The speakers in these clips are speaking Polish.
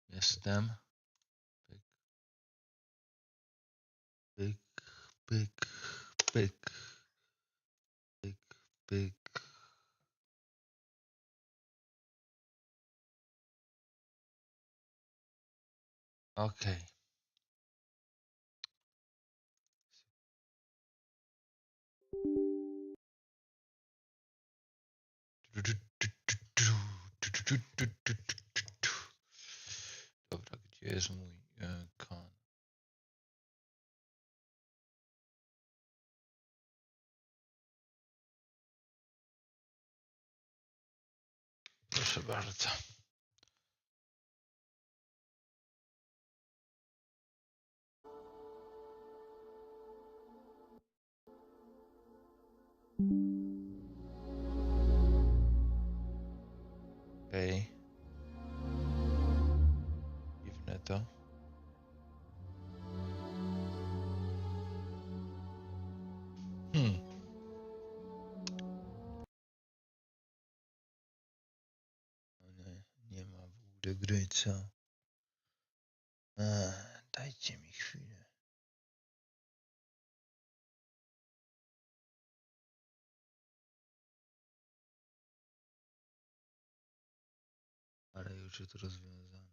Jestem. Pyk, pyk, pyk, pyk, pyk. Okej. Dobra, gdzie jest mój kon? Proszę bardzo. Okej. Dziwne to. Nie ma w ogóle gry, co? Dajcie mi chwilę. Ale już jest rozwiązane.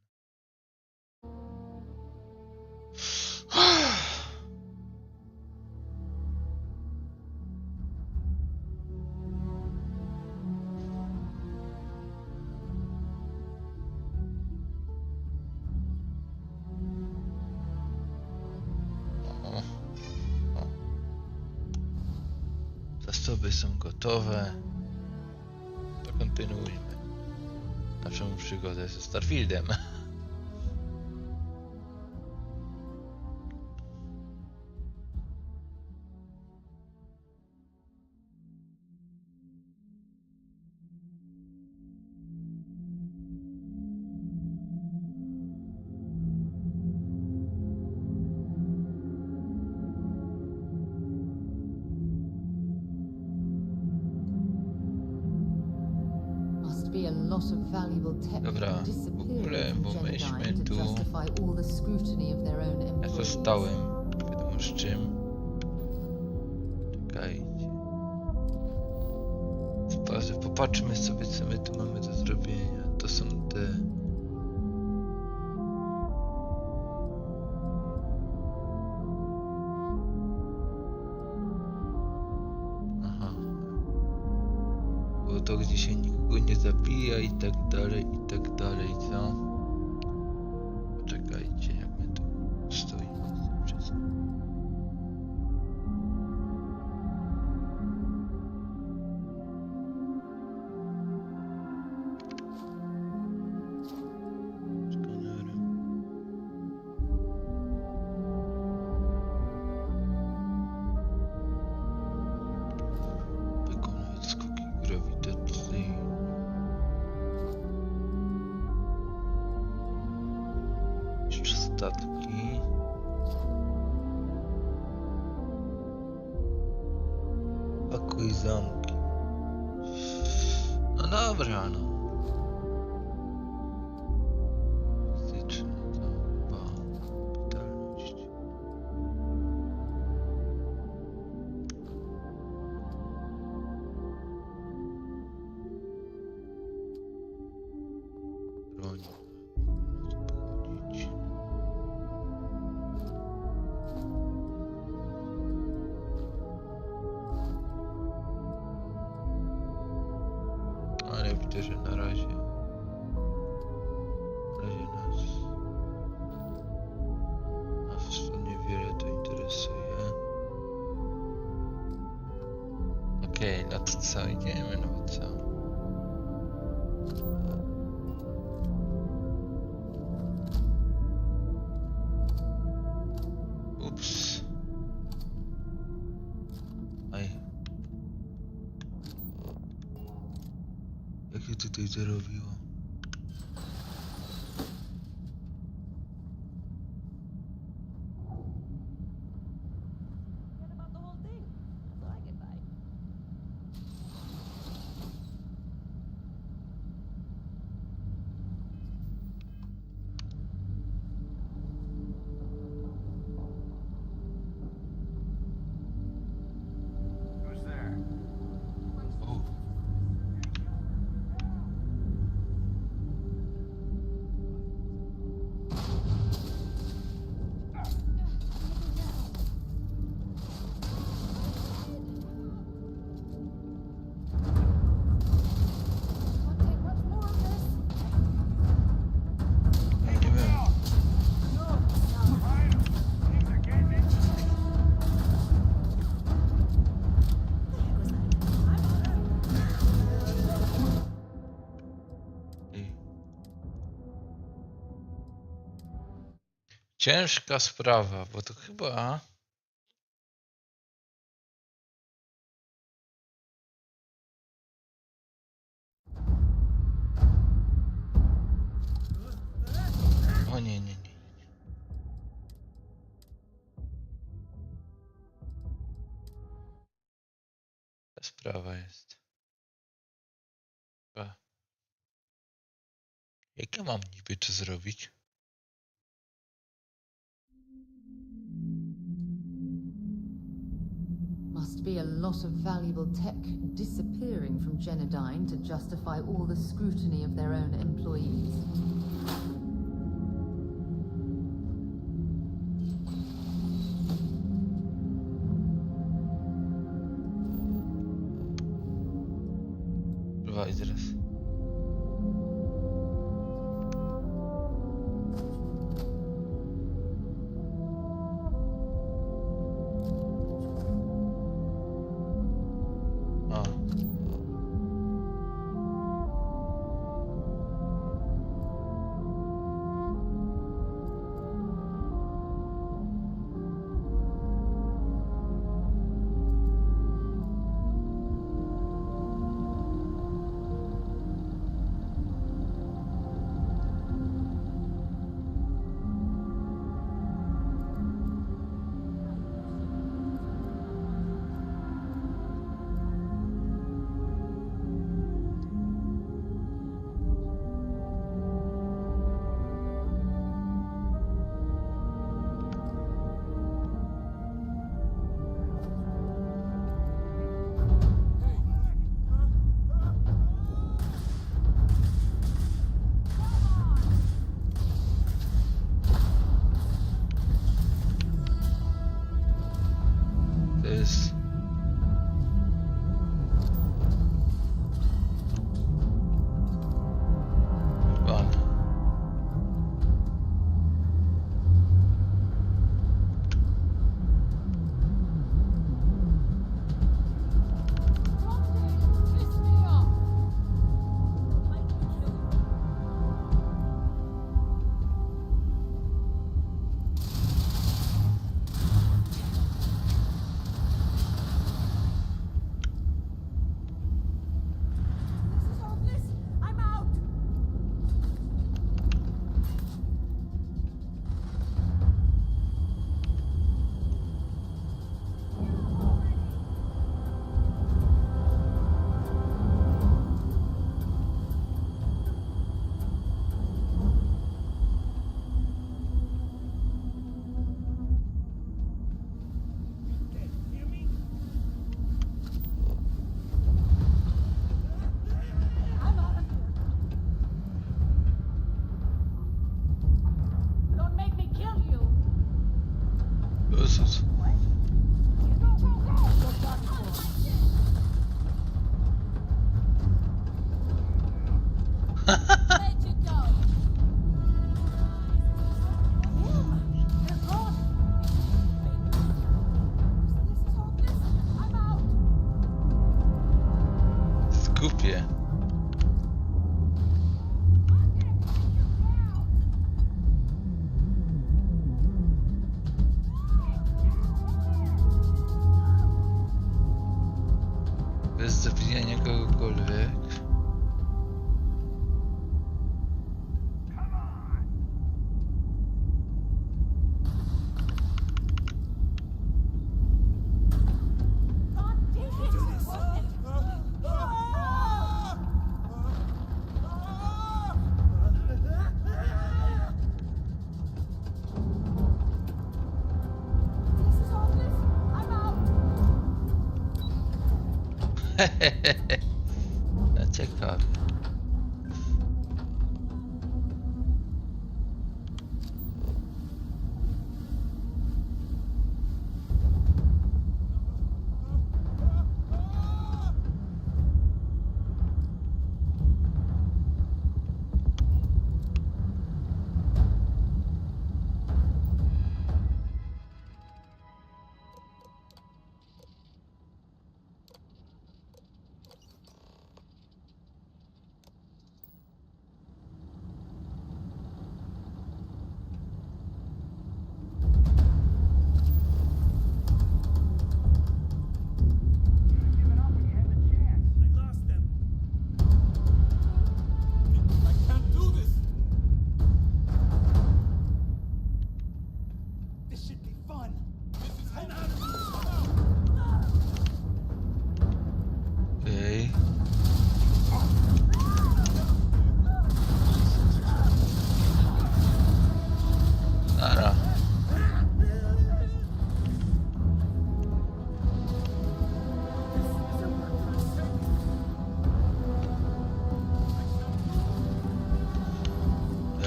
Zasoby są gotowe. To kontynuujmy naszą przygodę ze Starfieldem. Dobra, w ogóle, bo myśmy tu... Ja zostałem, wiadomo z czym. Czekajcie. Popatrzmy sobie, co my tu mamy do zrobienia. To są te... Aha. Było to, gdzie się nikogo nie zabija i tak dalej, co? Poczekajcie, jak my tu stoimy z tym wszystkim. Wykonując skoki grawitacyjne. Statki. Pakuj zamki. No dobra, no. Fizyczne to chyba witalność. Broń. Ale widzę, że na razie nas to niewiele to interesuje. Okej, no to co, idziemy, no bo co? Ups. Aj. Jak się tutaj zarobiło? Ciężka sprawa, bo to chyba... O nie, nie, nie. Ta sprawa jest. Jak ja mam niby to zrobić? Must be a lot of valuable tech disappearing from Genodyne to justify all the scrutiny of their own employees. Dawaj zaraz. To jest... Pan. Jezus. Skupie. Bez zabijania kogokolwiek. Ciekawe.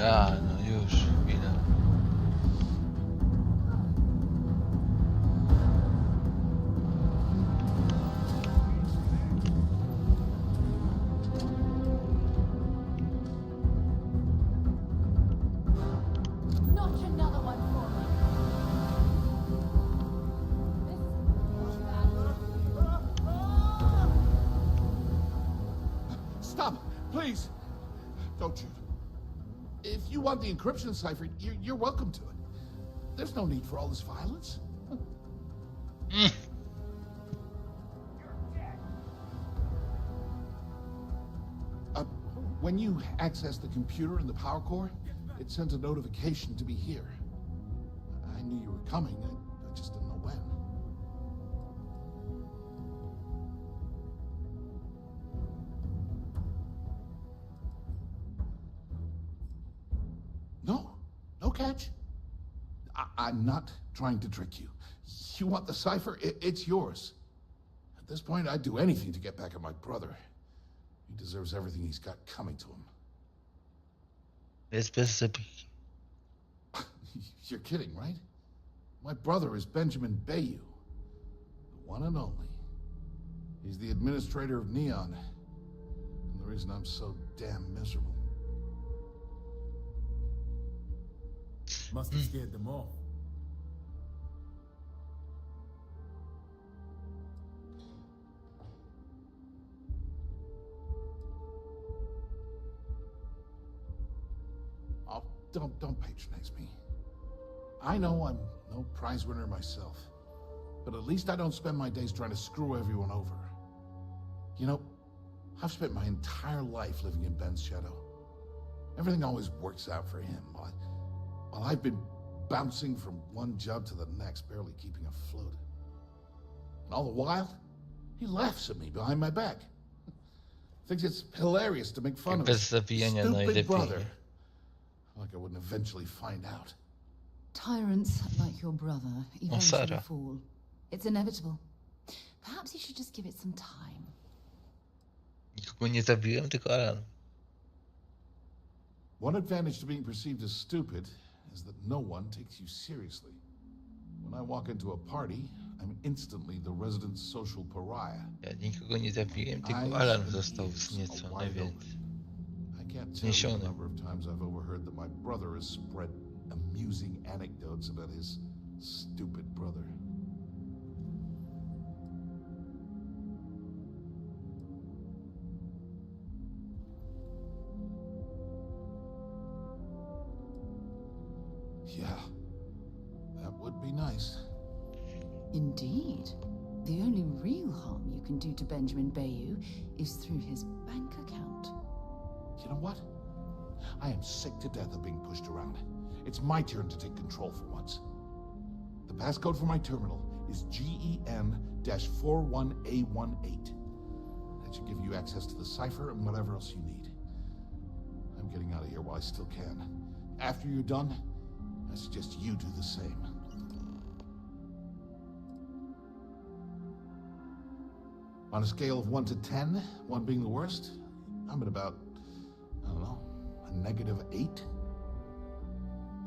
Dobra, no już, chwilę. Not another one for me. Stop, please. Don't shoot. If you want the encryption cipher, you're welcome to it. There's no need for all this violence. When you access the computer in the power core, it sends a notification to be here. I knew you were coming, I just didn't know when. No catch. I'm not trying to trick you. You want the cipher? It's yours. At this point, I'd do anything to get back at my brother. He deserves everything he's got coming to him. Jest bez zabijki. You're kidding, right? My brother is Benjamin Bayou, the one and only. He's the administrator of Neon, and the reason I'm so damn miserable. Must have scared them off. Oh, don't patronize me. I know I'm no prize winner myself, but at least I don't spend my days trying to screw everyone over. You know, I've spent my entire life living in Ben's shadow. Everything always works out for him, while I've been bouncing from one job to the next, barely keeping afloat. And all the while, he laughs at me behind my back. Thinks it's hilarious to make fun of his stupid brother. Like I wouldn't eventually find out. Tyrants like your brother eventually fall. It's inevitable. Perhaps you should just give it some time. Nikogo nie zabiłem, tylko Alan. One advantage to being perceived as stupid is that no one takes you seriously. When I walk into a party, I'm instantly the resident social pariah. Ja nikogo nie zabiłem, tylko Alan został wzniecony, więc I can't tell you the number of times I've overheard that my brother has spread amusing anecdotes about his stupid brother. Yeah, that would be nice. Indeed. The only real harm you can do to Benjamin Bayou is through his bank account. You know what? I am sick to death of being pushed around. It's my turn to take control for once. The passcode for my terminal is GEN-41A18. That should give you access to the cipher and whatever else you need. I'm getting out of here while I still can. After you're done, I suggest you do the same. On a scale of 1 to 10, 1 being the worst, I'm at about, I don't know, a -8.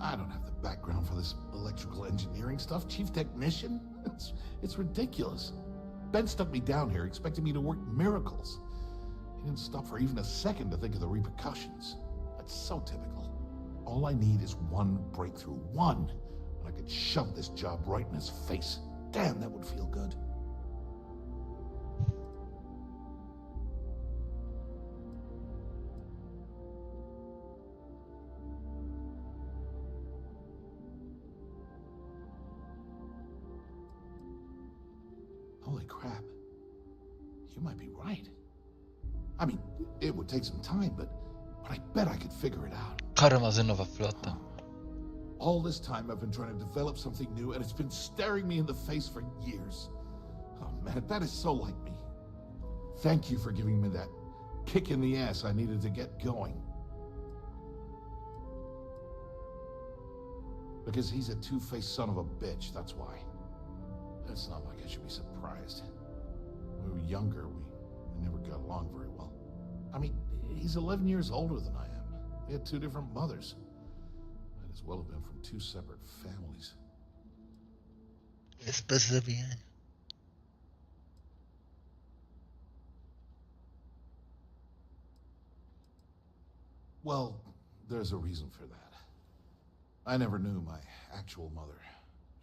I don't have the background for this electrical engineering stuff. Chief technician? It's ridiculous. Ben stuck me down here expecting me to work miracles. He didn't stop for even a second to think of the repercussions. That's so typical. All I need is one breakthrough. One. And I could shove this job right in his face. Damn, that would feel good. Holy crap. You might be right. I mean, it would take some time, but I bet I could figure it out. Karmazynowa flota. All this time I've been trying to develop something new, and it's been staring me in the face for years. Oh man, that is so like me. Thank you for giving me that kick in the ass I needed to get going. Because he's a two-faced son of a bitch, that's why. It's not like I should be surprised. When we were younger, we never got along very well. I mean, he's 11 years older than I am. He had two different mothers. Might as well have been from two separate families. Jest bez zabijania. Well, there's a reason for that. I never knew my actual mother.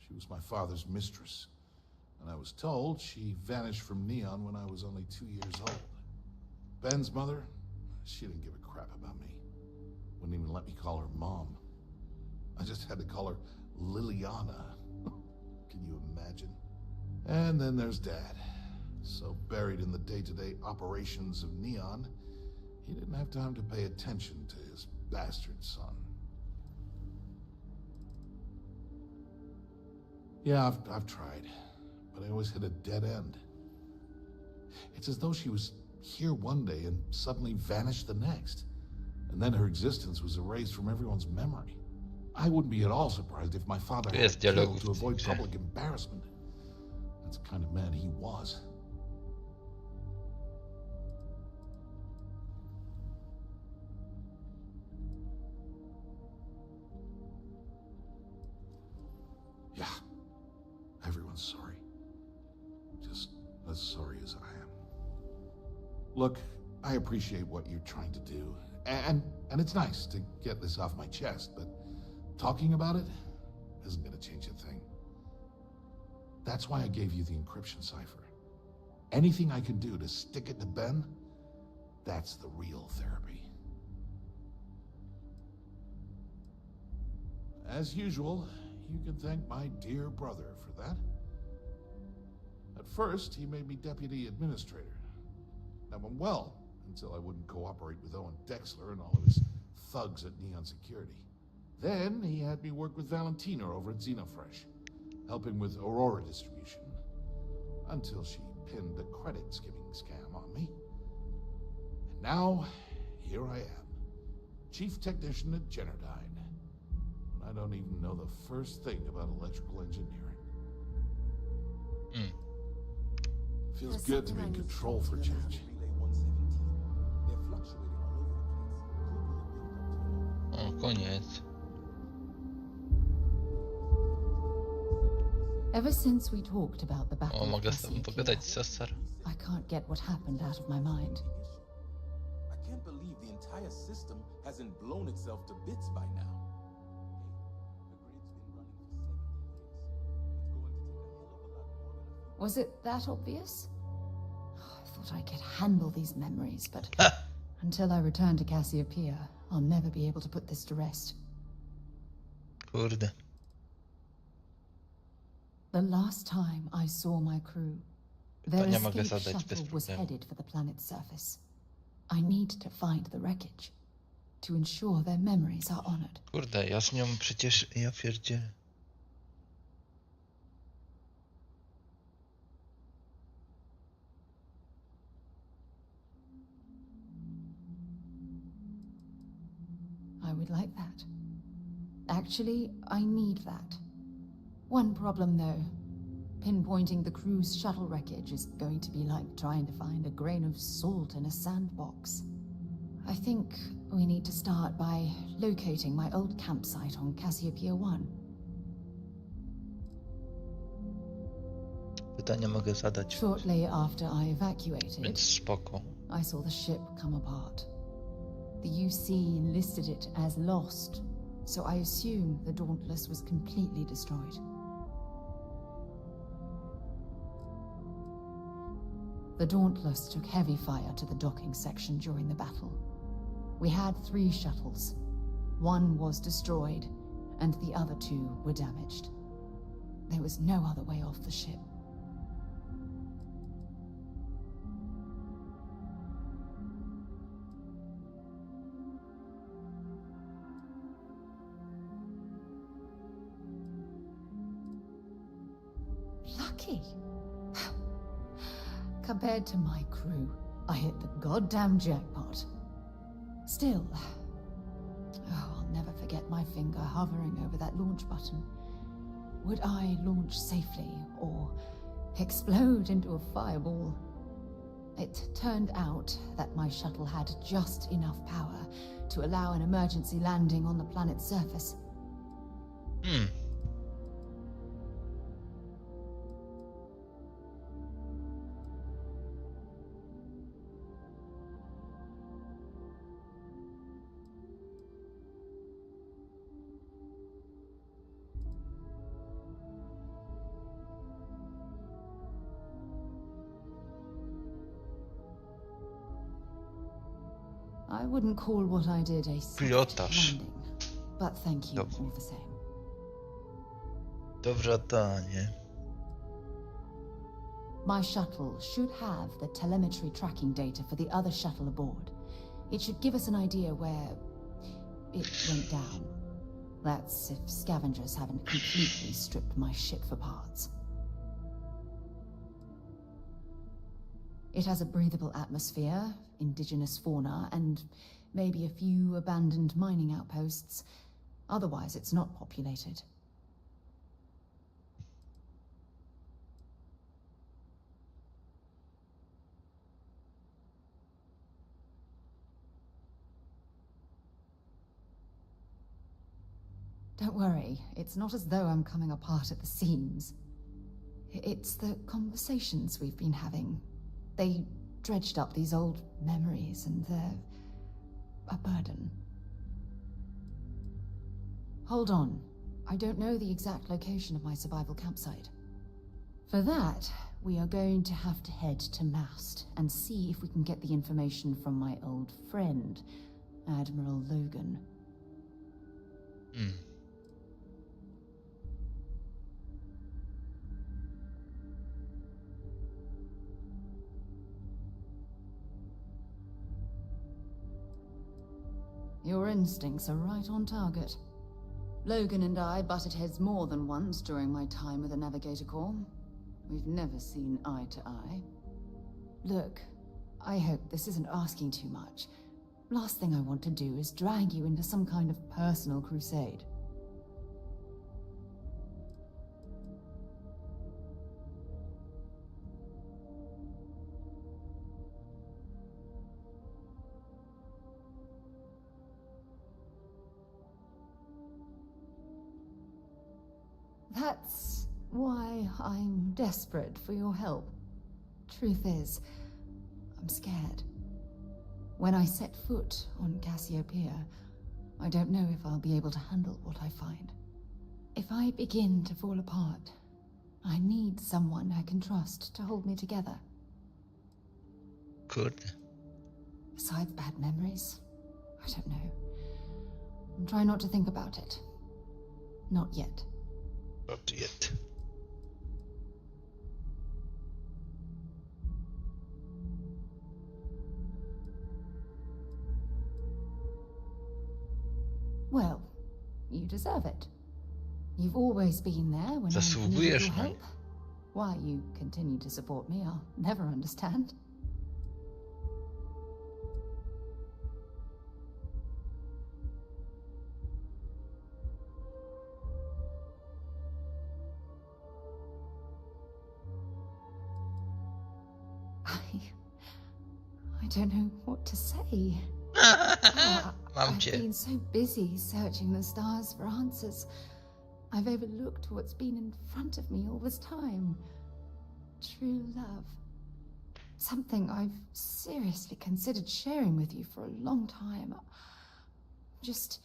She was my father's mistress. And I was told she vanished from Neon when I was only 2 years old. Ben's mother, she didn't give a crap about me. Wouldn't even let me call her mom. I just had to call her Liliana. Can you imagine? And then there's Dad. So buried in the day-to-day operations of Neon, he didn't have time to pay attention to his bastard son. Yeah, I've tried, but I always hit a dead end. It's as though she was here one day and suddenly vanished the next. And then her existence was erased from everyone's memory. I wouldn't be at all surprised if my father had killed to avoid public embarrassment. That's the kind of man he was. Yeah, everyone's sorry. Just as sorry as I am. Look, I appreciate what you're trying to do, and it's nice to get this off my chest, but talking about it isn't going to change a thing. That's why I gave you the encryption cipher. Anything I can do to stick it to Ben, that's the real therapy. As usual, you can thank my dear brother for that. At first, he made me deputy administrator. That went well, until I wouldn't cooperate with Owen Dexler and all of his thugs at Neon Security. Then he had me work with Valentina over at Xenofresh, helping with Aurora distribution, until she pinned a credit skimming scam on me. And now, here I am, chief technician at Genodyne, when I don't even know the first thing about electrical engineering. Feels good to be in control for a change. O, koniec. Ever since we talked about the battle O, of mogę z tobą Cassiopeia, pogadać, Cesar. I can't get what happened out of my mind. I can't believe the entire system hasn't blown itself to bits by now. Was it that obvious? I thought I could handle these memories, but until I return to Cassiopeia, I'll never be able to put this to rest. Kurde. The last time I saw my crew, their nie mogę escape zadać bez shuttle was problemu. headed for the planet's surface. I need to find the wreckage to ensure their memories are honored. Kurde, ja z nią przecież, ja pierdzie. I would like that. Actually, I need that. One problem, though. Pinpointing the crew's shuttle wreckage is going to be like trying to find a grain of salt in a sandbox. I think we need to start by locating my old campsite on Cassiopeia 1. Pytania mogę zadać, Shortly after I evacuated, więc spoko. I saw the ship come apart. The UC listed it as lost, so I assume the Dauntless was completely destroyed. The Dauntless took heavy fire to the docking section during the battle. We had 3 shuttles. One was destroyed, and the other 2 were damaged. There was no other way off the ship. Lucky. Compared to my crew, I hit the goddamn jackpot. Still, I'll never forget my finger hovering over that launch button. Would I launch safely or explode into a fireball? It turned out that my shuttle had just enough power to allow an emergency landing on the planet's surface. I wouldn't call what I did a soft Pilotaż. landing, but thank you Dobrze. all the same. Dowratanie. My shuttle should have the telemetry tracking data for the other shuttle aboard. It should give us an idea where it went down. That's if scavengers haven't completely stripped my ship for parts. It has a breathable atmosphere, indigenous fauna, and maybe a few abandoned mining outposts. Otherwise, it's not populated. Don't worry, it's not as though I'm coming apart at the seams. It's the conversations we've been having. They dredged up these old memories, and they're a burden. Hold on. I don't know the exact location of my survival campsite. For that, we are going to have to head to Mast and see if we can get the information from my old friend, Admiral Logan. Your instincts are right on target. Logan and I butted heads more than once during my time with the Navigator Corps. We've never seen eye to eye. Look, I hope this isn't asking too much. Last thing I want to do is drag you into some kind of personal crusade. That's why I'm desperate for your help. Truth is, I'm scared. When I set foot on Cassiopeia, I don't know if I'll be able to handle what I find. If I begin to fall apart, I need someone I can trust to hold me together. Kurde. Besides bad memories, I don't know. I'm trying not to think about it. Not yet. Not yet. Well, you deserve it. You've always been there when I needed your Zasługujesz na help. Why you continue to support me, I'll never understand. I don't know what to say. Mam I've cię. been so busy searching the stars for answers. I've overlooked what's been in front of me all this time. True love. Something I've seriously considered sharing with you for a long time. Just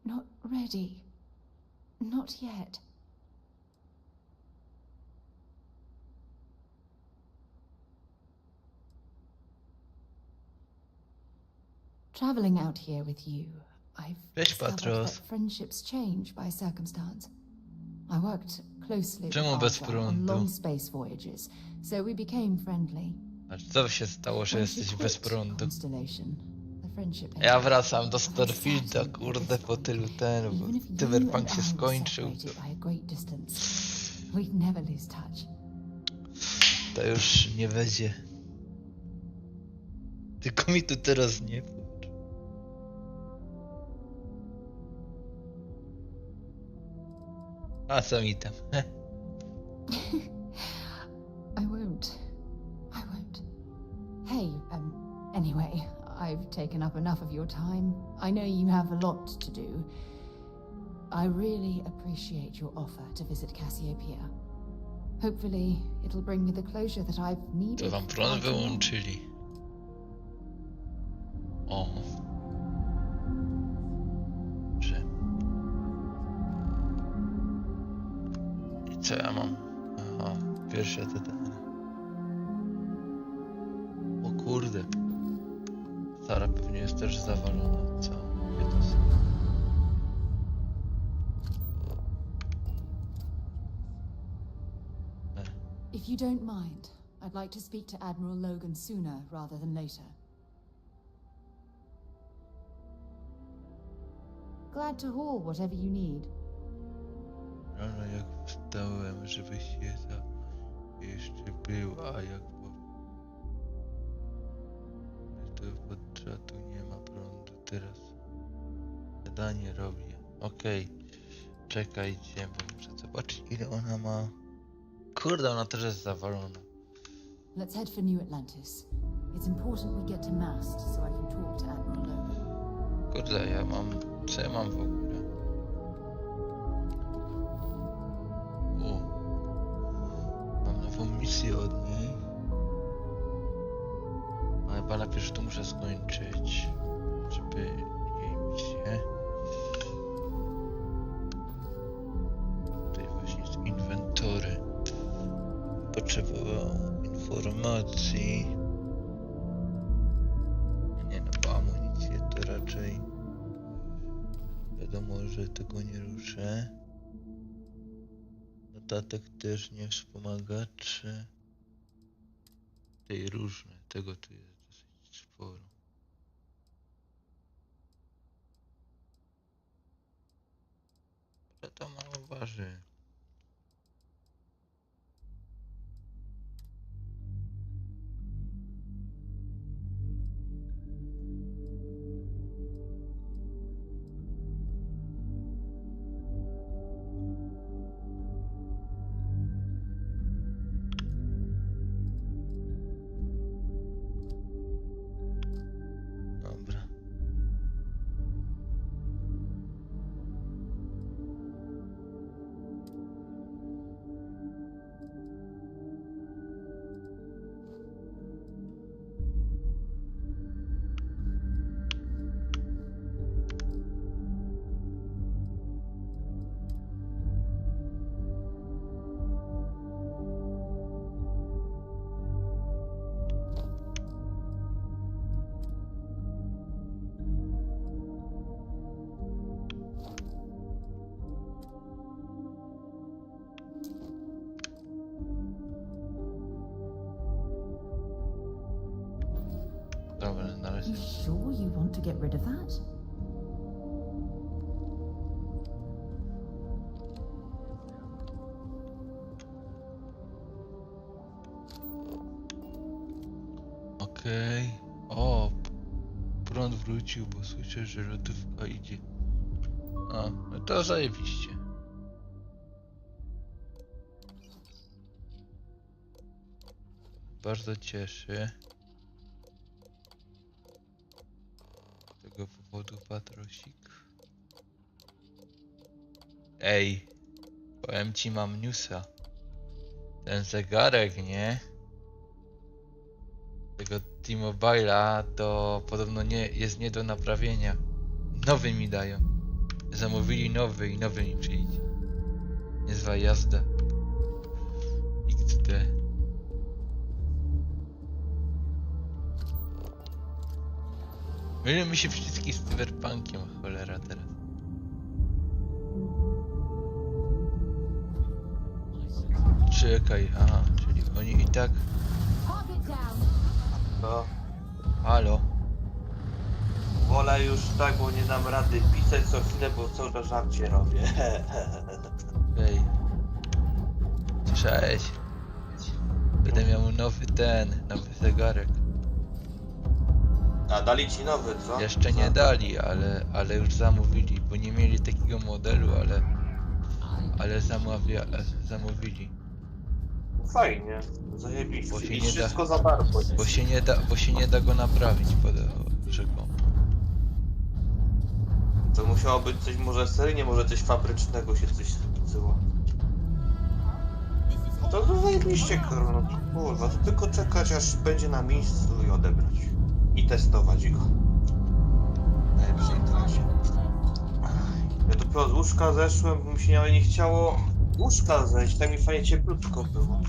not ready. Not yet. Traveling out here with you, I've Cześć, discovered Patros. that friendships change by circumstance. I worked closely with Czemu bez Arthur on prądu? long space voyages, so we became friendly. A co się stało, że When she jesteś quit bez prądu? Constellation, the friendship Ja ended. wracam do But I Starfielda, sat in kurde, at po this tylu point. ten, bo Even if you Cyberpunk and się I were skończył, separated by a great distance, we'd never lose touch. to już nie będzie. Tylko mi tu teraz nie włócz. A co mi tam? I won't. taken up enough of your time. I know you have a lot to do. I really appreciate your offer to visit Cassiopeia. Hopefully, it'll bring me the closure that I've needed. To wam prąd wyłączyli. O. Dobrze. I co ja mam? Aha, pierwsze te dane. O kurde. Stara pewnie jest też zawalona. Co? Gdzie to są? If you don't mind, I'd like to speak to Admiral Logan sooner rather than later. Glad to haul whatever you need. Rano jak wstałem, żeby świeca jeszcze była, a jak to podratu nie ma prądu teraz. Zadanie robię. Okej. Czekajcie, bo muszę zobaczyć ile ona ma. Kurde, ona też jest zawalona. Let's head for New Atlantis. It's important we get to mast so I can talk to Admiral Logan. Kurde, ja mam... Co ja mam w ogóle? O. Mam nową misję od niej. Ale chyba najpierw to muszę skończyć, żeby jej misję. Tutaj właśnie jest inwentory. Potrzebował informacji. Nie no, bo amunicję to raczej wiadomo, że tego nie ruszę. Notatek też nie wspomagaczy. Tej różne, tego tu jest dosyć sporo. Ale to mało waży. Dobra, na razie. You sure you want to get rid of that? Okej. O, prąd wrócił, bo słyszę, że lodówka idzie. A, no to zajebiście. Bardzo cieszy. Z tego powodu patrosik. Ej, powiem ci, mam newsa. Ten zegarek, nie? Tego T-Mobile'a to podobno nie do naprawienia. Nowy mi dają. Zamówili nowy i nowy mi przyjdzie. Niezła jazda. XD. Mylą mi się przyciski z cyberpunkiem, cholera teraz. Czekaj, aha, czyli oni i tak... No, Halo? wolę już tak, bo nie dam rady pisać co chwilę, bo cały czas żarcie robię. Ej. Cześć. Będę miał nowy nowy zegarek. A dali ci nowy, co? Jeszcze nie dali, ale już zamówili, bo nie mieli takiego modelu, ale zamówili. Fajnie, zajebiście. Bo się I nie wszystko da- za darmo. Bo się nie da go naprawić rzekomo. To musiało być coś może seryjnie, może coś fabrycznego się coś zepsuło. To zajebiście, Karol, no to kurwa, to tylko czekać aż będzie na miejscu i odebrać. I testować go. W najlepszej trasie. Ja dopiero z łóżka zeszłem, bo mi się nawet nie chciało łóżka zejść, tak mi fajnie cieplutko było.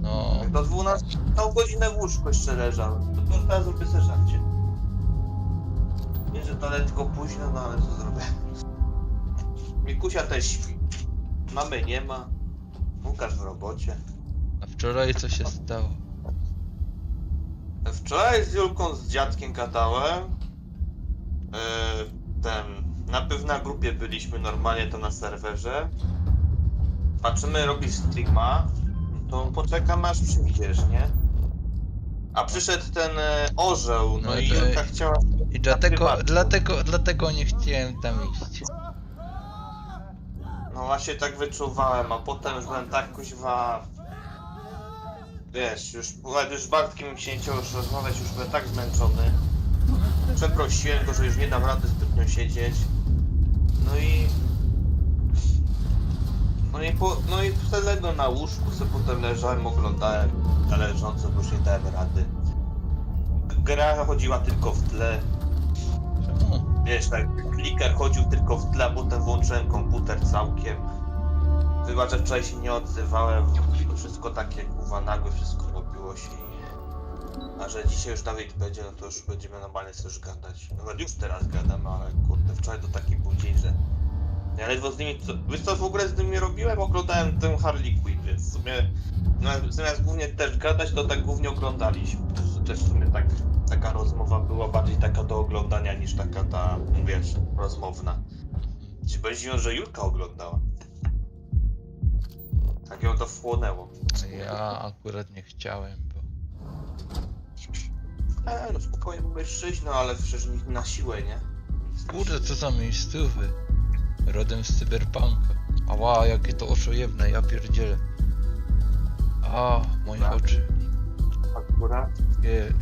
No, Jak do 12, całą godzinę w łóżku jeszcze leżałem, to teraz zrobię sobie żarcie. Nie, że to lekko późno, no ale co zrobię? Mikusia też śpi. Mamy nie ma. Łukasz w robocie. a wczoraj co się stało? Wczoraj z Julką, z dziadkiem gadałem. Najpierw na grupie byliśmy normalnie, to na serwerze. Patrzymy, robisz streama, to poczekam aż przyjdziesz, nie? A przyszedł ten orzeł, no No i to- Julka chciała... I dlatego nie chciałem tam iść. No właśnie tak wyczuwałem, a potem już byłem tak kuźwa... Wiesz, już z Bartkiem mi się nie chciało już rozmawiać, już byłem tak zmęczony. Przeprosiłem go, że już nie dam rady zbytnio siedzieć. No i wtedy na łóżku sobie potem leżałem, oglądałem na leżąco, bo już nie dałem rady. Gra chodziła tylko w tle. Czemu? Wiesz, tak, kliker chodził tylko w tle, a potem włączyłem komputer całkiem. Chyba, że wczoraj się nie odzywałem, to wszystko takie kurwa nagłe, wszystko robiło się. A że dzisiaj już Dawid będzie, no to już będziemy normalnie coś gadać. Nawet już teraz gadam, ale kurde, wczoraj to taki był dzień, że... Ja ledwo z nimi, wiesz co w ogóle z nimi robiłem? Oglądałem tę Harley Quinn, więc w sumie... No, zamiast głównie też gadać, to tak głównie oglądaliśmy. To też w sumie taka rozmowa była bardziej taka do oglądania niż taka ta, wiesz, rozmowna. Ci będzie, że Julka oglądała. Tak ją to wchłonęło. Ja akurat nie chciałem, bo... No spokojnie mogłeś przyjść, no ale przecież na siłę, nie? Kurde, co za miejscowy. Rodem z cyberpunka. Ała, jakie to oczojebne, ja pierdzielę. A, moje Tak. oczy. Akurat. Takie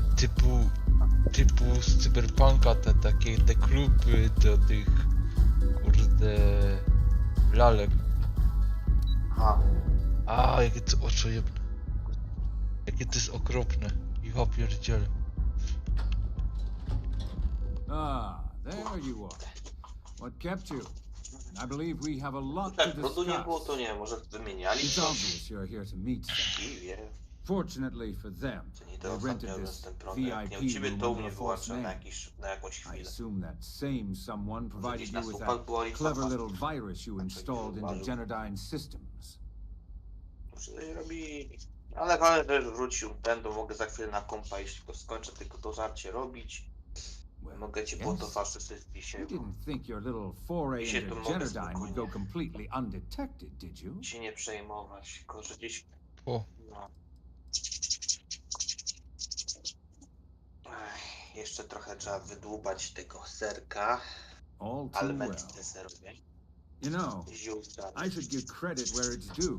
typu z cyberpunka, te kluby do tych, kurde, lalek. Aha. A, jakie to oczojebne. Jakie to jest okropne. Ja pierdzielę. Ah, there you are. What kept you? I believe we have a lot to Tak, brodu nie było, to discuss. nie, może wymieniali It's coś. obvious you're here to meet them. I wie, Fortunately for them, to nie they to rented ostatnio this ten problem. Jak nie u VIP ciebie, room to u under mnie a false wyłączył name. na jakąś I chwilę. assume that same someone provided gdzieś na you with słupach that była liczba clever pasów. little virus you installed into uważał. Genodyne systems. Może coś robili. Ale też wrócił ten, to mogę za chwilę na kompa, jeśli go skończę, tylko to żarcie robić. Well, Mogę ci po to yes. faszystycznie się, You didn't think your little foray Dzisiaj into to mogę Genodyne would go spokojnie. completely undetected, did you? się nie przejmować, tylko że gdzieś... O, No. Jeszcze trochę trzeba wydłubać tego serka, All too ale well. mętne serowie. You know, Ziółka, I should give credit where it's due.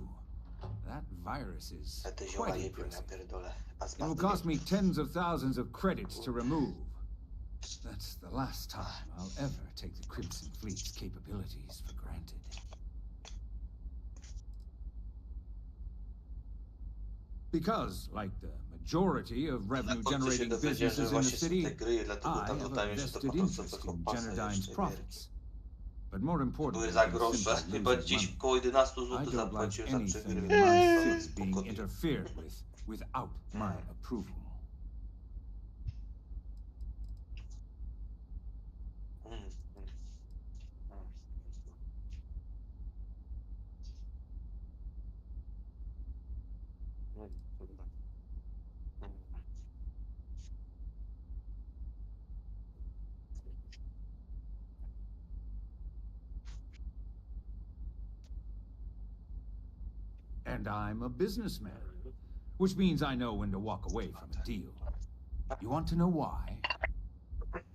That virus is te zioła quite jebią, ja impressive. pierdolę. A It will cost me tens of thousands of credits to remove. That's the last time I'll ever take the Crimson Fleet's capabilities for granted. Because, like the majority of Na końcu się revenue-generating dowiedziałem, że businesses in the właśnie są city, te gry, dlatego I tam have a dodają się do vested po prostu interest tego in pasa Genodyne's jeszcze, wiesz. profits. But more importantly Były za than grosze, simply chyba losing gdzieś money, około 11 I zł don't like zapłaciłem za anything przegry. in my city being Spokojnie. interfered with without my approval. Mm, mm, mm. Mm, dobra. Mm. And I'm a businessman, which means I know when to walk away from a deal. You want to know why?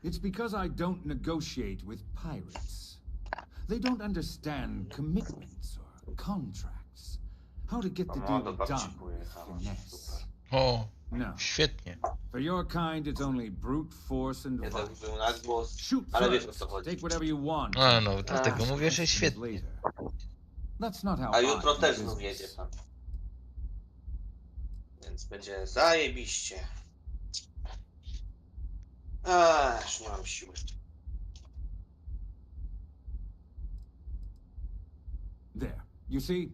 It's because I don't negotiate with pirates. They don't understand commitments or contracts. How to get the No, deal do babci done with pojechałem, finesse. super. o, No. Świetnie. For your kind, it's only brute force and Nie violence. zabił na głos, Shoot ale wiesz o first. co chodzi. Take whatever you want. A no, dlatego mówię, że Questions świetnie. later. That's not how A I jutro do też business. znów jedzie pan. Więc będzie zajebiście. Już nie mam siły. There. You see?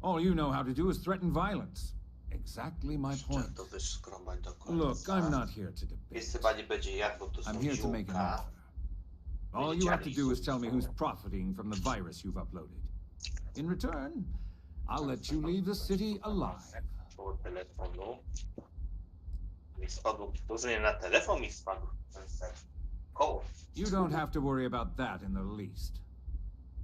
All you know how to do is threaten violence. Exactly my Trzeba point. to wyskrobać do końca. Look, I'm not here to Jest debate. chyba nie będzie jak, bo to są I'm here to make an ziółka. offer. All you have to do is tell me who's profiting from the virus you've uploaded. In return, I'll let you leave the city alive. Koło telefonu. Mi spadł, dużo nie na telefon mi spadł. Koło. You don't have to worry about that in the least.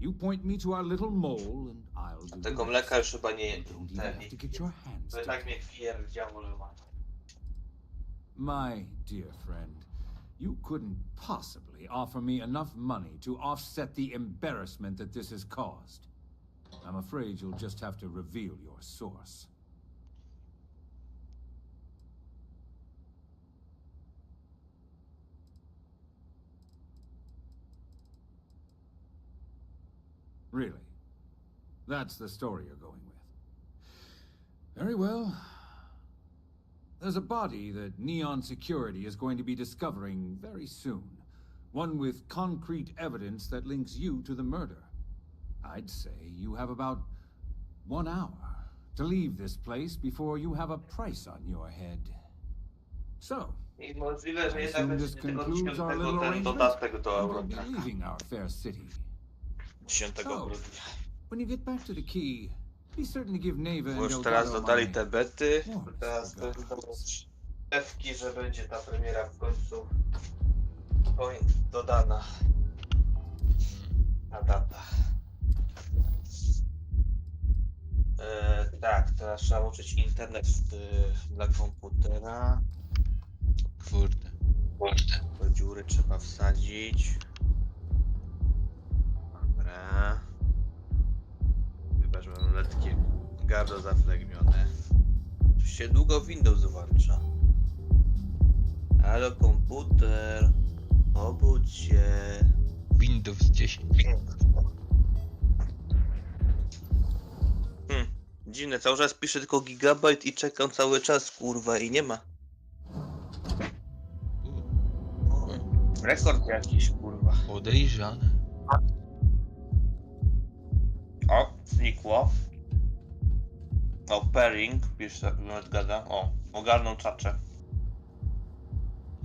You point me to our little mole and I'll do Tego the mleka rest. już chyba nie... You don't even have to get your hands To tak dirty. mnie pierdziało, że ma. My dear friend, you couldn't possibly offer me enough money to offset the embarrassment that this has caused. I'm afraid you'll just have to reveal your source. Really? That's the story you're going with. Very well. There's a body that Neon Security is going to be discovering very soon. One with concrete evidence that links you to the murder. I'd say you have about 1 hour to leave this place before you have a price on your head. So, I możliwe, że I jednak assume będzie this tego concludes our 10 little ten arrangement, dodatek do and we'll be Eurotraka. leaving our fair city. 10 So, grudnia. when you get back to the key, be certain to give Neva Bo and już teraz Delgado dodali my... te bety. Wow, Teraz to forgot. jest pewki, że będzie ta premiera w końcu dodana. Ta data. Tak, teraz trzeba łączyć internet dla komputera. Kurde. Do dziury trzeba wsadzić. Dobra. Chyba, że mam letkie gardło zaflegmione. Tu się długo Windows włącza. Halo komputer. Obudź się. Windows 10. Dziwne, cały czas piszę tylko gigabajt i czekam cały czas, kurwa, i nie ma. Rekord jakiś, kurwa. Podejrzane. O, znikło. O, pairing, pisze, nawet gada. O, ogarnął czacze.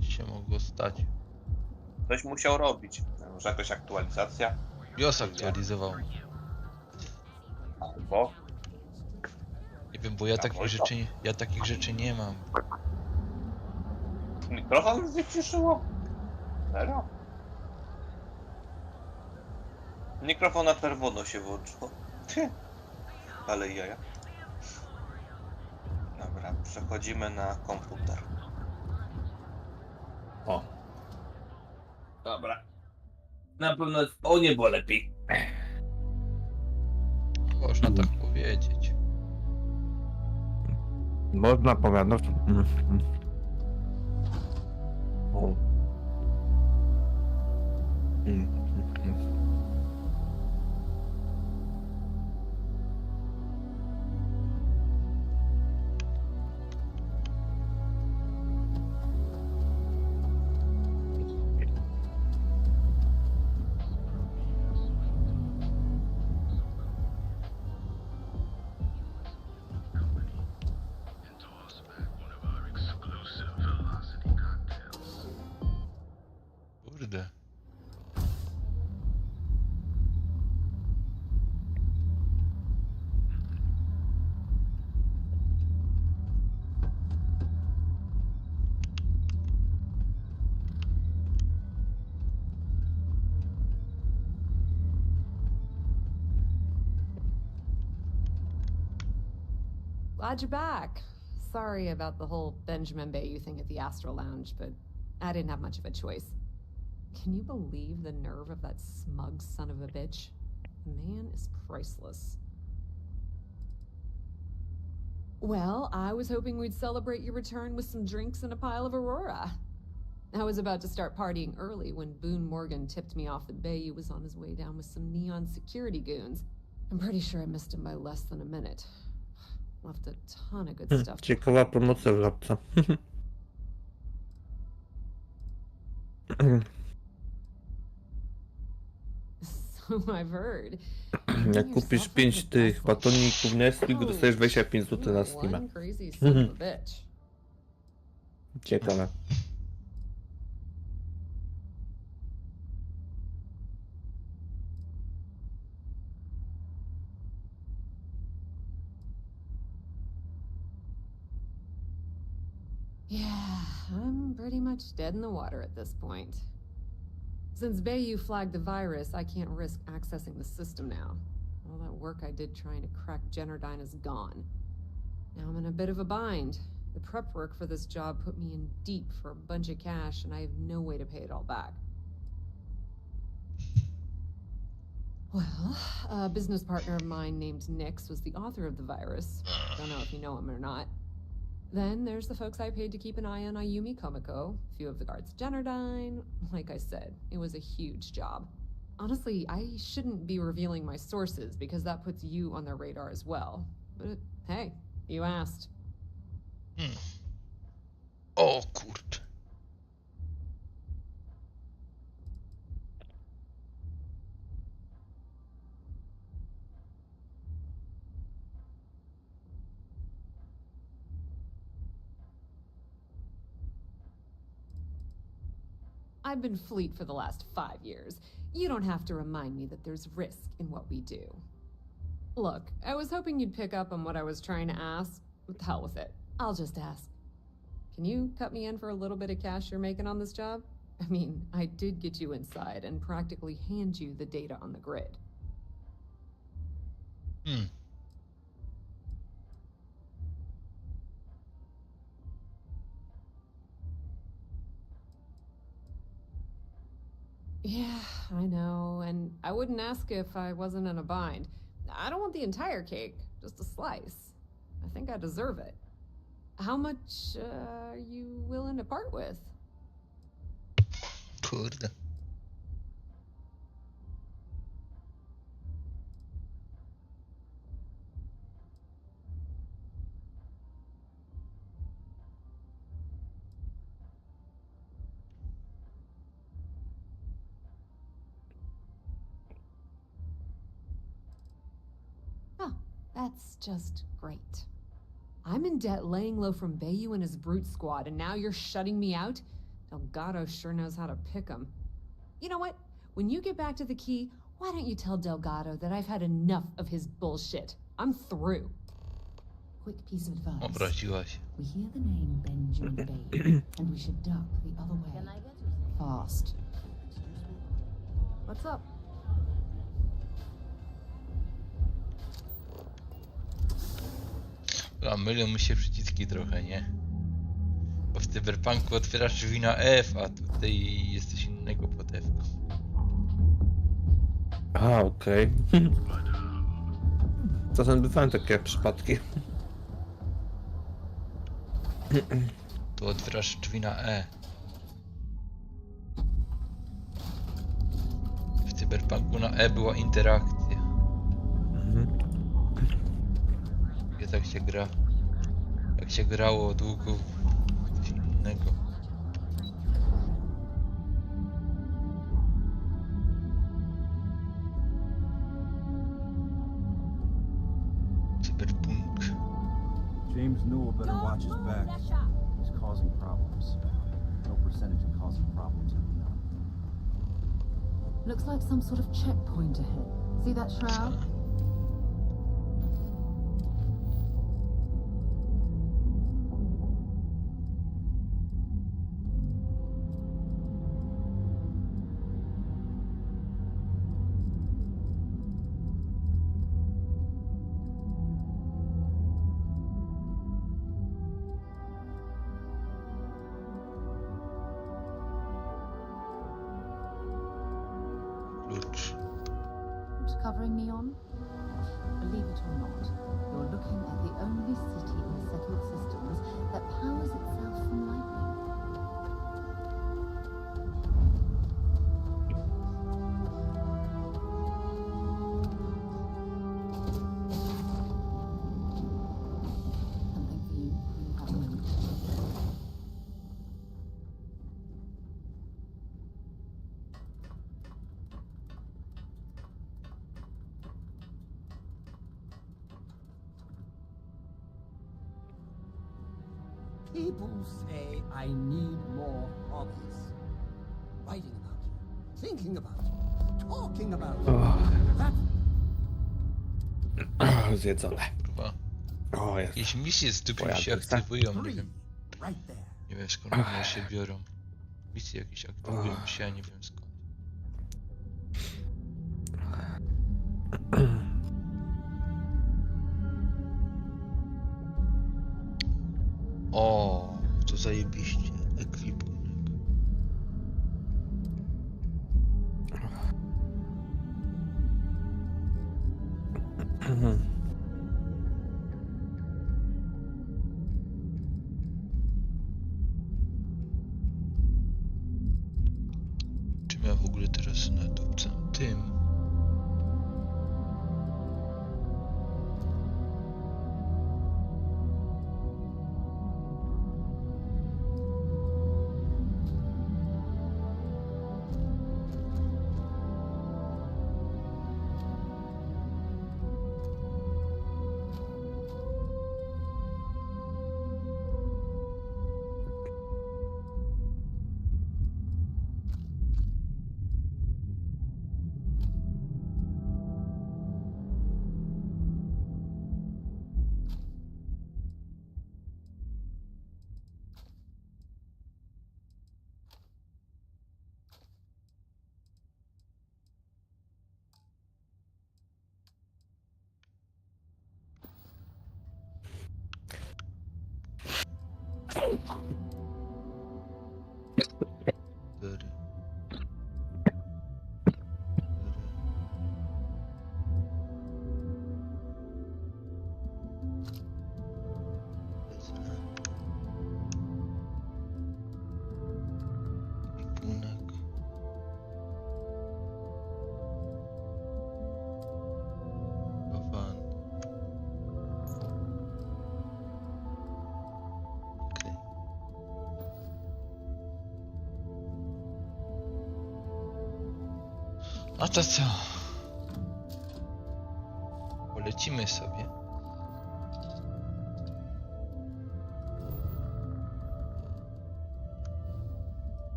Się mogło stać. Coś musiał robić. Może jakaś aktualizacja? BIOS aktualizował. Albo? Nie wiem, bo ja takich rzeczy nie mam. Mikrofon wyciszyło? Serio? Mikrofon na czerwono się włączył. Ale jaja. Dobra, przechodzimy na komputer. O. Dobra. Na pewno o niebo lepiej. Można tak powiedzieć. Można powiadać. Kurde. Glad you're back. Sorry about the whole Benjamin Bayou thing at the Astral Lounge, but I didn't have much of a choice. Can you believe the nerve of that smug son of a bitch? The man is priceless. Well, I was hoping we'd celebrate your return with some drinks and a pile of Aurora. I was about to start partying early when Boone Morgan tipped me off that Bayou was on his way down with some neon security goons. I'm pretty sure I missed him by less than a minute. Left a ton of good stuff. Ciekawa promocja w żabce. So I've heard. Jak kupisz 5 tych batoników Nestle, dostajesz 25 zł na Steama. One crazy son of a bitch. Ciekawe. Yeah, I'm pretty much dead in the water at this point. Since Bayou flagged the virus, I can't risk accessing the system now. All that work I did trying to crack Generdyne is gone. Now I'm in a bit of a bind. The prep work for this job put me in deep for a bunch of cash, and I have no way to pay it all back. Well, a business partner of mine named Nix was the author of the virus. Don't know if you know him or not. Then there's the folks I paid to keep an eye on Ayumi Komiko, a few of the guards at Generdyne. Like I said, it was a huge job. Honestly, I shouldn't be revealing my sources because that puts you on their radar as well. But hey, you asked. O kurczę. I've been fleet for the last 5 years. You don't have to remind me that there's risk in what we do. Look, I was hoping you'd pick up on what I was trying to ask. But the hell with it. I'll just ask. Can you cut me in for a little bit of cash you're making on this job? I mean, I did get you inside and practically hand you the data on the grid. Yeah, I know, and I wouldn't ask if I wasn't in a bind. I don't want the entire cake, just a slice. I think I deserve it. How much are you willing to part with? Kurde. Oh, that's just great. I'm in debt laying low from Bayou and his brute squad, and now you're shutting me out? Delgado sure knows how to pick 'em. You know what? When you get back to the key, why don't you tell Delgado that I've had enough of his bullshit? I'm through. Quick piece of advice. Obraziła się. We hear the name Benjamin Bailey, and we should duck the other way. Fast. What's up? A mylą mi się przyciski trochę, nie? Bo w Cyberpunku otwierasz drzwi na F, a tutaj jest coś innego pod F. A, okej. Czasem bywają takie przypadki. Tu otwierasz drzwi na E. W Cyberpunku na E była interakcja. Jest jak się gra. Jak się grało długo w coś innego. Cyberpunk. James Newell better watch his back. He's causing problems. No percentage of causing problems in the know. Looks like some sort of checkpoint ahead. See that shroud? Klucz. What's covering me on? Believe it or not, you're looking at the only city in the settled systems that powers itself from lightning. Something for you when you have a moment. People say I need more hobbies. Writing about you, thinking about you, talking about you. That's Zjedzone. Kurwa. O, jest. Jakieś misje z dupy Moja się adresa. aktywują, nie three wiem. right there. Nie wiem skąd one się biorą. Misje jakieś aktywują się, a nie wiem skąd. O, to zajebiście. Ekwipunek. Czym ja w ogóle teraz nadupcam? Tym. No to co? Polecimy sobie.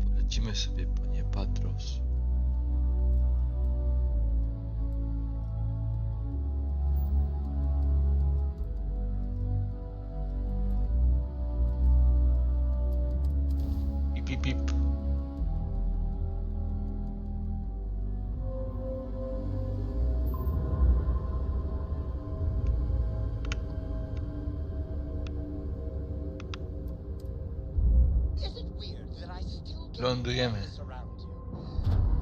Polecimy sobie, panie Patros. Pip, pip, pip. Is it weird that I still get Lądujemy. this around you?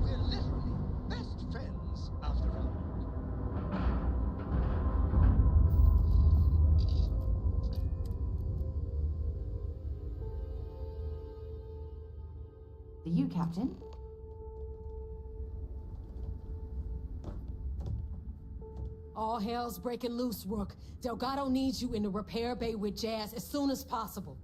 We're literally best friends after all. You, Captain? All hell's breaking loose, Rook. Delgado needs you in the repair bay with Jazz as soon as possible.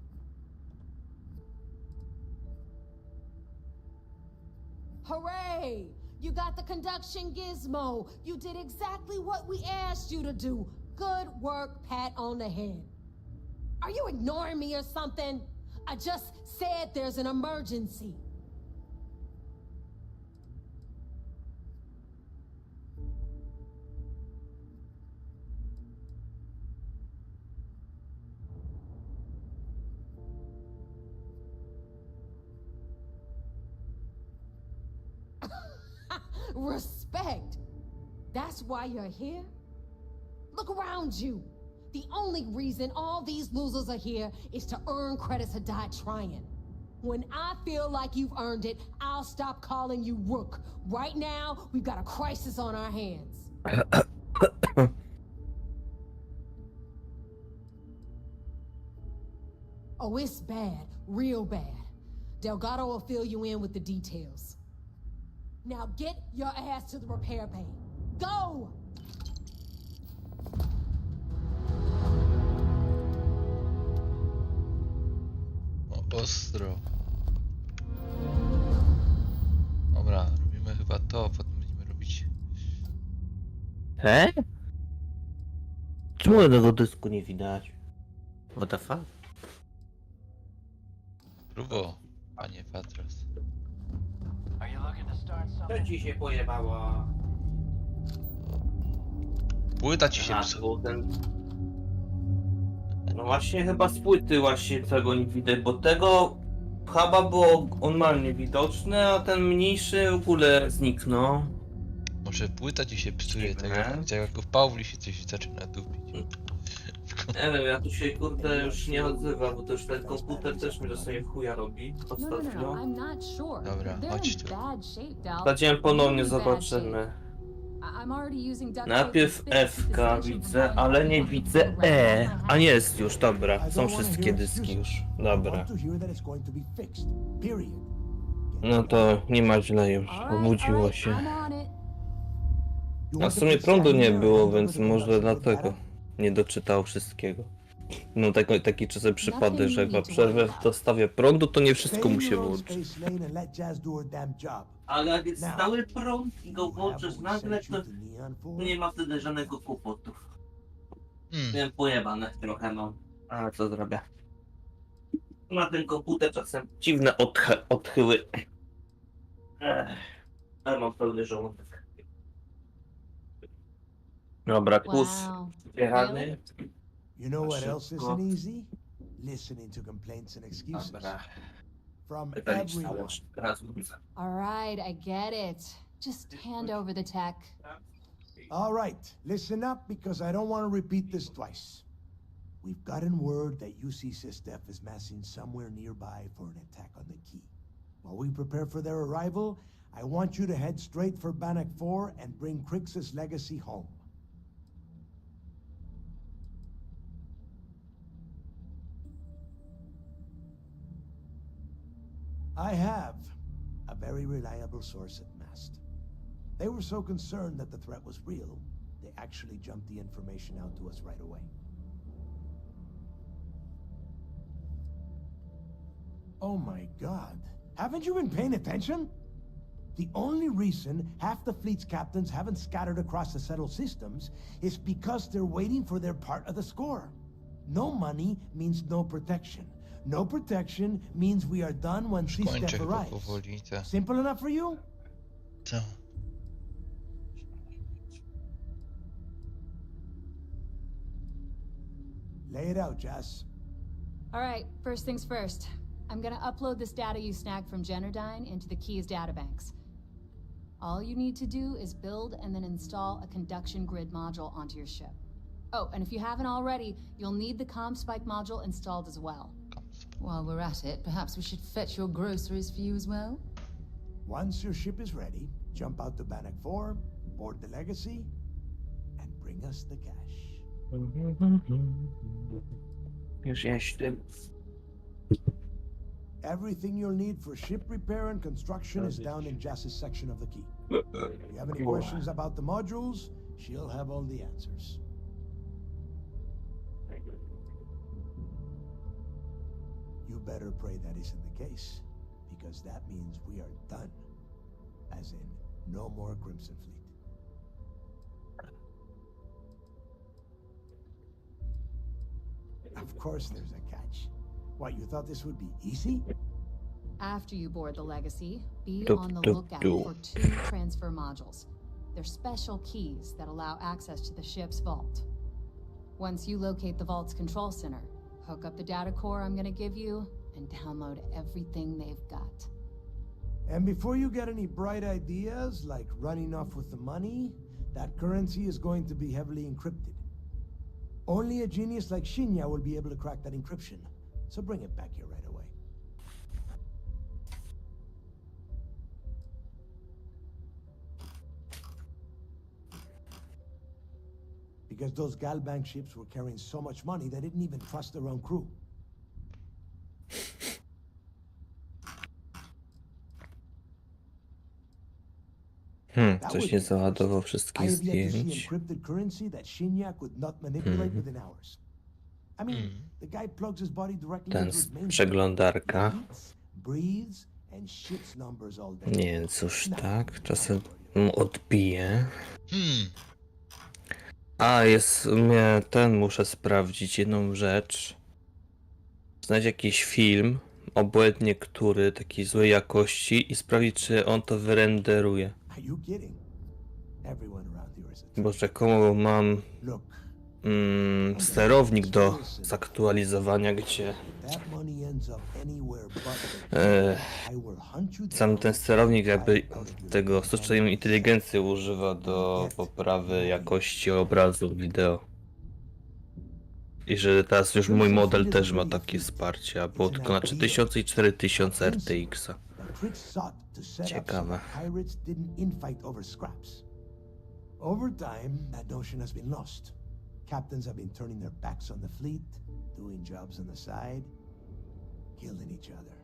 Hooray! You got the conduction gizmo. You did exactly what we asked you to do. Good work, pat on the head. Are you ignoring me or something? I just said there's an emergency. Respect. That's why you're here? Look around you. The only reason all these losers are here is to earn credits or die trying. When I feel like you've earned it, I'll stop calling you Rook. Right now, we've got a crisis on our hands. Oh, it's bad. Real bad. Delgado will fill you in with the details. Now get your ass to the repair bay. Go! O, ostro. Dobra, robimy chyba to, potem będziemy robić... He? Czemu tego dysku nie widać? What the fuck? Próbo, panie Patras. Co ci się pojebało? Płyta ci się Aha, psu... był ten... No właśnie chyba z płyty właśnie tego nie widać, bo tego huba było normalnie widoczne, a ten mniejszy w ogóle zniknął. Może płyta ci się psuje, tak jak w Pawli się coś zaczyna dupić. Nie wiem, ja tu się kurde już nie odzywam, bo to już ten komputer też mi sobie w chuja robi ostatnio. I'm not sure. Dobra, They're chodź in tu. bad shape, Dal. Zadziem ponownie, Really bad zobaczymy. shape. I'm already using duct tape Najpierw to fix FK the widzę, station ale nie from widzę behind E. the A jest już, dobra. I Są don't wanna wszystkie hear dyski excuses. już. I Dobra. want to hear that it's going to be fixed. Period. No to nie ma źle już. Obudziło się. I'm on it. A w sumie prądu nie było, więc może dlatego nie doczytał wszystkiego. No taki czasem przypadek, że jak ma przerwę w dostawie prądu, to nie wszystko mu się włączy. Ale jak jest stały prąd i go włączysz nagle, to nie ma wtedy żadnego kłopotu. Wiem, pojebane trochę mam. A co zrobię? Ma ten komputer czasem dziwne odchyły. Ale mam pełny żołądek. Dobra, kurs jechany. You know what else isn't easy? Listening to complaints and excuses. Dobra. From Pytanie everyone. All right, I get it. Just hand over the tech. All right, listen up because I don't want to repeat this twice. We've gotten word that UC Systef is massing somewhere nearby for an attack on the key. While we prepare for their arrival, I want you to head straight for Bannock 4 and bring Crixus' legacy home. I have a very reliable source at Mast. They were so concerned that the threat was real, they actually jumped the information out to us right away. Oh my god. Haven't you been paying attention? The only reason half the fleet's captains haven't scattered across the settled systems is because they're waiting for their part of the score. No money means no protection. No protection means we are done when Systef arrives. Simple enough for you? Co? Lay it out, Jess. All right, first things first. I'm gonna upload this data you snagged from Generdyne into the Keys databanks. All you need to do is build and then install a conduction grid module onto your ship. Oh, and if you haven't already, you'll need the CommSpike module installed as well. While we're at it, perhaps we should fetch your groceries for you as well? Once your ship is ready, jump out to Bannock 4, board the Legacy, and bring us the cash. Już jeśli. Everything you'll need for ship repair and construction is down in Jess's section of the key. If you have any questions about the modules, she'll have all the answers. You better pray that isn't the case, because that means we are done. As in, no more Crimson Fleet. Of course there's a catch. What, you thought this would be easy? After you board the Legacy, be on the lookout for 2 transfer modules. They're special keys that allow access to the ship's vault. Once you locate the vault's control center, hook up the data core I'm gonna give you, and download everything they've got. And before you get any bright ideas, like running off with the money, that currency is going to be heavily encrypted. Only a genius like Shinya will be able to crack that encryption. So bring it back here right away. Because those Galbank ships were carrying so much money they didn't even trust their own crew. Coś nie załadował I wszystkich have yet to see zdjęć. encrypted currency that Shinya could not manipulate within hours. I mean, the guy plugs his body directly Ten into his main przeglądarka. eats, breathes, and shits numbers all day. Nie, cóż tak, czasem mu odbije. A, jest mnie muszę sprawdzić jedną rzecz. Znaleźć jakiś film, obłędnie który, takiej złej jakości i sprawdzić, czy on to wyrenderuje. Are you kidding? Everyone around here is a Bo rzekomo mam look. sterownik do zaktualizowania, gdzie That money ends up anywhere but I will hunt you sam down. ten sterownik jakby tego sztucznej inteligencji używa do poprawy jakości obrazu, wideo. I że teraz już mój model też ma takie wsparcie, a było tylko na 3000 i 4000 RTX-a. Ciekawe. Pirates didn't infight over scraps. Over time, that notion has been lost. Captains have been turning their backs on the fleet, doing jobs on the side, killing each other.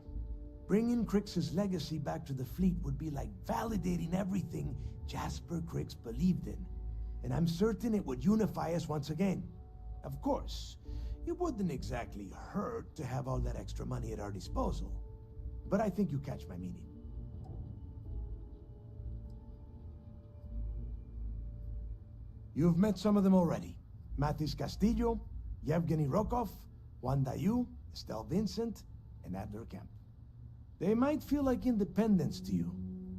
Bringing Crix's legacy back to the fleet would be like validating everything Jasper Crix believed in. And I'm certain it would unify us once again. Of course, it wouldn't exactly hurt to have all that extra money at our disposal. But I think you catch my meaning. You've met some of them already. Mathis Castillo, Yevgeny Rokov, Juan Dayu, Estelle Vincent, and Adler Kemp. They might feel like independents to you,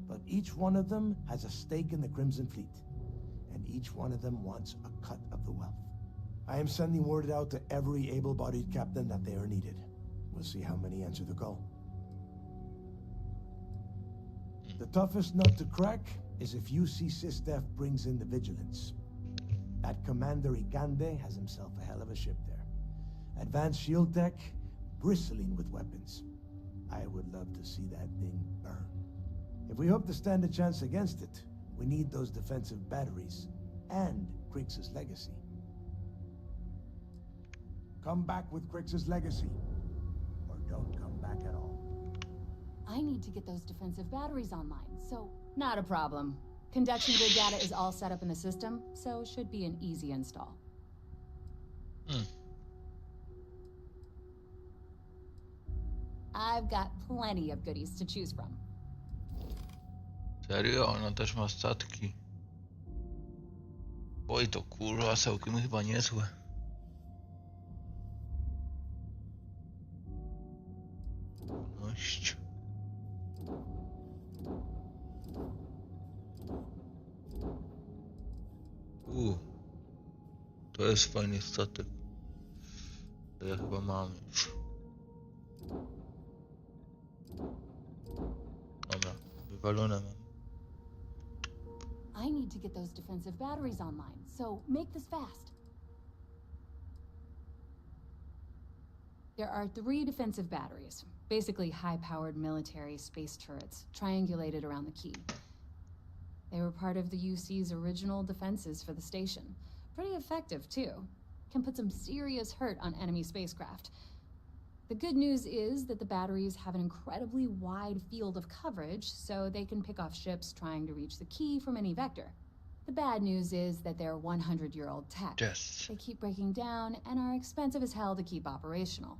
but each one of them has a stake in the Crimson Fleet, and each one of them wants a cut of the wealth. I am sending word out to every able-bodied captain that they are needed. We'll see how many answer the call. The toughest nut to crack is if UC Sistef brings in the Vigilance. That Commander Ikande has himself a hell of a ship there. Advanced shield tech, bristling with weapons. I would love to see that thing burn. If we hope to stand a chance against it, we need those defensive batteries and Crix's legacy. Come back with Crix's legacy, or don't come back at all. I need to get those defensive batteries online, so not a problem. Conduction grid data is all set up in the system, so it should be an easy install. I've got plenty of goodies to choose from. Serio? Ona też ma statki. Oj, to kurwa, całkiem chyba niezłe. Ność. To jest fajny statek. To ja chyba mam już. Dobra, wywalone mam. I need to get those defensive batteries online, so make this fast. There are 3 defensive batteries, basically high-powered military space turrets, triangulated around the key. They were part of the UC's original defenses for the station. Pretty effective, too. Can put some serious hurt on enemy spacecraft. The good news is that the batteries have an incredibly wide field of coverage, so they can pick off ships trying to reach the key from any vector. The bad news is that they're 100-year-old tech. Yes. They keep breaking down and are expensive as hell to keep operational.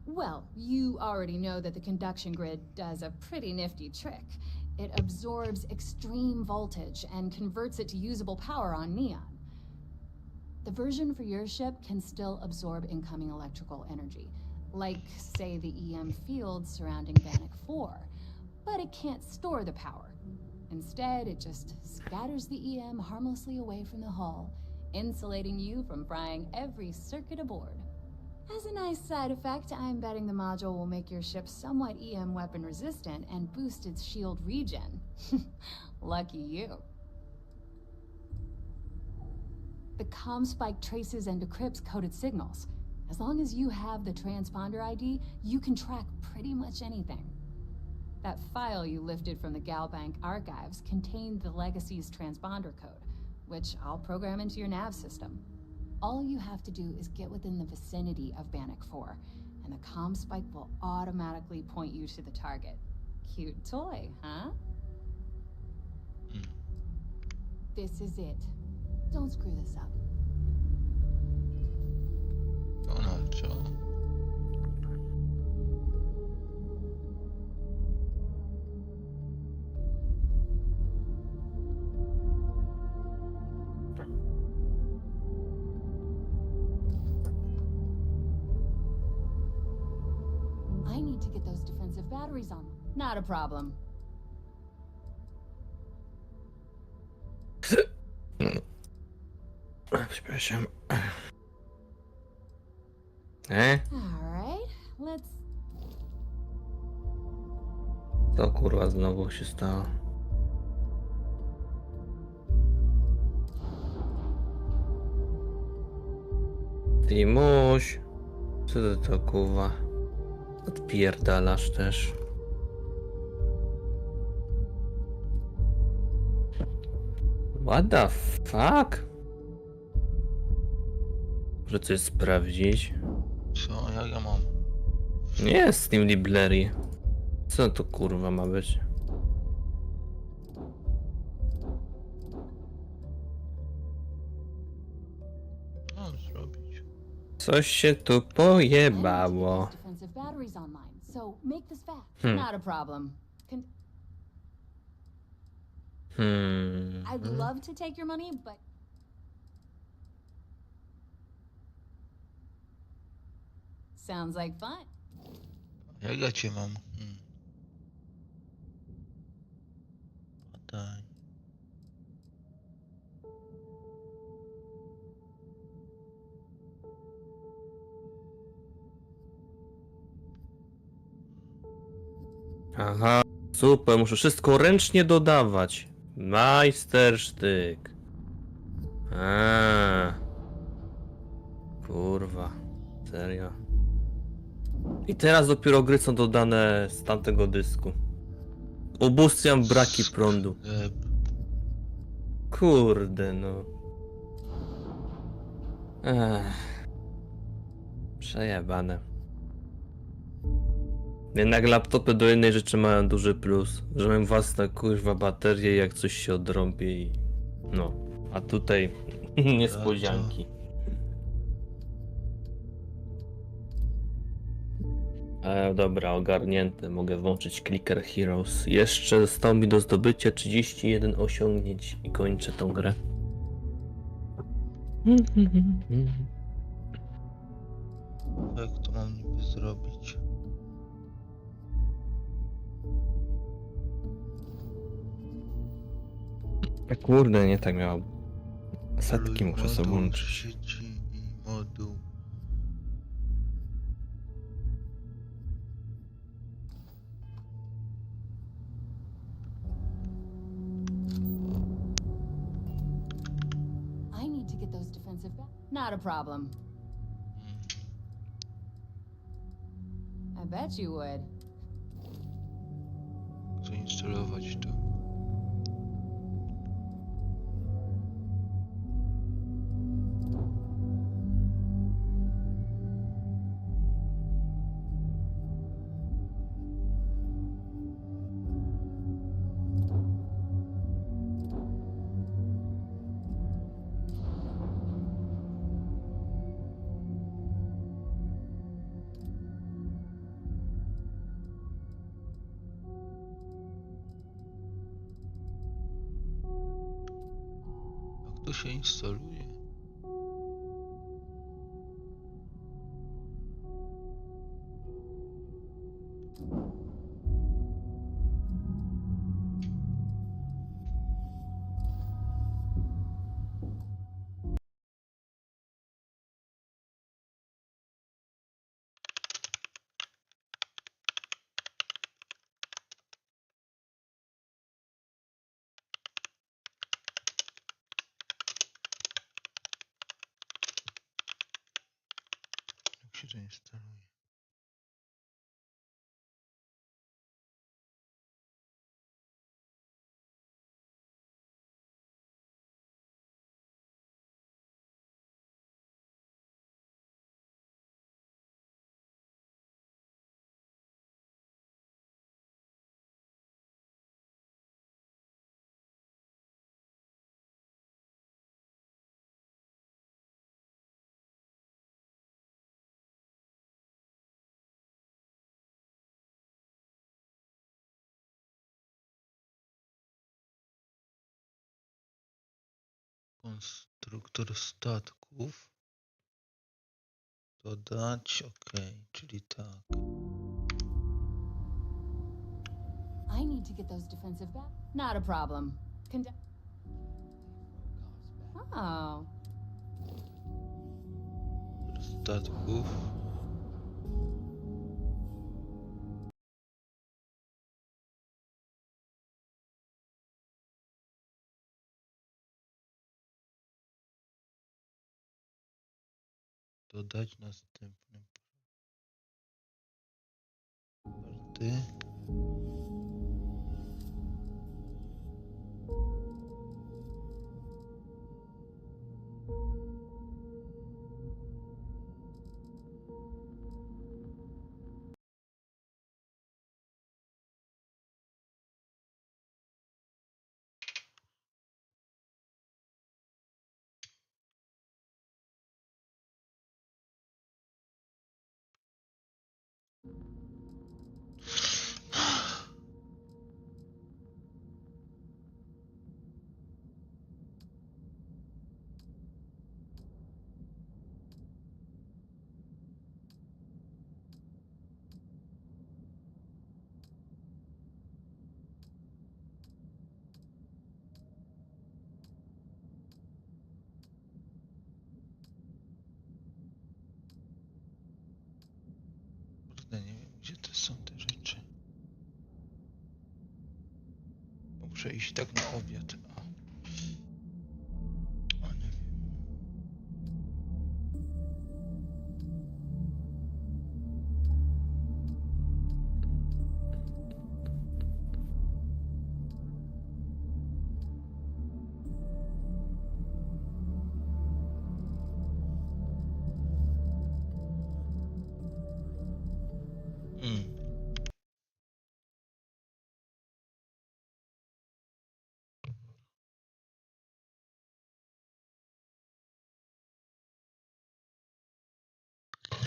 Well, you already know that the conduction grid does a pretty nifty trick. It absorbs extreme voltage and converts it to usable power on neon. The version for your ship can still absorb incoming electrical energy, like, say, the EM field surrounding Bannock 4, but it can't store the power. Instead, it just scatters the EM harmlessly away from the hull, insulating you from frying every circuit aboard. As a nice side effect, I'm betting the module will make your ship somewhat EM weapon resistant and boost its shield regen. Lucky you. The comm spike traces and decrypts coded signals. As long as you have the transponder ID, you can track pretty much anything. That file you lifted from the Galbank archives contained the Legacy's transponder code, which I'll program into your nav system. All you have to do is get within the vicinity of Bannock 4, and the comm spike will automatically point you to the target. Cute toy, huh? This is it. Don't screw this up. Ona co? I need to get those defensive batteries on. Not a problem. Przepraszam. All right, let's... Co kurwa znowu się stało? Timuś, co ty to kurwa? Odpierdalasz też. What the fuck? Muszę coś sprawdzić. Co? Jak ja mam? Nie jest z tym Liblery. Co to kurwa ma być? Co mam zrobić? Coś się tu pojebało. defensive batteries online, so make this fast. Hmm. Not a problem. Hmm. I'd love to take your money, but sounds like fun. Jak ja cię mam? Daj. Aha, super, muszę wszystko ręcznie dodawać. Majstersztyk. Kurwa, serio. I teraz dopiero gry są dodane z tamtego dysku. Ubóstwiam braki prądu. Kurde no. Przejebane. Jednak laptopy do jednej rzeczy mają duży plus, że mają własne kurwa baterie, jak coś się odrąbie i... No, a tutaj niespodzianki. Dobra, ogarnięte. Mogę włączyć Clicker Heroes. Jeszcze zostało mi do zdobycia 31 osiągnięć i kończę tą grę. Jak to mam niby zrobić? Kurde, nie tak miało. Setki muszę sobie Moduł, włączyć. sieci i moduł. I need to get those defensive Not a problem. I bet you would. Zainstalować to. To się instaluje. Jak się to instaluje? konstruktor statków. Dodać, ok, czyli tak. I need to get those defensive back. Not a problem. Oh. Statków. Dodać następny karty. Kurde, nie wiem, gdzie to są te rzeczy. Muszę iść tak na obiad. A nie wiem.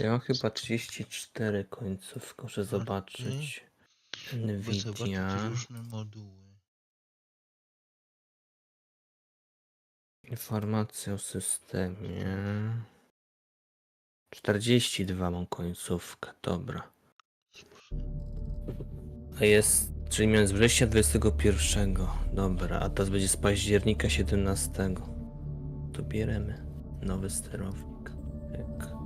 Ja mam chyba 34 końców, muszę zobaczyć. Zobaczyć Nvidia. różne moduły. Informacje o systemie. 42 mam końcówkę, dobra. A jest, czyli miałem z września 21. Dobra, a teraz będzie z października 17. To bierzemy nowy sterownik. Tak.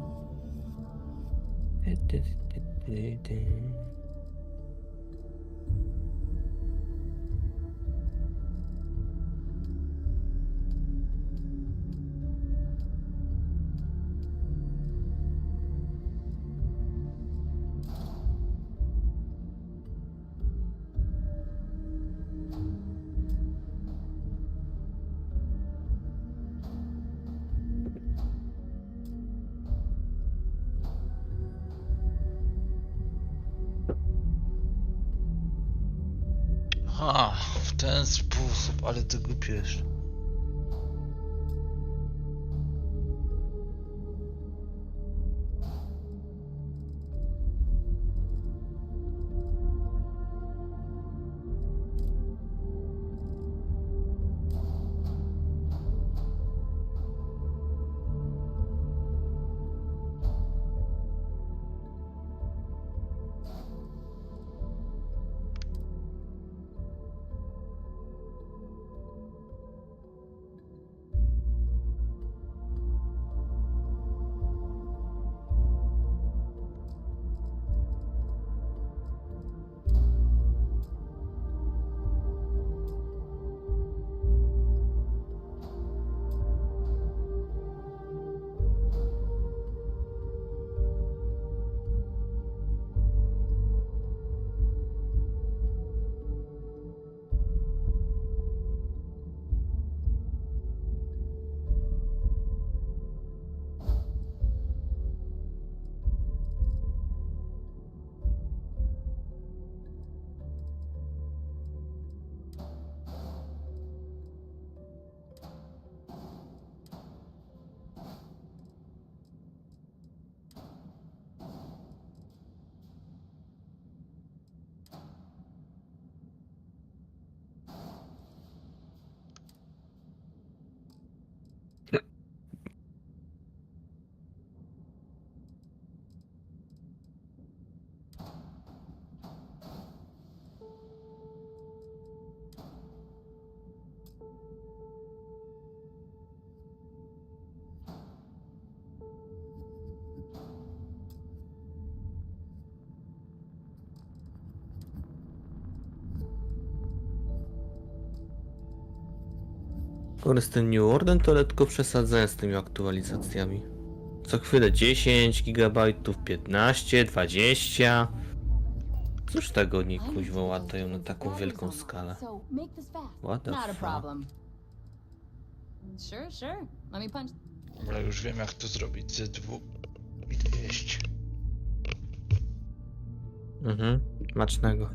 A, w ten sposób, ale to głupiesz. Skoro jest ten New Order, to lekko przesadzałem z tymi aktualizacjami. Co chwilę 10 GB, 15, 20. Cóż tego nie kuźwa łatają na taką wielką skalę? What the Not a fuck? problem. Sure, sure. Let me punch. Dobra, już wiem jak to zrobić. Z2. Idę jeść. Smacznego.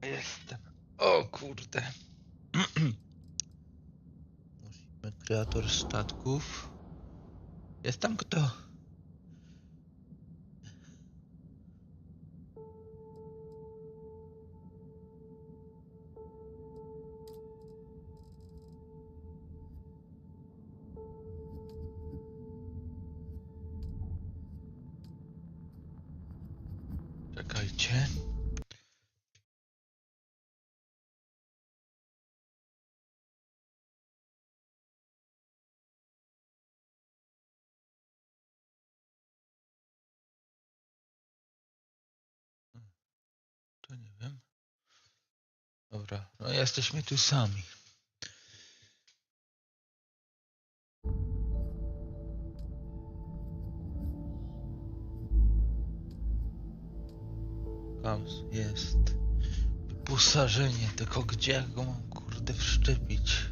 Jestem. O kurde. Musimy kreator statków. Jest tam kto? Czekajcie. To nie wiem. Dobra, no jesteśmy tu sami. Chaos jest. Wyposażenie, tylko gdzie ja go mam kurde wszczepić?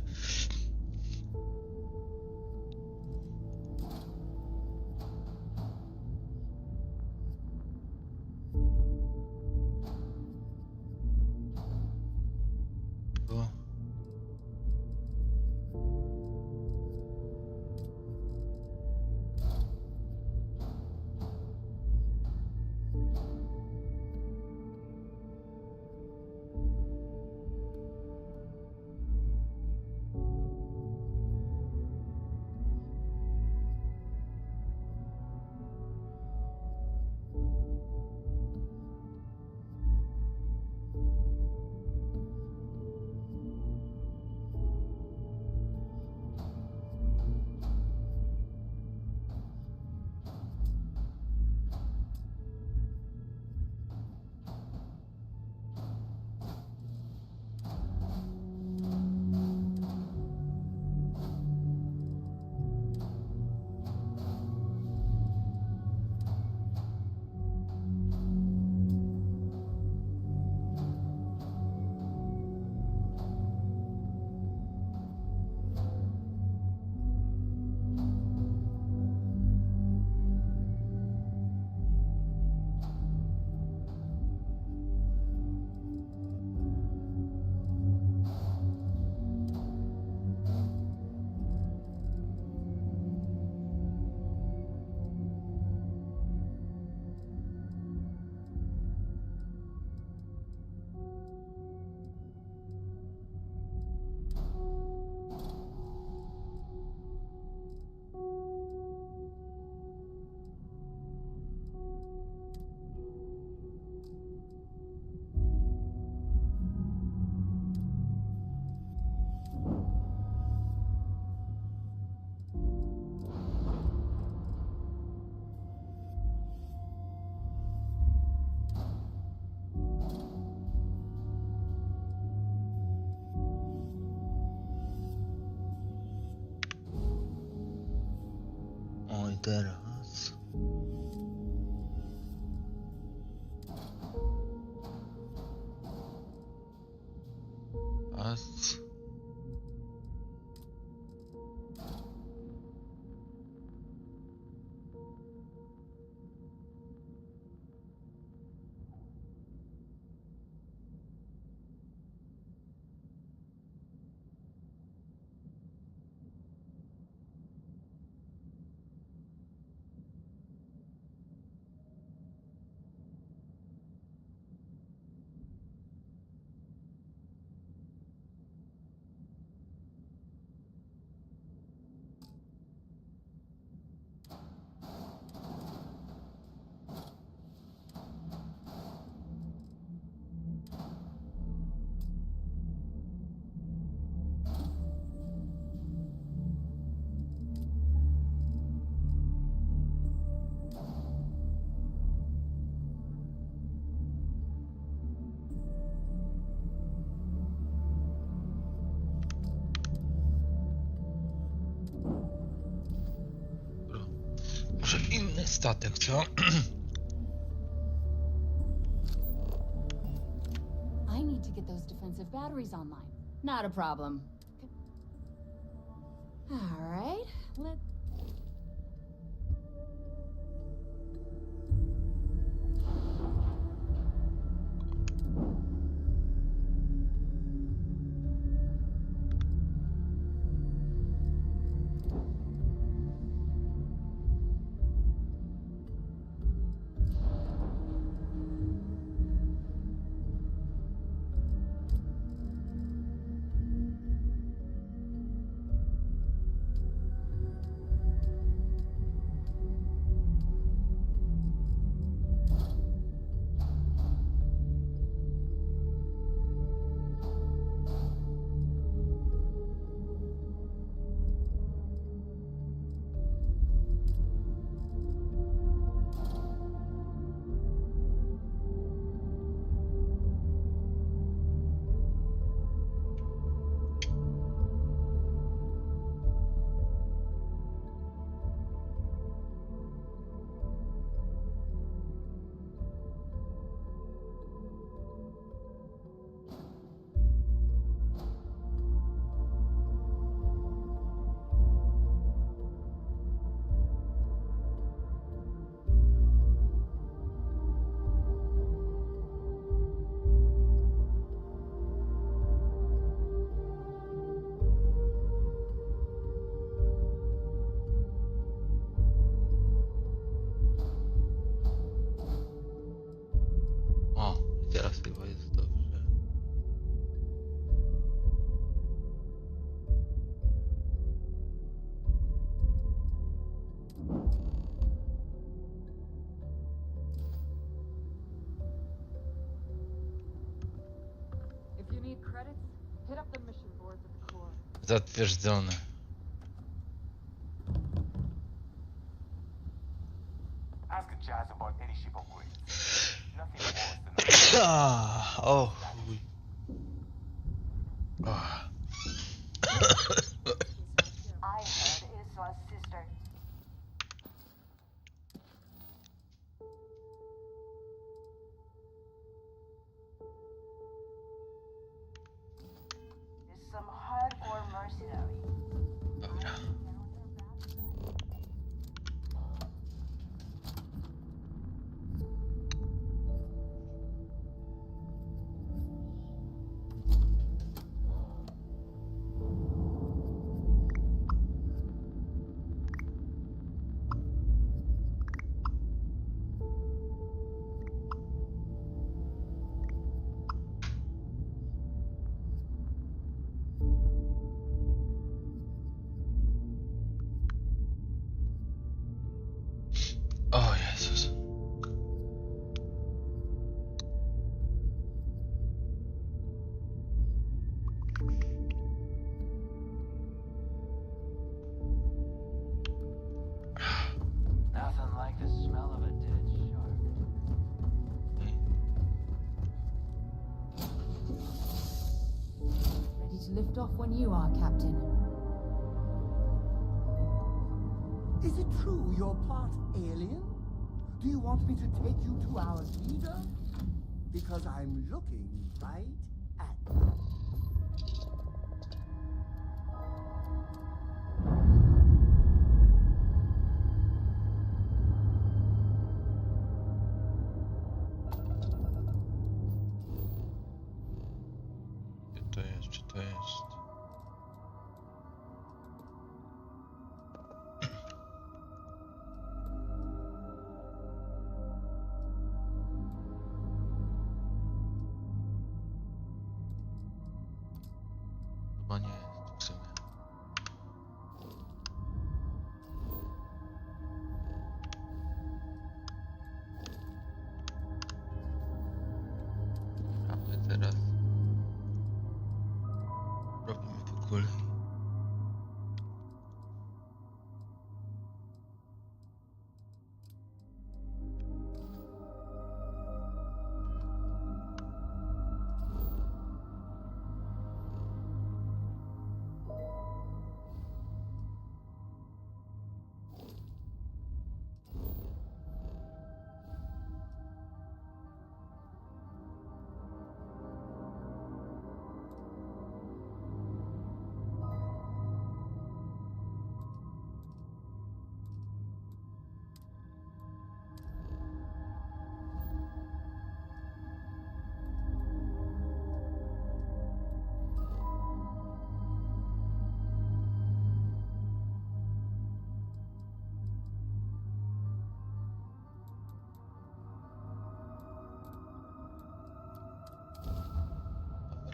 Bo... Oj, teraz. Pas. Może inny statek, co? I need to get those defensive batteries online. Not a problem. All right, let. Zatwierdzone. O chuj. Dobra. O Jezus. Nothing like the smell of a dead shark. Ready to lift off when you are, Captain. Is it true you're part alien? Do you want me to take you to our leader? Because I'm looking right at you. Gdzie to jest? Czy to jest? Chyba nie jest w sumie. A my teraz robimy po kolei.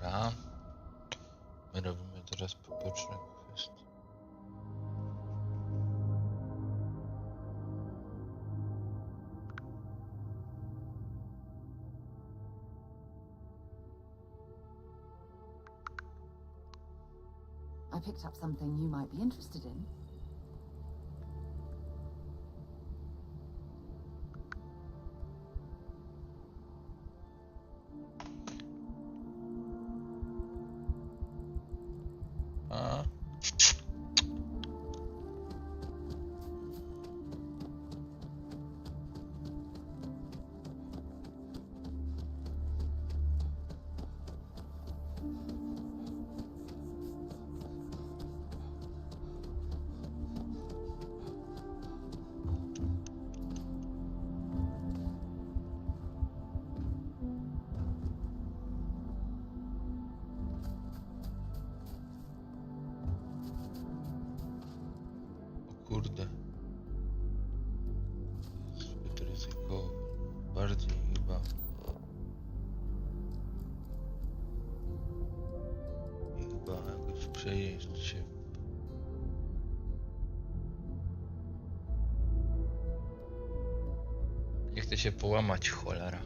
Dobra. My robimy teraz poboczne kwestie. I picked up something you might be interested in. A. Kurde. Zbyt ryzykowne. Bardziej chyba. Chyba jakoś przejeść się. Nie chcę się połamać, cholera.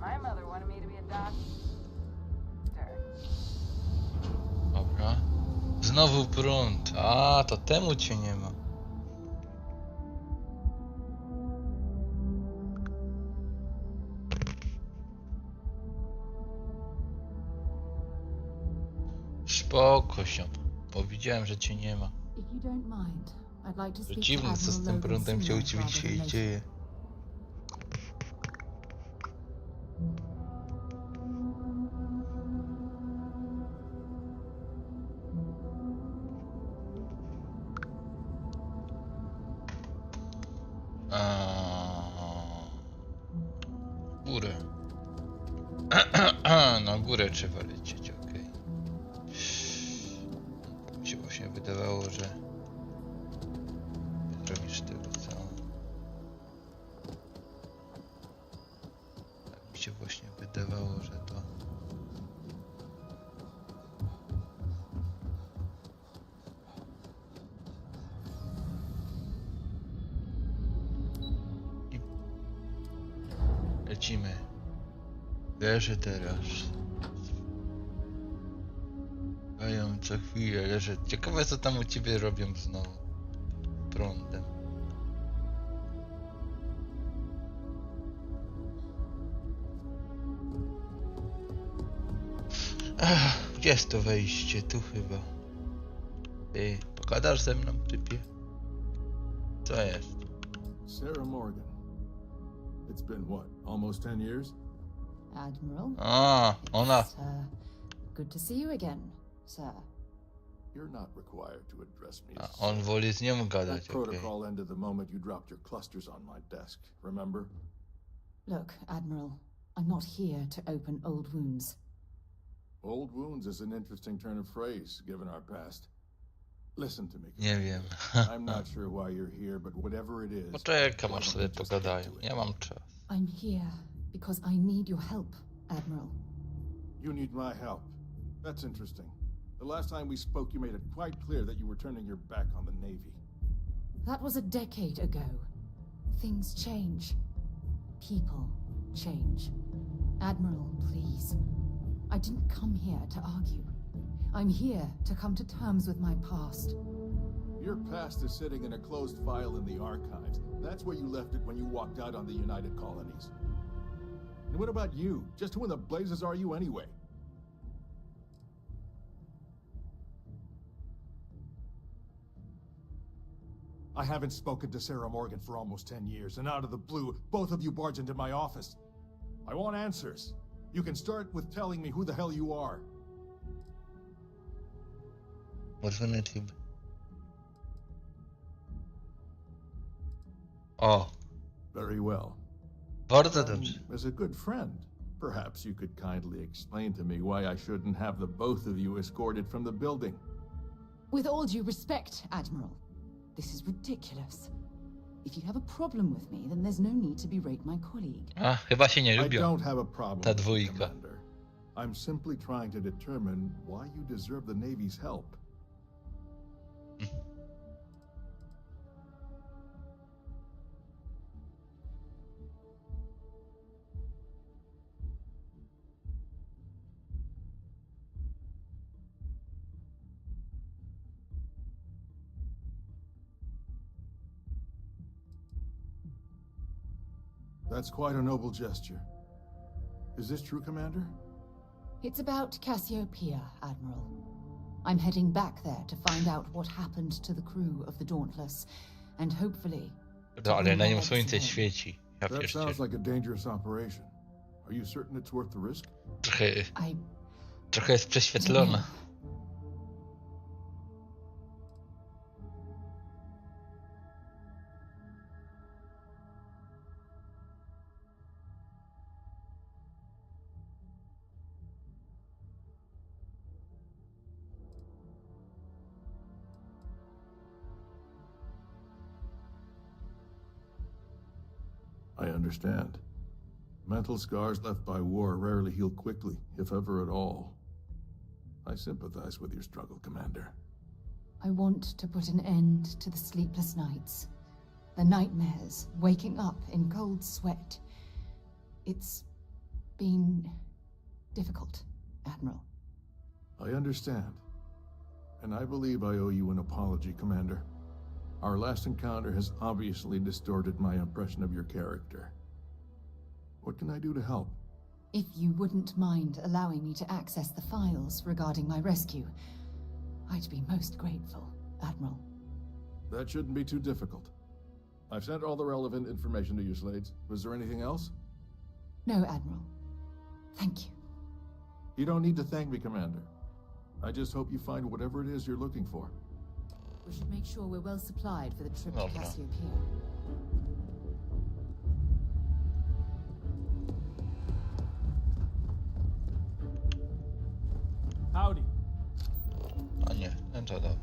My mother wanted me to be a doctor. Dobra. Znowu prąd. A, to temu cię nie ma. Spoko się. Powiedziałem, że cię nie ma. If you don't mind, I'd like to speak to Dziwne, co z Admiral tym Logan prądem sooner się u ciebie rather dzisiaj than dzieje. Górę. Na górę trzeba lecieć, okej. Mi się właśnie wydawało, że nie zrobisz tego całego. Tak mi się właśnie wydawało, że to... I lecimy. Leżę teraz. Dają co chwilę, leżę. Ciekawe, co tam u ciebie robią znowu. Prądem. Ach, gdzie jest to wejście? Tu chyba. Ty, pogadasz ze mną, typie? Co jest? Sarah Morgan. It's been what, almost 10 years? Admiral? A, ona. Sir, good to see you again, sir. You're not required to address me A as on sir. woli z nią That gadać, okej. protocol ended the moment you dropped your clusters on my desk, remember? Look, Admiral, I'm not here to open old wounds. Old wounds is an interesting turn of phrase, given our past. Listen to me. Nie wiem. I'm not sure why you're here, but whatever it is... Poczekam, why aż don't sobie we just pogadają. get to it? Nie mam czasu. I'm here because I need your help, Admiral. You need my help. That's interesting. The last time we spoke, you made it quite clear that you were turning your back on the Navy. That was a decade ago. Things change. People change. Admiral, please. I didn't come here to argue. I'm here to come to terms with my past. Your past is sitting in a closed file in the archives. That's where you left it when you walked out on the United Colonies. And what about you? Just who in the blazes are you anyway? I haven't spoken to Sarah Morgan for almost 10 years, and out of the blue, both of you barge into my office. I want answers. You can start with telling me who the hell you are. Usuniete. O, Very well. bardzo dobrze. As a good friend, perhaps you could kindly explain to me why I shouldn't have the both of you escorted from the building. With all due respect, Admiral, this is ridiculous. If you have a problem with me, then there's no need to berate my colleague. A, chyba się nie I lubią. don't have a problem Ta with you, dwójka. Commander. I'm simply trying to determine why you deserve the Navy's help. That's quite a noble gesture. Is this true, Commander? It's about Cassiopeia, Admiral. I'm heading back there to find out what happened to the crew of the Dauntless, and hopefully... No, ale na nią słońce świeci. Ja That wierzcie. sounds like a dangerous operation. Are you certain it's worth the risk? Trochę jest prześwietlona. I understand. Mental scars left by war rarely heal quickly, if ever at all. I sympathize with your struggle, Commander. I want to put an end to the sleepless nights, the nightmares, waking up in cold sweat. It's been difficult, Admiral. I understand. And I believe I owe you an apology, Commander. Our last encounter has obviously distorted my impression of your character. What can I do to help? If you wouldn't mind allowing me to access the files regarding my rescue, I'd be most grateful, Admiral. That shouldn't be too difficult. I've sent all the relevant information to you, Slades. Was there anything else? No, Admiral. Thank you. You don't need to thank me, Commander. I just hope you find whatever it is you're looking for. We should make sure we're well supplied for the trip to Cassiopeia. Howdy. A nie, to dobra.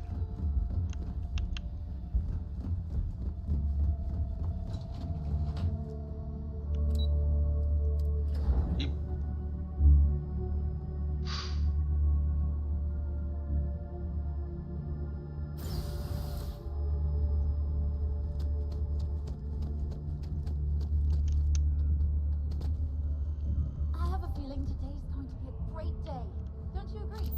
I have a feeling today's going to be a great day. Don't you agree?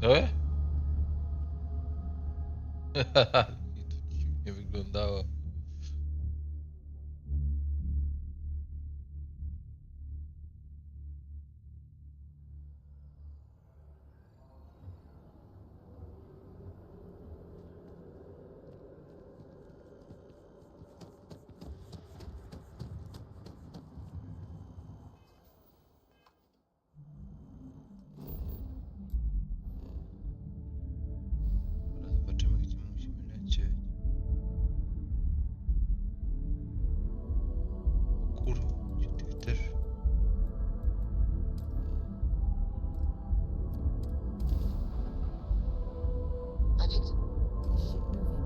E? I to dziwnie wyglądało. Zobaczymy, gdzie musimy lecieć. O kurwa, gdzie ty też? Perfect. Is ship moving?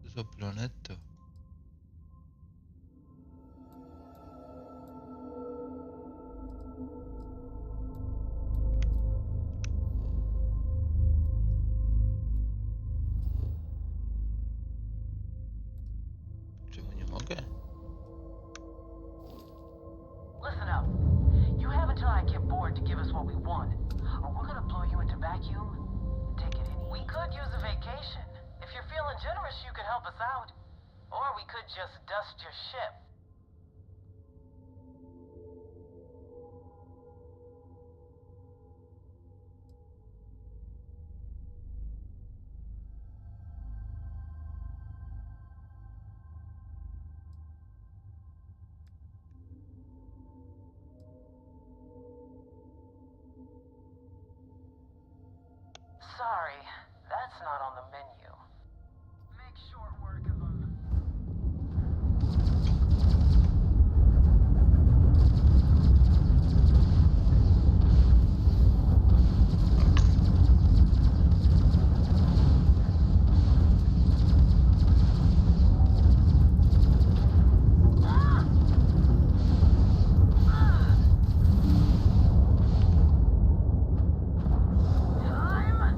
Co za planeta? Czemu nie mogę? Listen up. You have until I get bored to give us what we want, or we're gonna blow you into vacuum and take it in. We could use a vacation. If you're feeling generous, you could help us out. Or we could just dust your ship. Sorry, that's not on the menu. Make short work of them. Time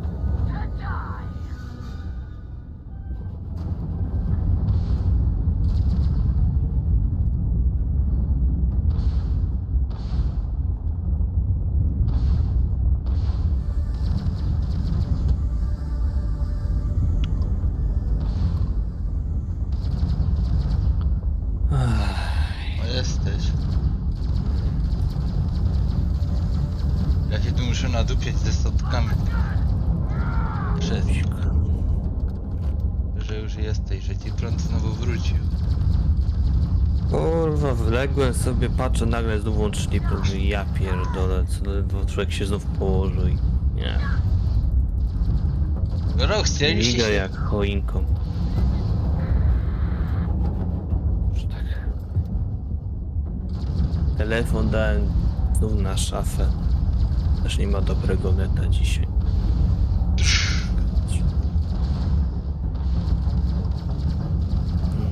to die. O, jesteś. Ja się tu muszę nadupiać ze statkami. Przez że już jesteś, że ci prąd znowu wrócił. Kurwa, wległem sobie, patrzę, nagle znów łącznik, mówię, ja pierdolę, bo człowiek się znów położył i... nie. Rok chcieliście Miga się... jak choinką. Że tak. Telefon dałem znów na szafę. Też nie ma dobrego neta dzisiaj.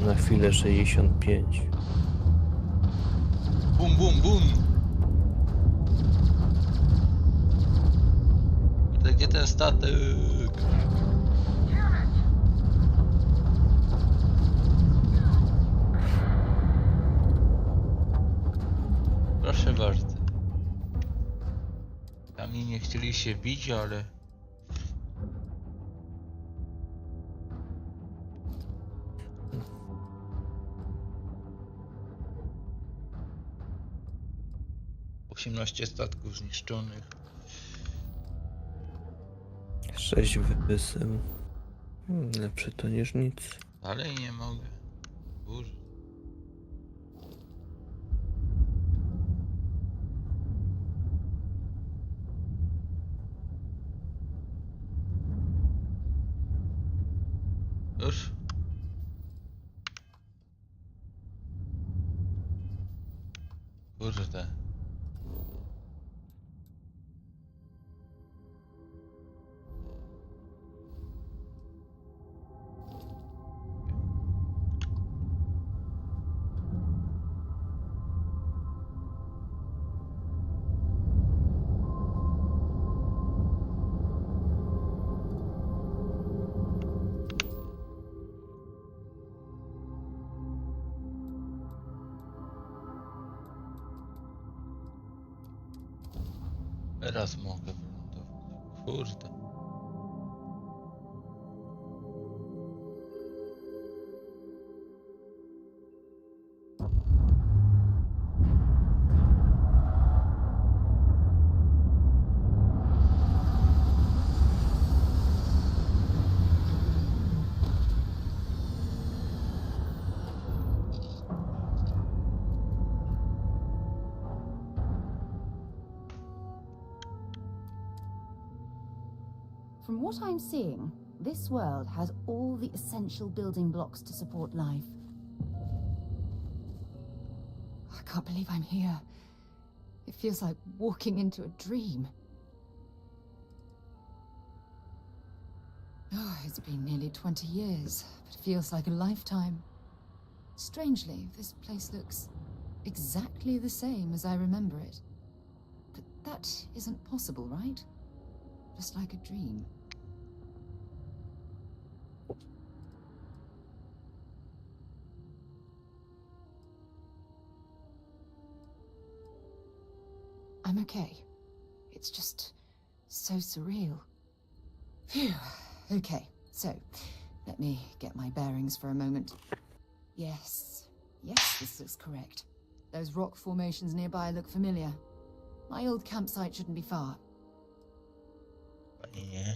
Na chwilę 65. Bum, bum, bum. gdzie ten statek? Proszę bardzo. Sami nie chcieli się bić, ale... Osiemnaście statków zniszczonych. 6 wysył. Lepsze to niż nic. Dalej nie mogę. Boże. Już. Kurde. Teraz mogę wylądować. Kurde. From what I'm seeing, this world has all the essential building blocks to support life. I can't believe I'm here. It feels like walking into a dream. Oh, it's been nearly 20 years, but it feels like a lifetime. Strangely, this place looks exactly the same as I remember it. But that isn't possible, right? Just like a dream. I'm okay. It's just so surreal. Phew. Okay, so let me get my bearings for a moment. Yes, this looks correct. Those rock formations nearby look familiar. My old campsite shouldn't be far. Yeah.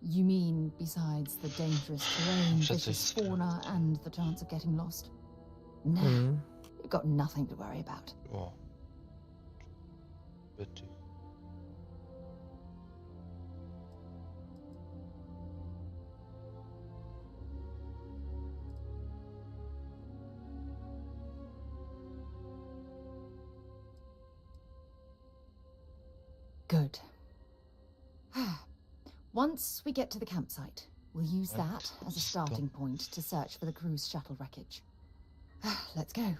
You mean besides the dangerous terrain, vicious fauna, and the chance of getting lost? No, you've got nothing to worry about. O. Byty. Good. Once we get to the campsite, we'll use that as a starting point to search for the cruise shuttle wreckage. Let's go.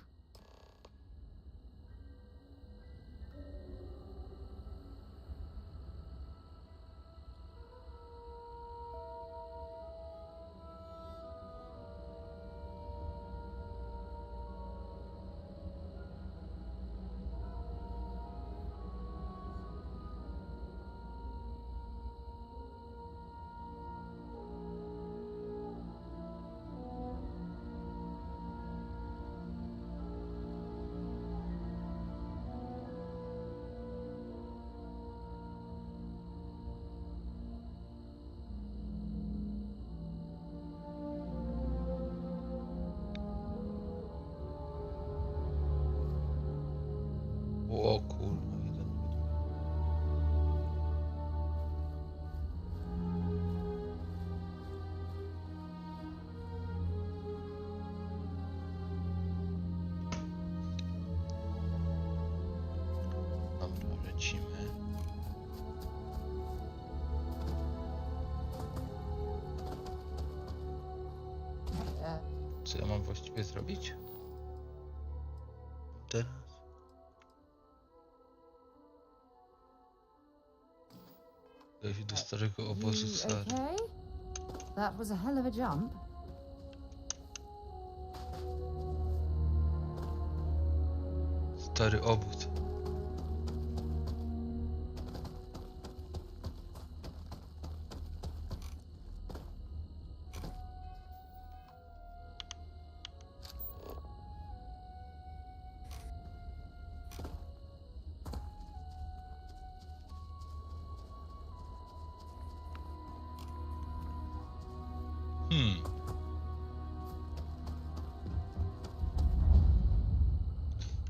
O kurwa, jeden. Dobra, lecimy. Co ja mam właściwie zrobić? Teraz? Wejść do starego obozu You Sary. okay? That was a hell of a jump. Stary obóz.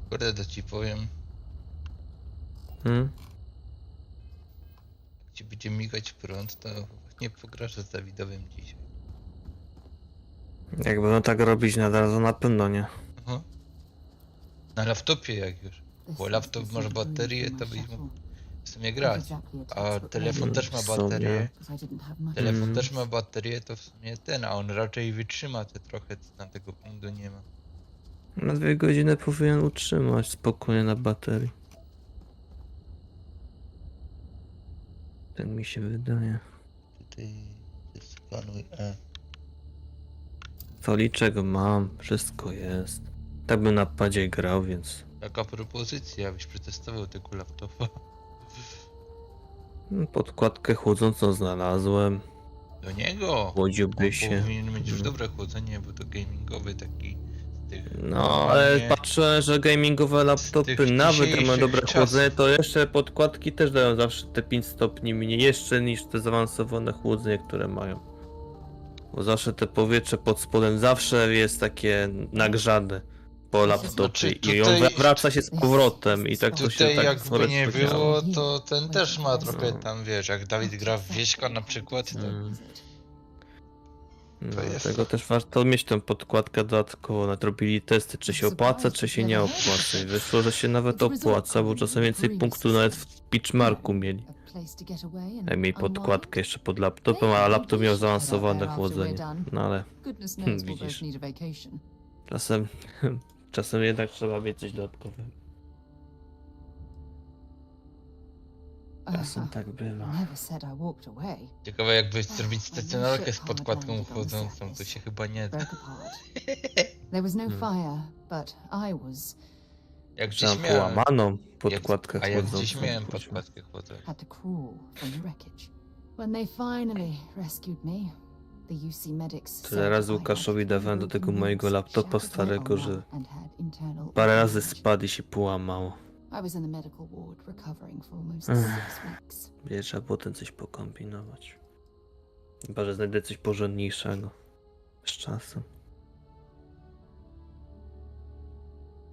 Kurde, to ci powiem. Jak ci będzie migać prąd, to właśnie pograsz z Dawidowym dzisiaj. Jak będą tak robić nadal, to na pewno nie. Aha. Na laptopie jak już. Bo laptop masz baterię, to byś mógł w sumie grać. A telefon też ma baterię. Telefon też ma baterię, to w sumie ten, a on raczej wytrzyma te trochę, co tam tego prądu nie ma. Na 2 godziny powinien utrzymać spokojnie na baterii. Tak mi się wydaje. Tutaj skanuj E. Stoliczek mam, wszystko jest. Tak bym na padzie grał, więc... Taka propozycja, abyś przetestował tego laptopa. Podkładkę chłodzącą znalazłem. Do niego! Chłodziłby się. Powinien mieć już dobre chłodzenie, bo to gamingowy taki z tych... No, ale patrzę, że gamingowe laptopy nawet mają dobre chłodzenie, to jeszcze podkładki też dają zawsze te 5 stopni mniej, jeszcze niż te zaawansowane chłodzenie, które mają. Bo zawsze te powietrze pod spodem zawsze jest takie nagrzane po laptopie i on wraca się z powrotem i tak to się Tutaj tak jakby nie było, to ten też ma trochę tam, wiesz, jak Dawid gra w Wieśka na przykład, to... No, dlatego też warto mieć tę podkładkę dodatkowo. Nadrobili testy, czy się opłaca, czy się nie opłaca. I wyszło, że się nawet opłaca, bo czasem więcej punktów nawet w pitchmarku mieli. Jak mieli podkładkę jeszcze pod laptopem, a laptop miał zaawansowane chłodzenie. No ale widzisz. Czasem jednak trzeba mieć coś dodatkowego. Czasem tak bywa. Ciekawe jakby zrobić stacjonarkę z podkładką chłodzącą, to się chyba nie da. Jak gdzieś miałem... połamaną podkładkę a jak chłodzącą. gdzieś miałem podkładkę chłodzącą. Tyle razy Łukaszowi dawałem do tego mojego laptopa starego, że parę razy spadł i się połamało. Wiesz, trzeba potem coś pokombinować. Chyba, że znajdę coś porządniejszego. Z czasem.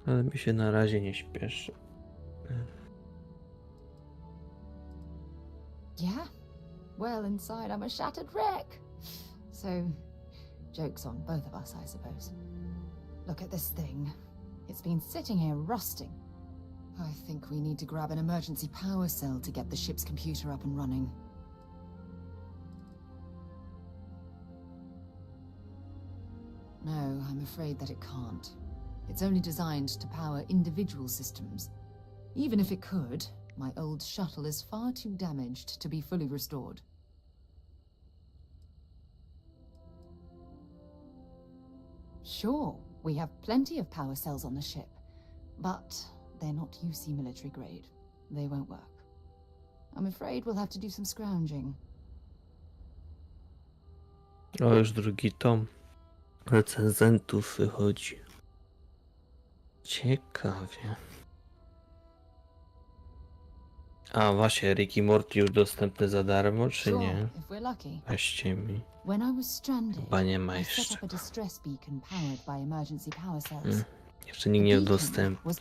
Ale mi się na razie nie śpieszy. Yeah? Well, inside I'm a shattered wreck. So, joke's on both of us, I suppose. Look at this thing. It's been sitting here rusting. I think we need to grab an emergency power cell to get the ship's computer up and running. No, I'm afraid that it can't. It's only designed to power individual systems. Even if it could, my old shuttle is far too damaged to be fully restored. Sure, we have plenty of power cells on the ship, but they're not UC military grade. They won't work. I'm afraid we'll have to do some scrounging. O, już drugi tom recenzentów wychodzi. Ciekawie. A właśnie, Rick i Morty już dostępne za darmo, czy nie? Weźcie mi. Chyba nie ma jeszcze. Jeszcze nikt nie udostępnił.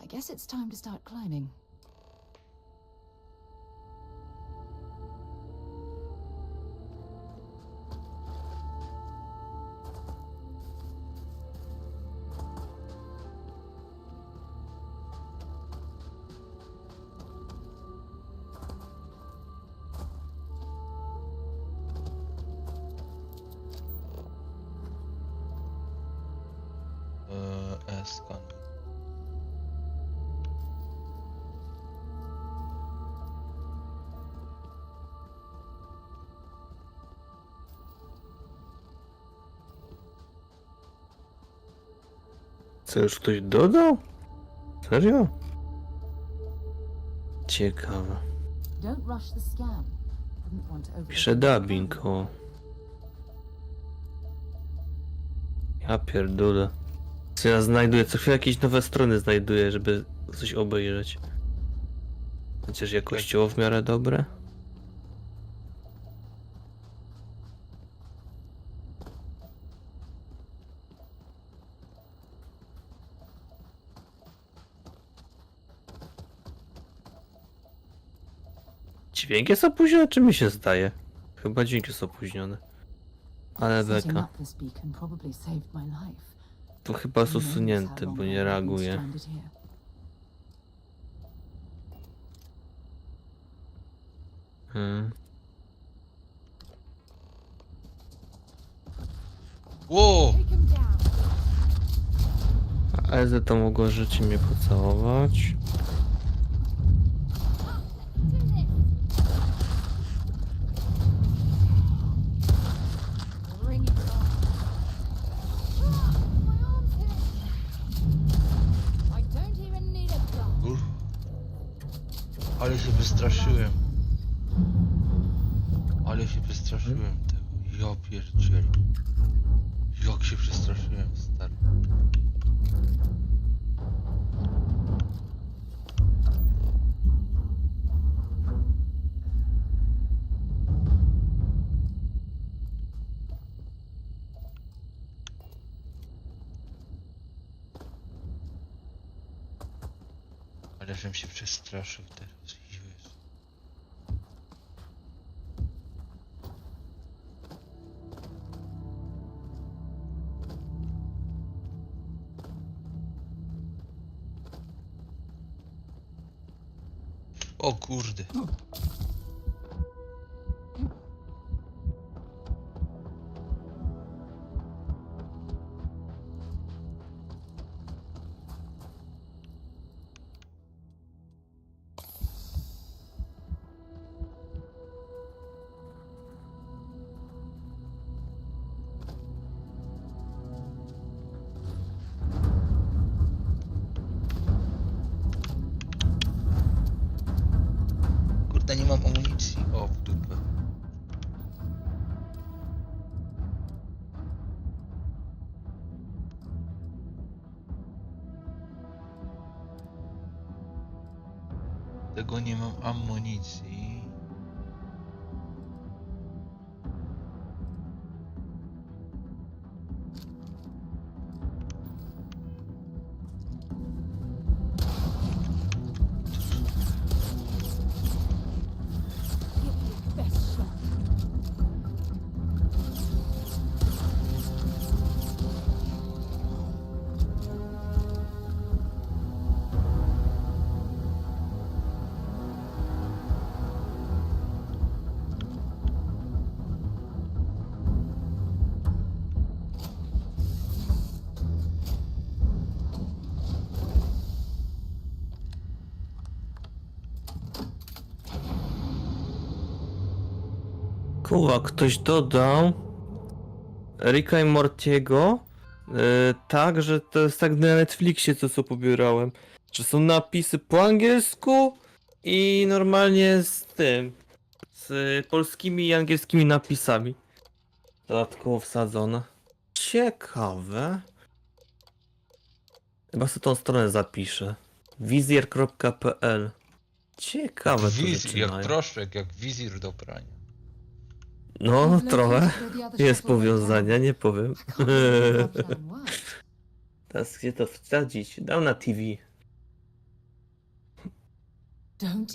I guess it's time to start climbing. Co, już ktoś dodał? Serio? Ciekawe. Don't rush the scan. Wouldn't want to over- Pisze dubbing, o. Ja pierdolę. Co ja znajduję? Co chwilę jakieś nowe strony znajduję, żeby coś obejrzeć. Chociaż jakościowo w miarę dobre. Dźwięk jest opóźniony, czy mi się zdaje? Chyba dźwięk jest opóźniony. Ale Setting beka. up this beacon probably saved my life. To chyba jest Who knows usunięty, how bo long nie I've been reaguje. stranded here. Ło! A Eze to mogło życie mnie pocałować. Kur... Ale się wystraszyłem. Ale się wystraszyłem tego. Ja pierdzielę. Jak się przestraszyłem, stary. Ale żem się przestraszył teraz. Jezu. O kurde. Kurde, nie mam amunicji. O, w dupę. Tego nie mam amunicji. Kurwa, ktoś dodał Ricka i Mortiego tak, że to jest tak na Netflixie to co pobierałem. Że są napisy po angielsku i normalnie z tym. Z polskimi i angielskimi napisami. Dodatkowo wsadzone. Ciekawe. Chyba sobie tą stronę zapiszę. wizjer.pl. Ciekawe to Wizir, rzeczy jak mają. proszek, jak wizir do prania. No, trochę jest powiązania, nie powiem. Teraz gdzie to wsadzić? Dał na TV.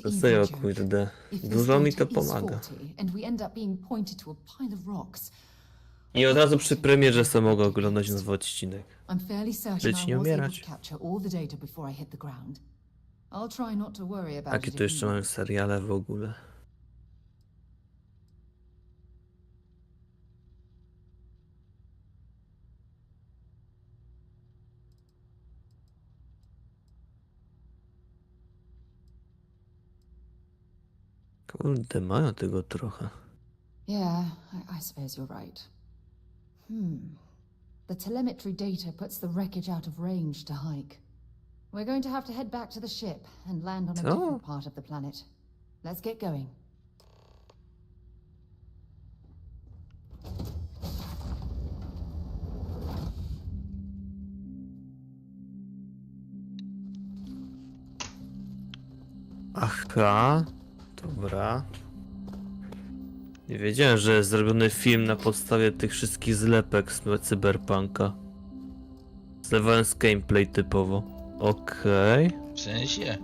To sobie, kurde. Dużo mi to pomaga. I od razu przy premierze sobie mogę oglądać nowy odcinek. Żyć nie umierać. Jakie tu jeszcze mamy seriale w ogóle? Kurde, mają tego trochę. Yeah, I suppose you're right. The telemetry data puts the wreckage out of range to hike. We're going to have to head back to the ship and land on a different part of the planet. Let's get going. Aha, dobra. Nie wiedziałem, że jest zrobiony film na podstawie tych wszystkich zlepek z Cyberpunka. Zlewając gameplay typowo. Okej. W sensie?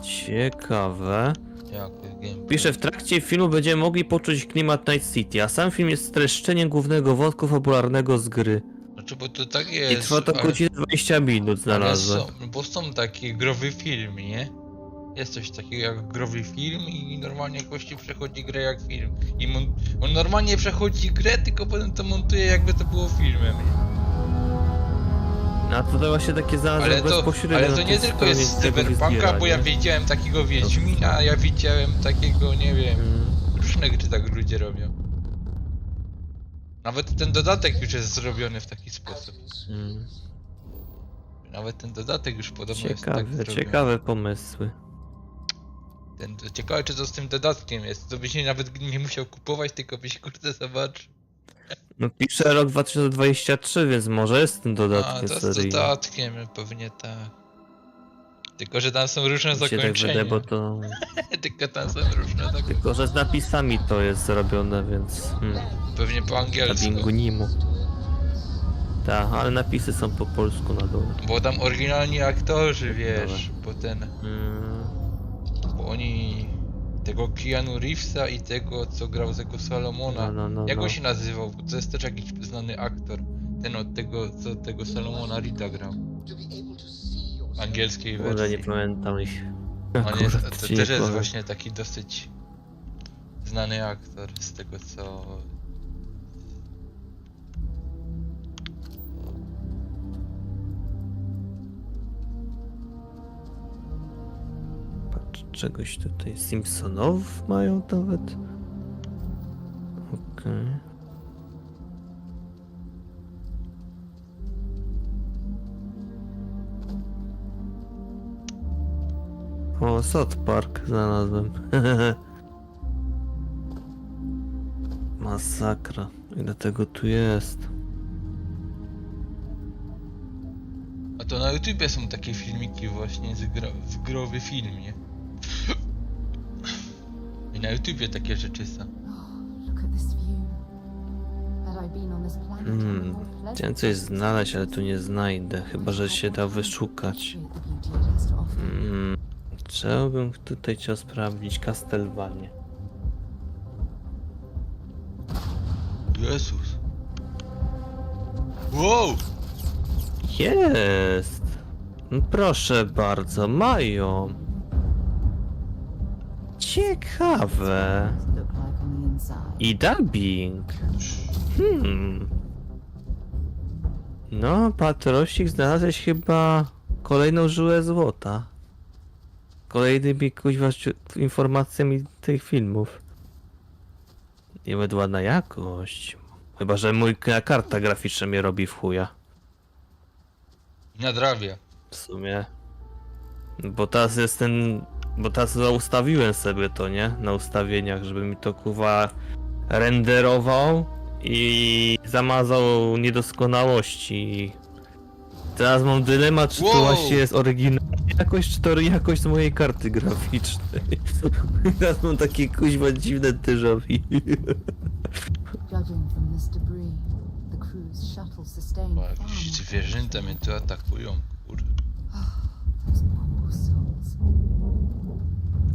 Ciekawe. Jak gameplay? Pisze, w trakcie filmu będziemy mogli poczuć klimat Night City, a sam film jest streszczeniem głównego wątku fabularnego z gry. Znaczy, bo to tak jest. I trwa to godzinę 20 minut znalazłem. Bo są takie growy filmy, nie? Jest coś takiego jak growy film i normalnie gościu przechodzi grę jak film. I on normalnie przechodzi grę, tylko potem to montuje jakby to było filmem. No to właśnie takie znalazłem bezpośrednio. Ale to nie tylko jest z Cyberpunka, bo ja widziałem takiego Wiedźmina, ja widziałem takiego, nie wiem, różne gry tak ludzie robią. Nawet ten dodatek już jest zrobiony w taki sposób. Nawet ten dodatek już podobno jest tak zrobiony. Ciekawe pomysły. Ciekawe, czy to z tym dodatkiem jest, to byś nawet nie musiał kupować, tylko byś kurde zobaczył. No pisze rok 2023, więc może jest tym dodatkiem serii. A, to z dodatkiem, pewnie tak. Tylko, że tam są różne zakończenia. Tak bo to... Tylko tam są różne zakończenia. Tylko, że z napisami to jest zrobione, więc... Pewnie po angielsku. Na Bingunimu. Tak, ale napisy są po polsku na dole. Bo tam oryginalni aktorzy, wiesz, bo ten... Bo oni... Tego Keanu Reevesa i tego, co grał tego Salomona. Jak on się nazywał? Bo to jest też jakiś znany aktor. Ten od tego, co tego Salomona Rida grał. W angielskiej wersji. Ale nie pamiętam ich. On jest, to też jest właśnie taki dosyć znany aktor z tego, co... Czegoś tutaj Simpsonów mają nawet. Okej. O, South Park znalazłem. Masakra. Ile tego tu jest? A to na YouTubie są takie filmiki właśnie z growy film, nie? I na YouTubie takie rzeczy są. Chciałem coś znaleźć, ale tu nie znajdę, chyba że się da wyszukać. Czego bym tutaj chciał sprawdzić? Castlevania. Jezus. Wow! Jest! No proszę bardzo, mają. Ciekawe. I dubbing. No, Patrosik, znalazłeś chyba kolejną żyłę złota. Kolejnymi kuźwa informacjami tych filmów. Nie będzie ładna jakość. Chyba że mój karta graficzna mnie robi w chuja. Nadrabia. W sumie. Bo teraz jest ten... Bo teraz ustawiłem sobie to, nie? Na ustawieniach, żeby mi to kuwa renderował i zamazał niedoskonałości. Teraz mam dylemat, czy to właśnie jest oryginalna jakość, czy to jakość z mojej karty graficznej. Teraz mam takie kuźwa dziwne déjà vu. Bo jakieś zwierzęta mnie tu atakują, kurde.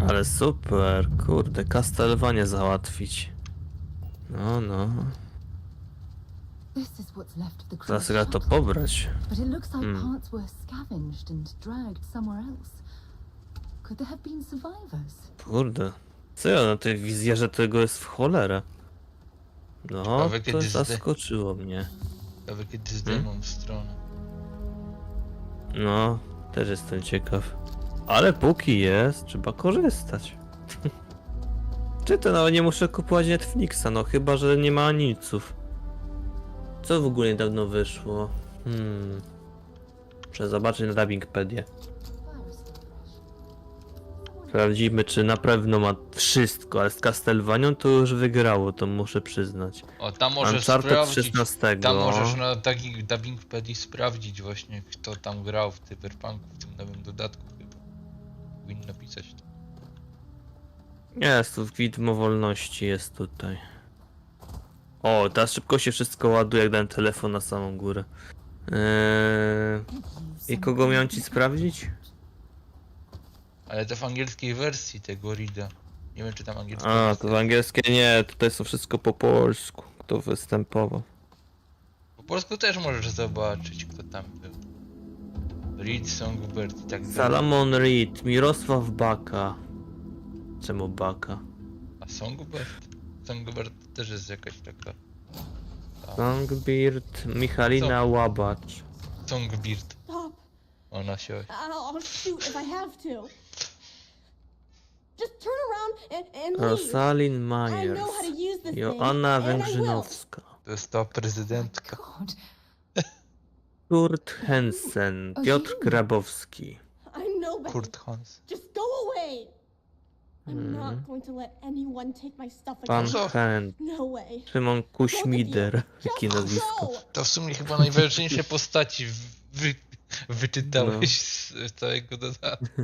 Ale super, kurde, Castlevania załatwić. No, no. Teraz trzeba to pobrać. Kurde, co ja na tej wizjerze tego jest w cholerę. No, to zaskoczyło mnie. Ciekawe kiedy zdejmą stronę. No, też jestem ciekaw. Ale póki jest, trzeba korzystać. Czy to nawet nie muszę kupować Netflixa, no chyba, że nie ma aniców. Co w ogóle niedawno wyszło? Muszę zobaczyć na dubbingpedię. Sprawdzimy, czy na pewno ma wszystko, ale z Castlevanią to już wygrało, to muszę przyznać. O, tam możesz Uncharted sprawdzić. 16. Tam możesz na takich dubbingpedii sprawdzić właśnie, kto tam grał w Cyberpunku, w tym nowym dodatku chyba. Powinno pisać to. Jest tu widmo wolności, jest tutaj. O, teraz szybko się wszystko ładuje, jak dałem telefon na samą górę. I kogo miałem ci sprawdzić? Ale to w angielskiej wersji tego Rida. Nie wiem, czy tam angielska A, wersja. to w angielskie nie, tutaj są wszystko po polsku. Kto występował? Po polsku też możesz zobaczyć, kto tam był. Reed, Songbird i tak dalej. Salomon Reed, Mirosław Baka. Czemu Baka? A Songbird? Songbird też jest jakaś taka... Songbird, Michalina Łabacz. Songbird. Stop. Ona się... I'll shoot if I have to. Just turn around and leave. Rosalind I Myers. know how to use this thing, Joanna and I will. Węgrzynowska. To jest ta prezydentka. God, Kurt Hansen, Piotr Grabowski. I know better. Kurt Hans. Just go away. I'm not going to let anyone take my stuff Pan again. Hand, No way. Szymon Kuśmider. Jakie nazwisko. Go. To w sumie chyba najważniejsze postaci wyczytałeś z całego dodatku.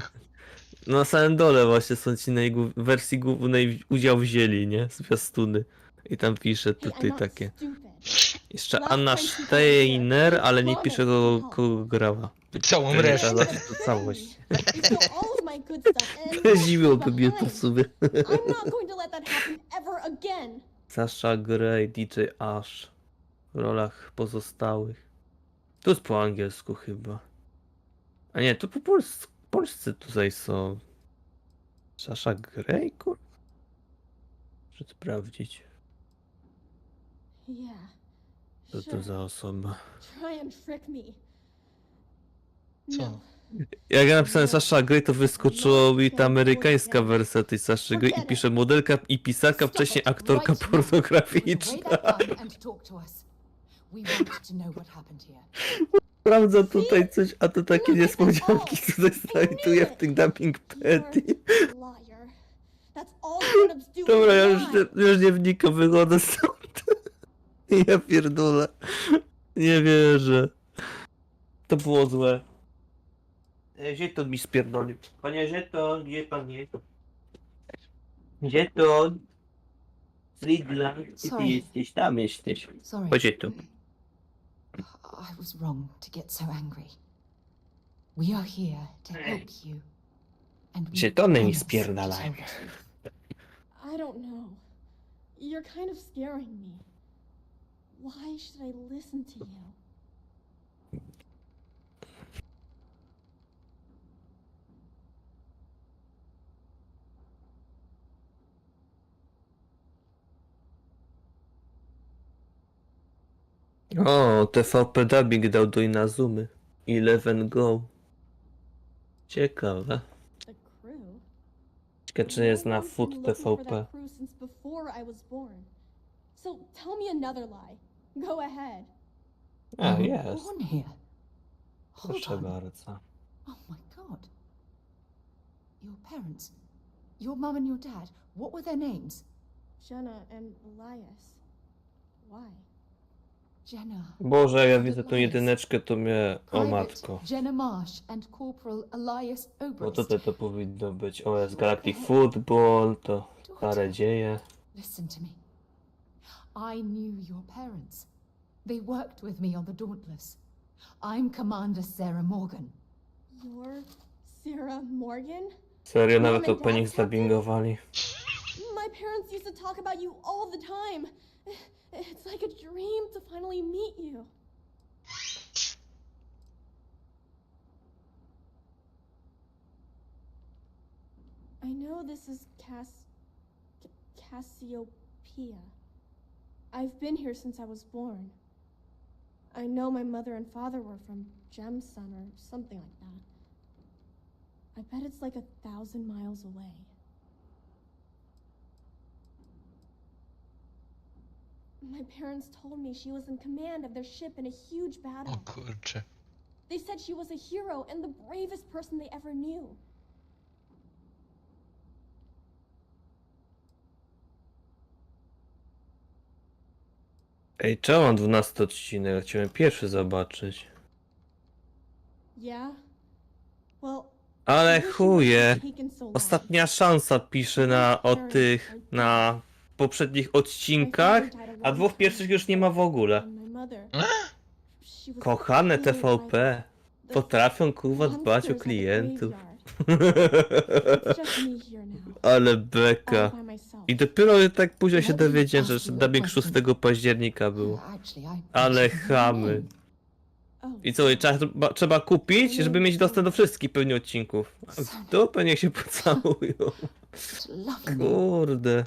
No na samym dole właśnie są ci na jego wersji głównej udział wzięli, nie? Zwiastuny. I tam pisze Hey, tutaj I'm not takie. stupid. Jeszcze Anna Steiner, ale nie pisze kogo grała. Całą To resztę. to całość. You stole all of my good stuff and Zdziwiłoby mnie to w sumie. I'm not going to let that happen ever again. Sasha Grey, DJ Ash. W rolach pozostałych. To jest po angielsku chyba. A nie, to po polscy tutaj są. Sasha Grey, kur... Muszę sprawdzić. Yeah. Co to Sure. za osoba? Try and trick me. Co? No. Jak ja napisałem Sasha Grey, to wyskoczyła mi ta amerykańska wersja tej Saszy Grey i pisze modelka i pisarka, wcześniej aktorka pornograficzna. and talk to us. We want to know what happened here. Sprawdza tutaj coś, a to takie niespodzianki tutaj znajduje w tych dubbingpedii. Liar. That's all grown-ups do. Dobra, ja is już nie wnikam, wychodzę stąd. Ja pierdolę. Nie wierzę. To było złe. Żeton mi spierdolił. Panie Żeton, gdzie pan jest? Żeton. Z Lidla. Gdzie ty Sorry. jesteś? Tam jesteś. Sorry. Chodź tu. I was wrong to get so angry. We are here to help you. And we Żetony mi promise to spierdalają. tell the truth. I don't know. You're kind of scaring me. Why should I listen to you? O, TVP dubbing dał do Inazumy. 11 Go. Ciekawe. The crew? Ciekawe, czy jest na No one's Food been looking for TVP. that crew since before I was born. So tell me another lie. Go ahead. A, You were jest. born here. Hold Proszę on. bardzo. Oh my god. Your parents, your mum and your dad, what were their names? Jenna and Elias. Why? Jenna. Boże, ja widzę tą jedyneczkę, to mnie... O Private matko. Jenna Marsh and Corporal Elias Bo Obrist. tutaj to powinno być. O, jest Galactic Football, to stare dzieje. Listen to me. I knew your parents. They worked with me on the Dauntless. I'm Commander Sarah Morgan. You're Sarah Morgan? Serio, nawet to po nich zdubbingowali. My parents used to talk about you all the time. It's like a dream to finally meet you. I know this is Cassiopeia. I've been here since I was born. I know my mother and father were from Gemsun or something like that. I bet it's like 1,000 miles away. My parents told me she was in command of their ship in a huge battle. O kurczę. They said she was a hero and the bravest person they ever knew. Ej, czemu mam 12 odcinek? Chciałem pierwszy zobaczyć. Yeah? Well, Ale chuje. Ostatnia szansa pisze na poprzednich odcinkach, a 2 pierwszych już nie ma w ogóle. Kochane TVP. Potrafią kurwa dbać o klientów. Ale beka. I dopiero tak później się dowiedziałem, że dubbing 6 października był. Ale chamy. I co, trzeba kupić, żeby mieć dostęp do wszystkich pewnie odcinków. Dupę niech się pocałują. Kurde.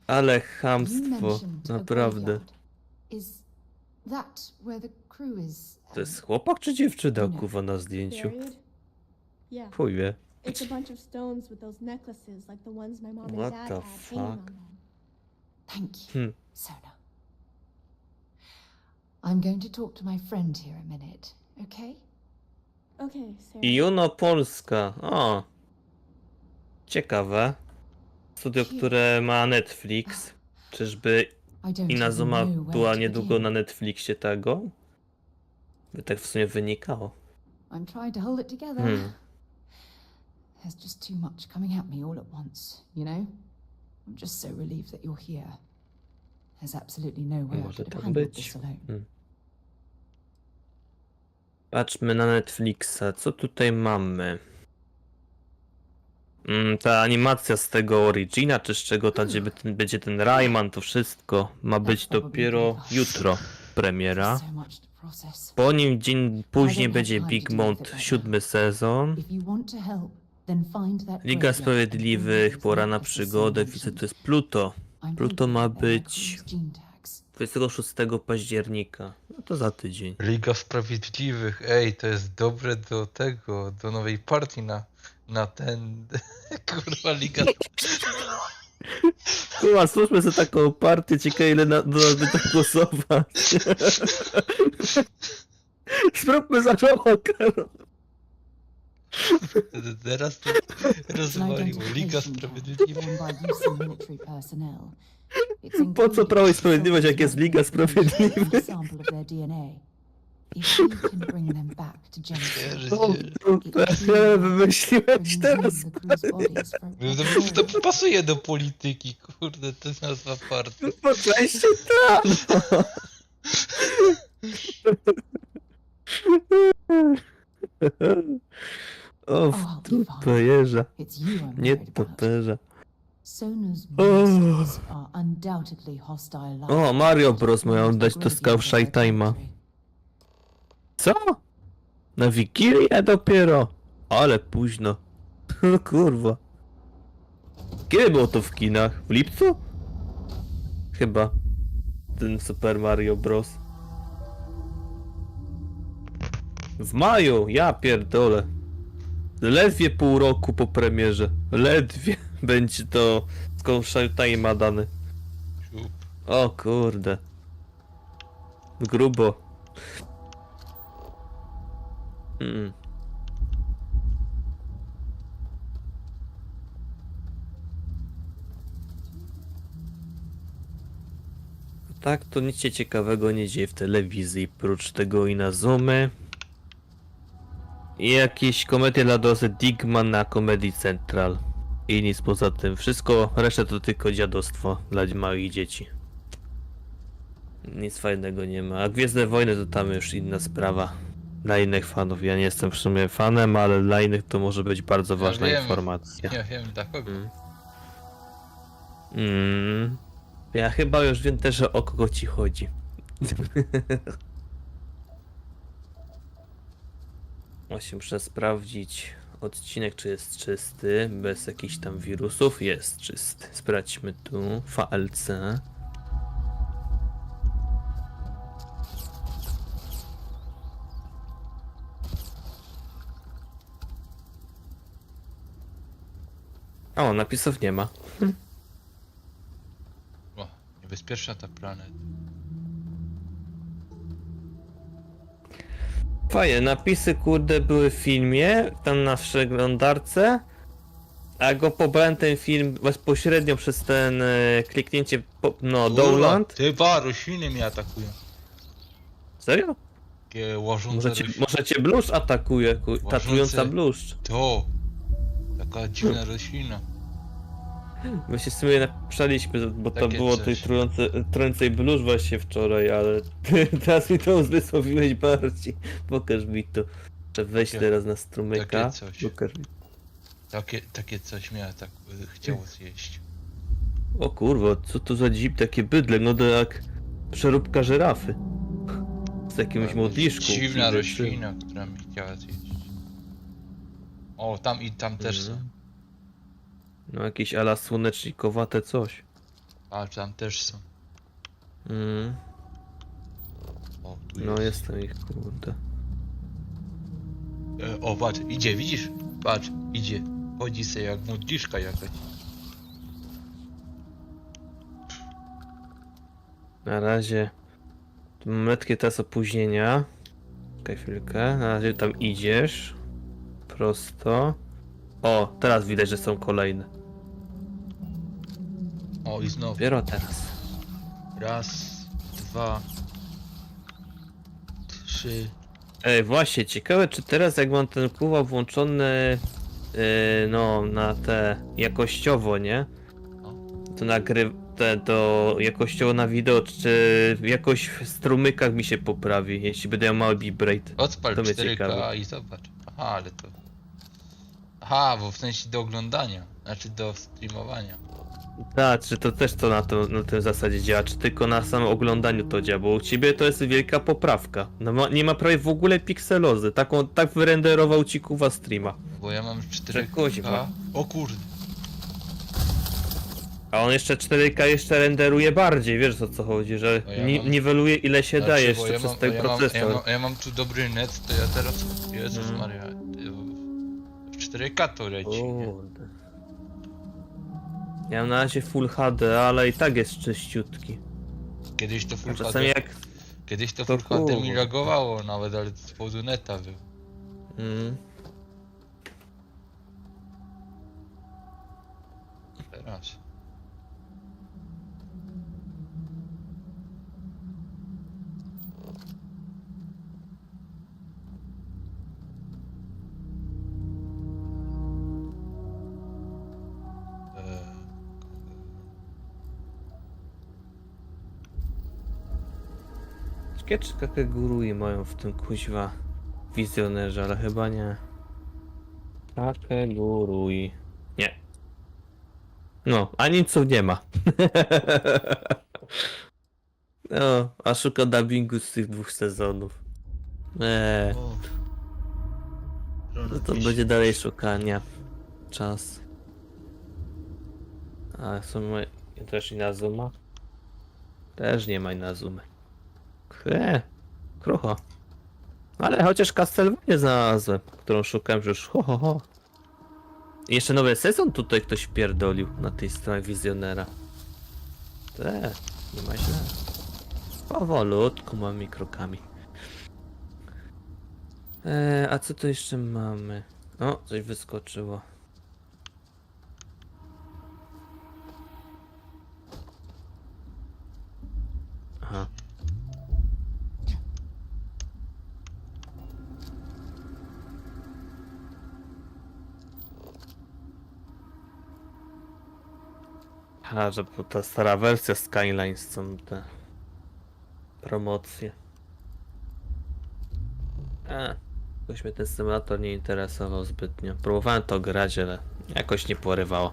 Ale chamstwo. Naprawdę. To jest chłopak czy dziewczyna kurwa na zdjęciu? Chuj wie. It's a bunch of stones with those necklaces like the ones my mom and What dad the had hanging on fuck? them. Thank you, Sona. I'm going to talk to my friend here a minute, okay? Okay, Sarah. Juno Polska. O. Ciekawe. Studio, które ma Netflix. Czyżby Inazuma była niedługo na Netflixie tego? By tak w sumie wynikało. I'm trying to hold it together. There's just too much coming at me all at once, you know? I'm just so relieved that you're here. There's absolutely no way I Może could have tak handled być. this alone. Patrzmy na Netflixa. Co tutaj mamy? Ta animacja z tego Origina, czy z czego tam gdzie będzie ten Rayman, to wszystko ma być dopiero jutro premiera. Po nim dzień później będzie Big Mount 7 sezon. Liga Sprawiedliwych, Pora na przygodę, widzę to jest Pluto. Pluto ma być 26 października. No to za tydzień. Liga Sprawiedliwych, ej, to jest dobre do tego, do nowej partii na ten... Kurwa, Liga... Kurwa, stwórzmy sobie taką partię, ciekawe ile na to głosować. Spróbmy za Karol. Teraz to rozwaliło. Liga Sprawiedliwych. Po co Prawo i Sprawiedliwość, jak jest Liga Sprawiedliwych? Wymyśliłeś teraz. To pasuje do polityki, kurde, to jest nazwa partii. Po części tak. O, w dupę jeża. Nie toperza. O, Mario Bros. Mają oddać to Scout Shy Time'a. Co? Na Wigilię dopiero? Ale późno. Kurwa. Kiedy było to w kinach? W lipcu? Chyba. Ten Super Mario Bros. W maju? Ja pierdolę. Ledwie pół roku po premierze. Ledwie będzie to Scout Shy Time'a dany. O kurde. Grubo. Tak, to nic się ciekawego nie dzieje w telewizji, prócz tego Inazumy. I jakieś komedie dla dorosłych Digman na Comedy Central. I nic poza tym. Wszystko, reszta to tylko dziadostwo dla małych dzieci. Nic fajnego nie ma. A Gwiezdne Wojny to tam już inna sprawa. Dla innych fanów. Ja nie jestem w sumie fanem, ale dla innych to może być bardzo ważna informacja. Ja wiem dla kogo. Ja chyba już wiem też, o kogo ci chodzi. Właśnie muszę sprawdzić odcinek, czy jest czysty, bez jakichś tam wirusów. Jest czysty. Sprawdźmy tu. VLC. O, napisów nie ma. O, niebezpiecznie. pierwsza ta planet. Fajnie, napisy kurde były w filmie, tam na przeglądarce, a go pobrałem ten film bezpośrednio przez ten kliknięcie, download. Ty ba, rośliny mnie atakują. Serio? Takie łożące Może cię bluszcz atakuje, tatująca bluszcz. To! Taka dziwna roślina. My się w sumie napisaliśmy, bo to Takie było coś. tej trującej bluszcz właśnie wczoraj, ale teraz mi to uzmysłowiłeś bardziej. Pokaż mi to. Muszę wejść teraz na strumyka. Takie coś. Pokaż mi. Takie coś mnie tak chciało zjeść. O kurwa, co to za takie bydle, no to jak przeróbka żyrafy. Z jakimś modliszką. Dziwna roślina, która mi chciała zjeść. O, tam i tam też są. No jakieś ala słonecznikowate coś. A, tam też są. O, tu no jestem ich, kurde. O, patrz, idzie, widzisz? Patrz, idzie. Chodzi sobie jak modliszka jakaś. Na razie mam letkie teraz opóźnienia. Czekaj chwilkę. Na razie tam idziesz. Prosto. O, teraz widać, że są kolejne. O, i znowu. Dopiero teraz. Raz, dwa, trzy. Ej, właśnie, ciekawe czy teraz jak mam ten kurwa włączony no na te jakościowo, nie? To to jakościowo na wideo, czy jakoś w strumykach mi się poprawi, jeśli będę miał mały bitrate. Odpal to mnie 4K ciekawi. i zobacz. Aha, ale to... Aha, bo w sensie do oglądania, znaczy do streamowania. Tak, czy to też to na tym zasadzie działa, czy tylko na samym oglądaniu to działa, bo u ciebie to jest wielka poprawka. No, nie ma prawie w ogóle pikselozy, tak wyrenderował ci kuwa streama. Bo ja mam 4K. Kuźwa. O kurde. A on jeszcze 4K jeszcze renderuje bardziej, wiesz o co chodzi, że No ja mam- niweluje ile się Znaczy, daje bo jeszcze ja przez mam- ten procesor. Ja mam tu dobry net, to ja teraz... Jezus Maria. W 4K to leci, nie? Kurde. Ja mam na razie Full HD, ale i tak jest czyściutki. Kiedyś to Full A czasami HD... jak... Kiedyś to to Full HD mi kurde. lagowało nawet, ale z powodu neta był. Teraz. Ciekawe czy Kakegurui mają w tym kuźwa wizjonerze, ale chyba nie. Kakegurui. Nie. No, a nic tu nie ma. No, a szuka dubbingu z tych 2 sezonów. No to będzie dalej szukania. Czas. A są też Inazuma? Też nie ma Inazumy. Krucho. Ale chociaż Castlevanię znalazłem, którą szukałem już. Ho. I jeszcze nowy sezon tutaj ktoś pierdolił na tej stronie wizjonera. Nie ma źle. Powolutku małymi krokami. A co tu jeszcze mamy? O, coś wyskoczyło. Aha. A, że ta stara wersja Skylines są te promocje. Jakoś mnie ten symulator nie interesował zbytnio. Próbowałem to grać, ale jakoś nie porywało.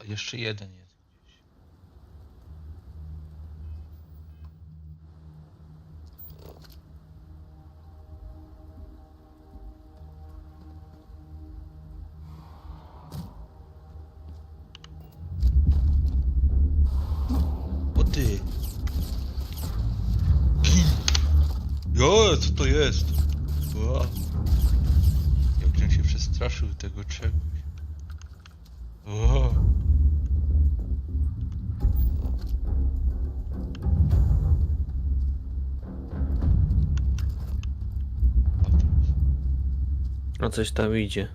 jeszcze jeden jest gdzieś. O ty! Jo, co to jest? Ła. Jakbym się przestraszył tego czegoś. O. No coś tam idzie.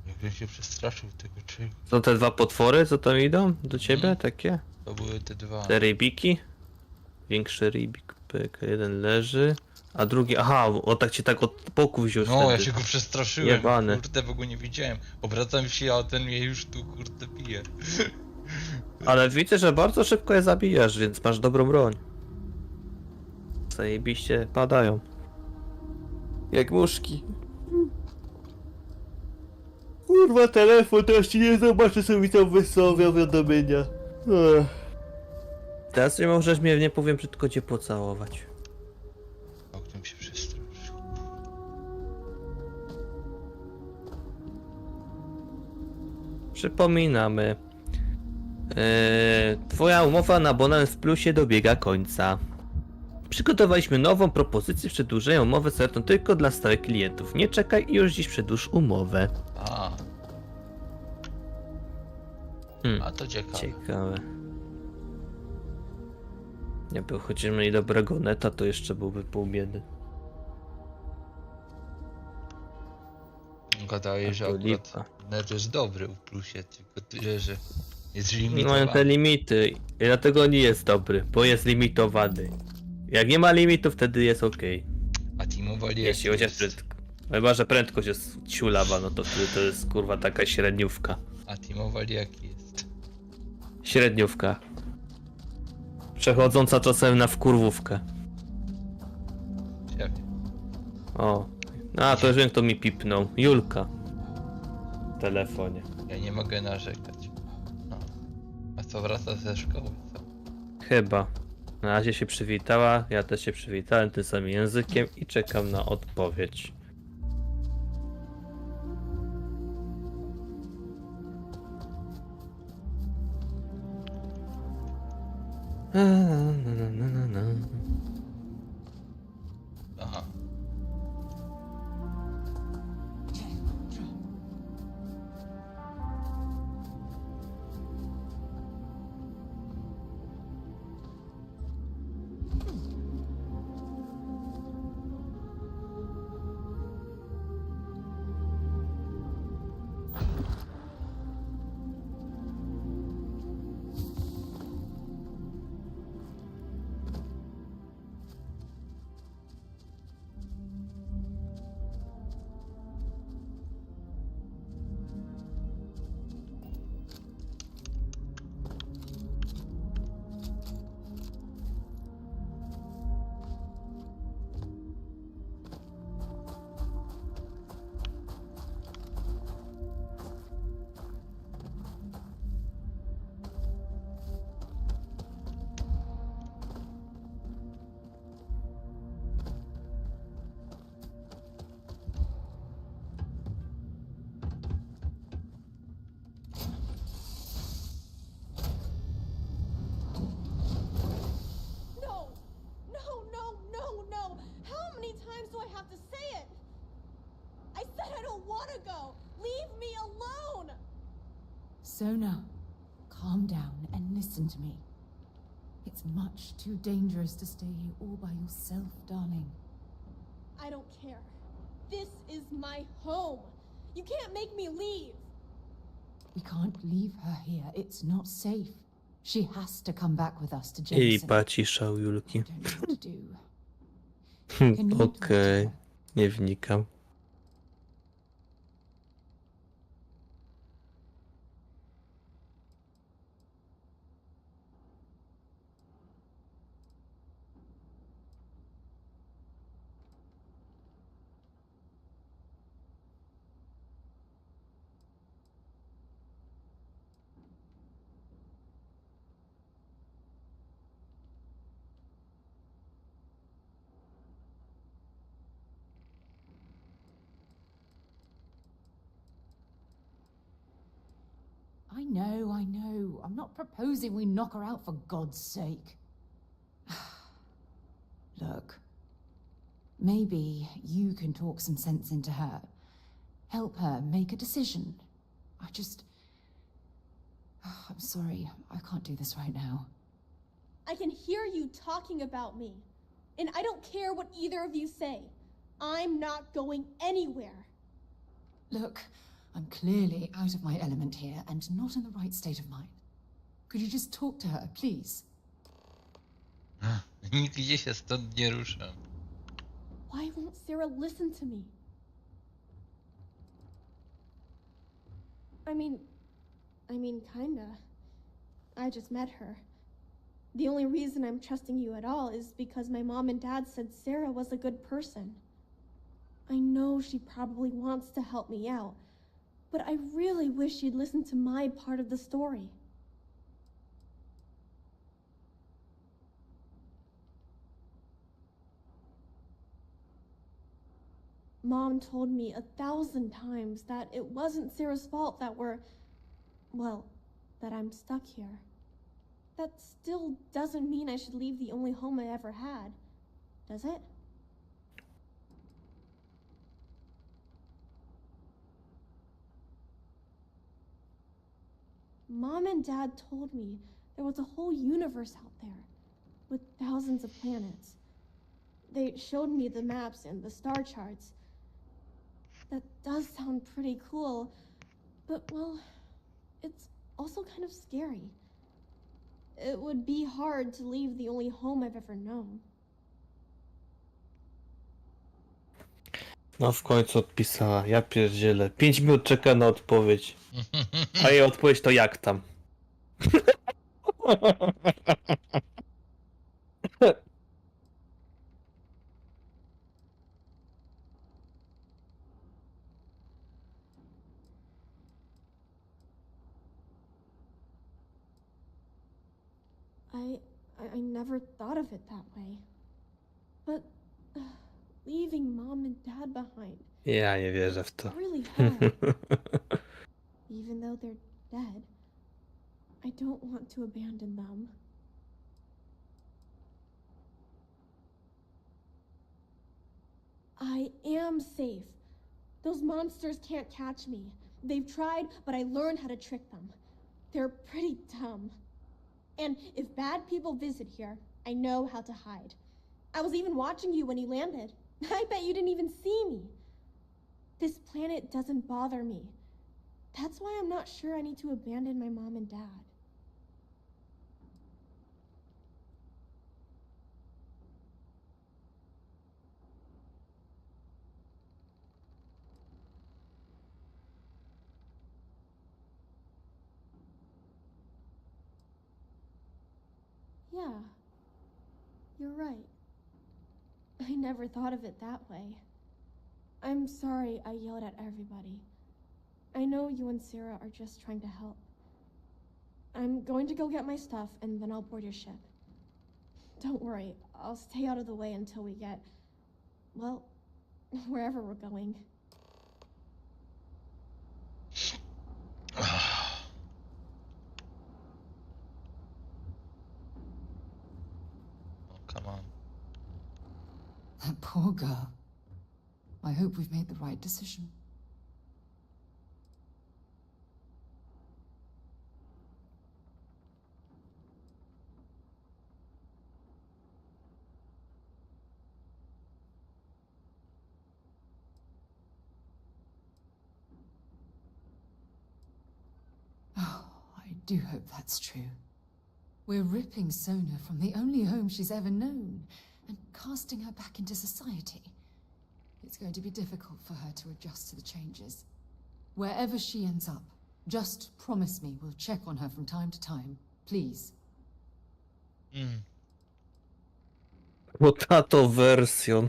Jakbym się przestraszył tego czegoś. Są te dwa potwory, co tam idą do ciebie? Takie? To były te dwa. Te rybiki? Większy rybik, pyk, jeden leży, a drugi, aha, on tak cię tak od boku wziął No, ja wtedy. się go przestraszyłem. Jebany. Kurde, bo go nie widziałem. Obracam się, a ten mnie już tu kurde bije. Ale widzę, że bardzo szybko je zabijasz, więc masz dobrą broń. Zajebiście padają. Jak muszki. Kurwa, telefon, teraz ci nie zobaczę, co mi tam wysłał wiadomienia. Teraz nie możesz mnie, nie powiem, że tylko cię pocałować. Oknem się przestraszył. Przypominamy. Twoja umowa na abonament w plusie dobiega końca. Przygotowaliśmy nową propozycję przedłużenia umowy zaletą tylko dla stałych klientów. Nie czekaj i już dziś przedłuż umowę. A to ciekawe. Ciekawe. Jakby chociaż mieli dobrego neta, to jeszcze byłby pół biedy. Gadałeś, że akurat net jest dobry u plusie, tylko tyle, że jest No limitowany. te limity. I dlatego nie jest dobry, bo jest limitowany. Jak nie ma limitu, wtedy jest ok. A T-Mobile Jeśli chociaż prędko. Chyba, że prędkość jest ciulawa, no to wtedy to jest kurwa taka średniówka. A T-Mobile jaki jest? Średniówka. Przechodząca czasem na wkurwówkę. Jak? O. A to już wiem, kto mi pipnął. Julka. W telefonie. Ja nie mogę narzekać. No. A co, wraca ze szkoły? Co? Chyba. Na razie się przywitała, ja też się przywitałem tym samym językiem i czekam na odpowiedź. Aha. Sona, calm down and listen to me. It's much too dangerous to stay here all by yourself, darling. I don't care. This is my home. You can't make me leave. We can't leave her here. It's not safe. She has to come back with us to I Jameson. paciszał Julki. I don't know what to do. Can you talk to Okej, her? nie wnikam. I know. I'm not proposing we knock her out for God's sake. Look, maybe you can talk some sense into her. Help her make a decision. I'm sorry, I can't do this right now. I can hear you talking about me. And I don't care what either of you say. I'm not going anywhere. Look, I'm clearly out of my element here and not in the right state of mind. Could you just talk to her, please? Nigdzie się stąd nie ruszam. Why won't Sarah listen to me? I mean, kinda. I just met her. The only reason I'm trusting you at all is because my mom and dad said Sarah was a good person. I know she probably wants to help me out, but I really wish she'd listen to my part of the story. Mom told me 1,000 times that it wasn't Sarah's fault that that I'm stuck here. That still doesn't mean I should leave the only home I ever had, does it? Mom and Dad told me there was a whole universe out there, with thousands of planets. They showed me the maps and the star charts. That does sound pretty cool, but well, it's also kind of scary. It would be hard to leave the only home I've ever known. No w końcu odpisała, ja pierdzielę. 5 minut czeka na odpowiedź. A jej odpowiedź to jak tam? I never thought of it that way. But leaving Mom and Dad behind. Ja nie wierzę w to. Really hard. Even though they're dead, I don't want to abandon them. I am safe. Those monsters can't catch me. They've tried, but I learned how to trick them. They're pretty dumb. And if bad people visit here, I know how to hide. I was even watching you when you landed. I bet you didn't even see me. This planet doesn't bother me. That's why I'm not sure I need to abandon my mom and dad. Yeah, you're right. I never thought of it that way. I'm sorry I yelled at everybody. I know you and Sarah are just trying to help. I'm going to go get my stuff and then I'll board your ship. Don't worry, I'll stay out of the way until we get, well, wherever we're going. Come on. That poor girl. I hope we've made the right decision. Oh, I do hope that's true. We're ripping Sona from the only home she's ever known and casting her back into society. It's going to be difficult for her to adjust to the changes. Wherever she ends up, just promise me we'll check on her from time to time, please. Potato version.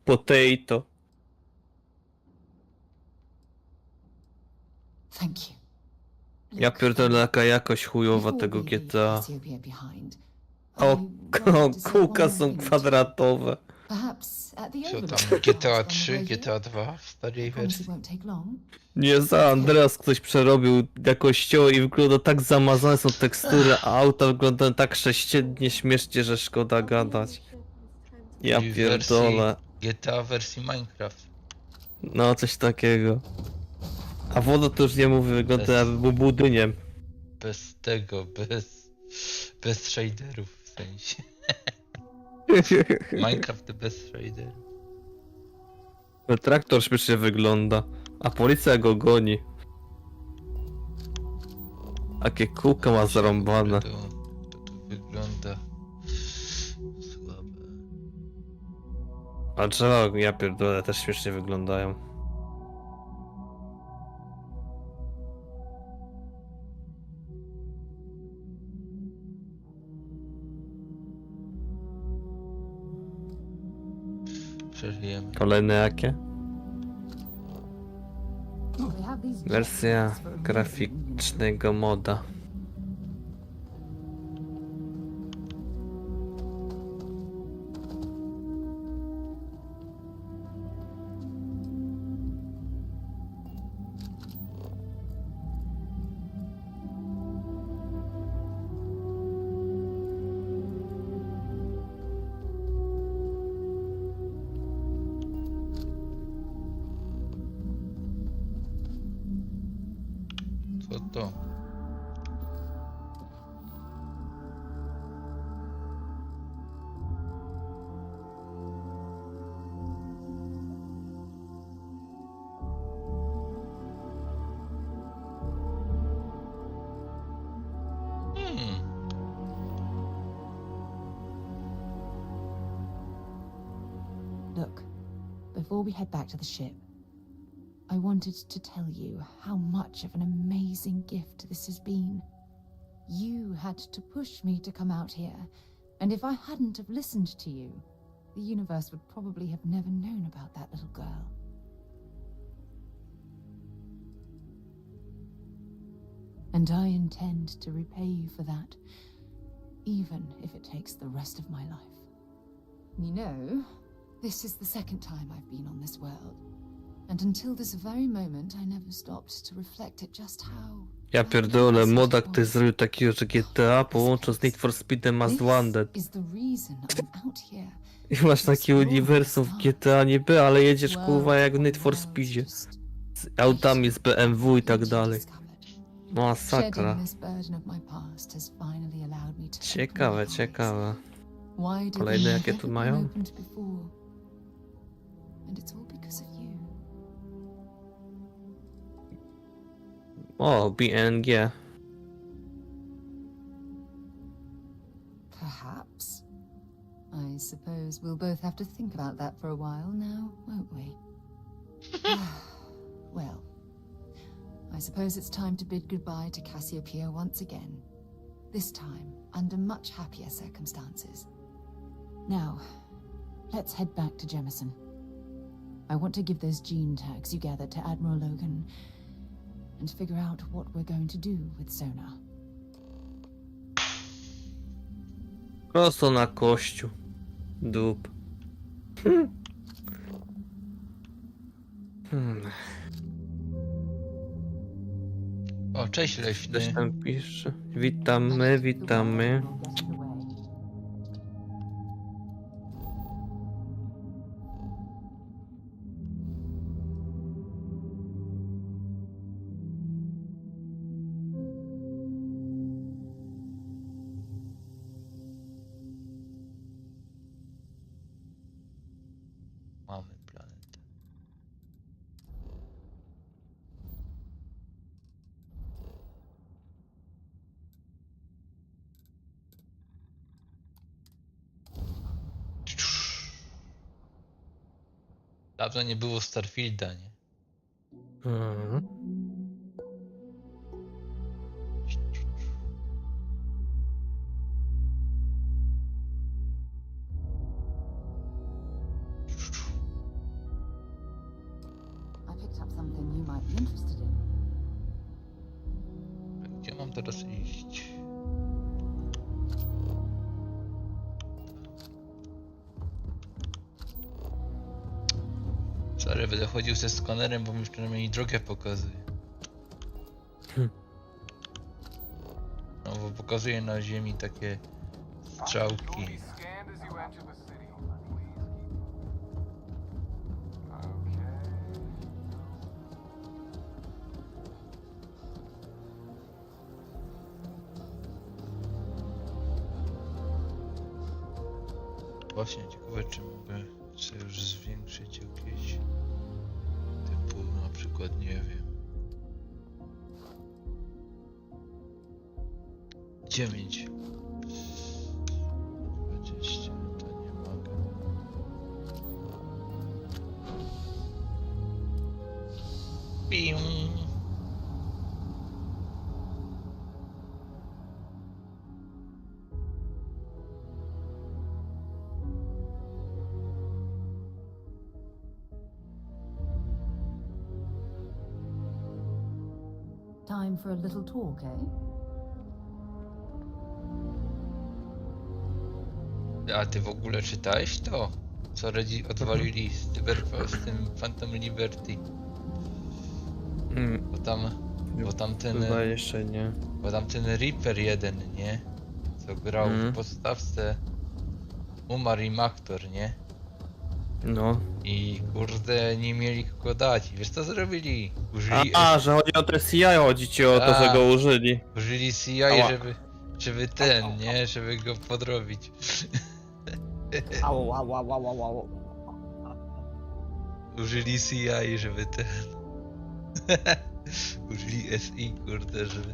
Potato. Thank you. Ja pierdolę, jaka jakość chujowa tego GTA. O, kółka są kwadratowe. Perhaps Perhaps at the Co Overlook tam? GTA House on the 3, way GTA 2 w starej here. Promise wersji? it won't take long. Nie za Andreas ktoś przerobił jakościowo i wygląda tak zamazane są tekstury, a auta wyglądają tak sześciennie śmiesznie, że szkoda gadać. Ja I w pierdolę. wersji GTA wersji Minecraft. No, coś takiego. A woda to już nie mówię, wygląda jakby był budyniem. Bez tego, bez shaderów w sensie. Minecraft bez shaderów. Traktor śmiesznie wygląda, a policja go goni. Jakie kółka ma zarąbane. To wygląda słabe. A drzewa, ja pierdolę, też śmiesznie wyglądają. Przeżyjemy. Kolejne jakie? We have these Wersja jetpacks for a reason. graficznego moda. Co to? Look, before we head back to the ship, I wanted to tell you how much of an amazing gift this has been. You had to push me to come out here, and if I hadn't have listened to you, the universe would probably have never known about that little girl. And I intend to repay you for that, even if it takes the rest of my life. You know, this is the second time I've been on this world. And until this very moment, I never stopped to reflect at just how... Ja pierdolę, moda ktoś zrobił takiego, że GTA połączył z Need for Speedem Most Wanted. is the reason I'm out here. I masz takie uniwersum w GTA niby, ale jedziesz kurwa jak w Need for Speedzie. Z autami z BMW i tak dalej. Masakra. Ciekawe, ciekawe. Kolejne jakie tu mają? And it's all because of you. O, BNG. Perhaps. I suppose we'll both have to think about that for a while now, won't we? Well, I suppose it's time to bid goodbye to Cassiopeia once again. This time, under much happier circumstances. Now, let's head back to Jemison. I want to give those gene tags you gathered to Admiral Logan and figure out what we're going to do with Sona. Prosto na kościół. Dup. O, cześć leśny. Coś tam pisze. Witamy, witamy. Mamy planetę. Dawno nie było Starfielda, nie? I picked up something you might be interested in. Gdzie mam teraz iść? będę chodził ze skanerem, bo mi przynajmniej drogę pokazuje. No bo pokazuje na ziemi takie strzałki. Właśnie ciekawe, czy mogę sobie już zwiększyć jakieś typu, na przykład, nie wiem, 9, 20, to nie mogę. Pium. Time for a little talk, eh? A ty w ogóle czytałeś to? Co odwalili z tym Phantom Liberty? Bo tam ten... Chyba jeszcze nie. Bo tam ten Reaper jeden, nie? Co grał w podstawce, umarł im aktor, nie? No. I kurde, nie mieli kogo dać. Wiesz co zrobili? Użyli... że chodzi o te CI, chodzi ci o to, że go użyli. Użyli CI, żeby ten, nie? Żeby go podrobić. Użyli CI, żeby ten... Użyli SI, kurde, żeby...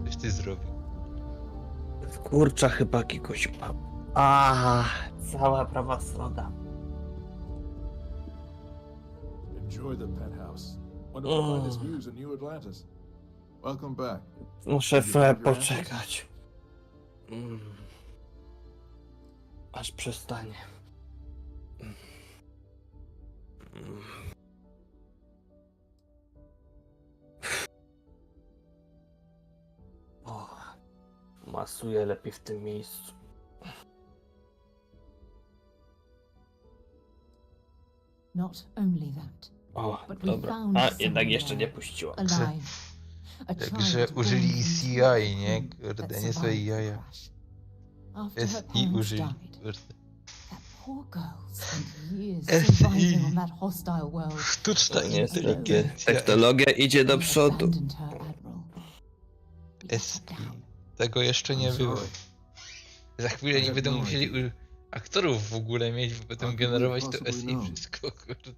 Coś ty zrobił. Kurcza chyba jakiegoś mam. Cała prawa strona. Enjoy the penthouse. Wonderful to find this views in New Atlantis. Welcome back. Muszę chwilę poczekać. Aż przestanie. Masuję lepiej w tym miejscu. Not only that, O, but we dobra. found A, jednak someone jeszcze nie there, puściła. alive. A Także child użyli born CI, into nie? that Kurde, nie swoje survived the jaja. crash. After her SI parents użyli, died, kurde. that poor girl spent years SI. surviving on that hostile world. Sztuczna Niestety, inteligencja. technologia idzie do We przodu. abandoned her, Admiral. We let SI. her down. Tego jeszcze nie było. Za chwilę nie będą musieli aktorów w ogóle mieć, bo będą generować to SI wszystko, kurde.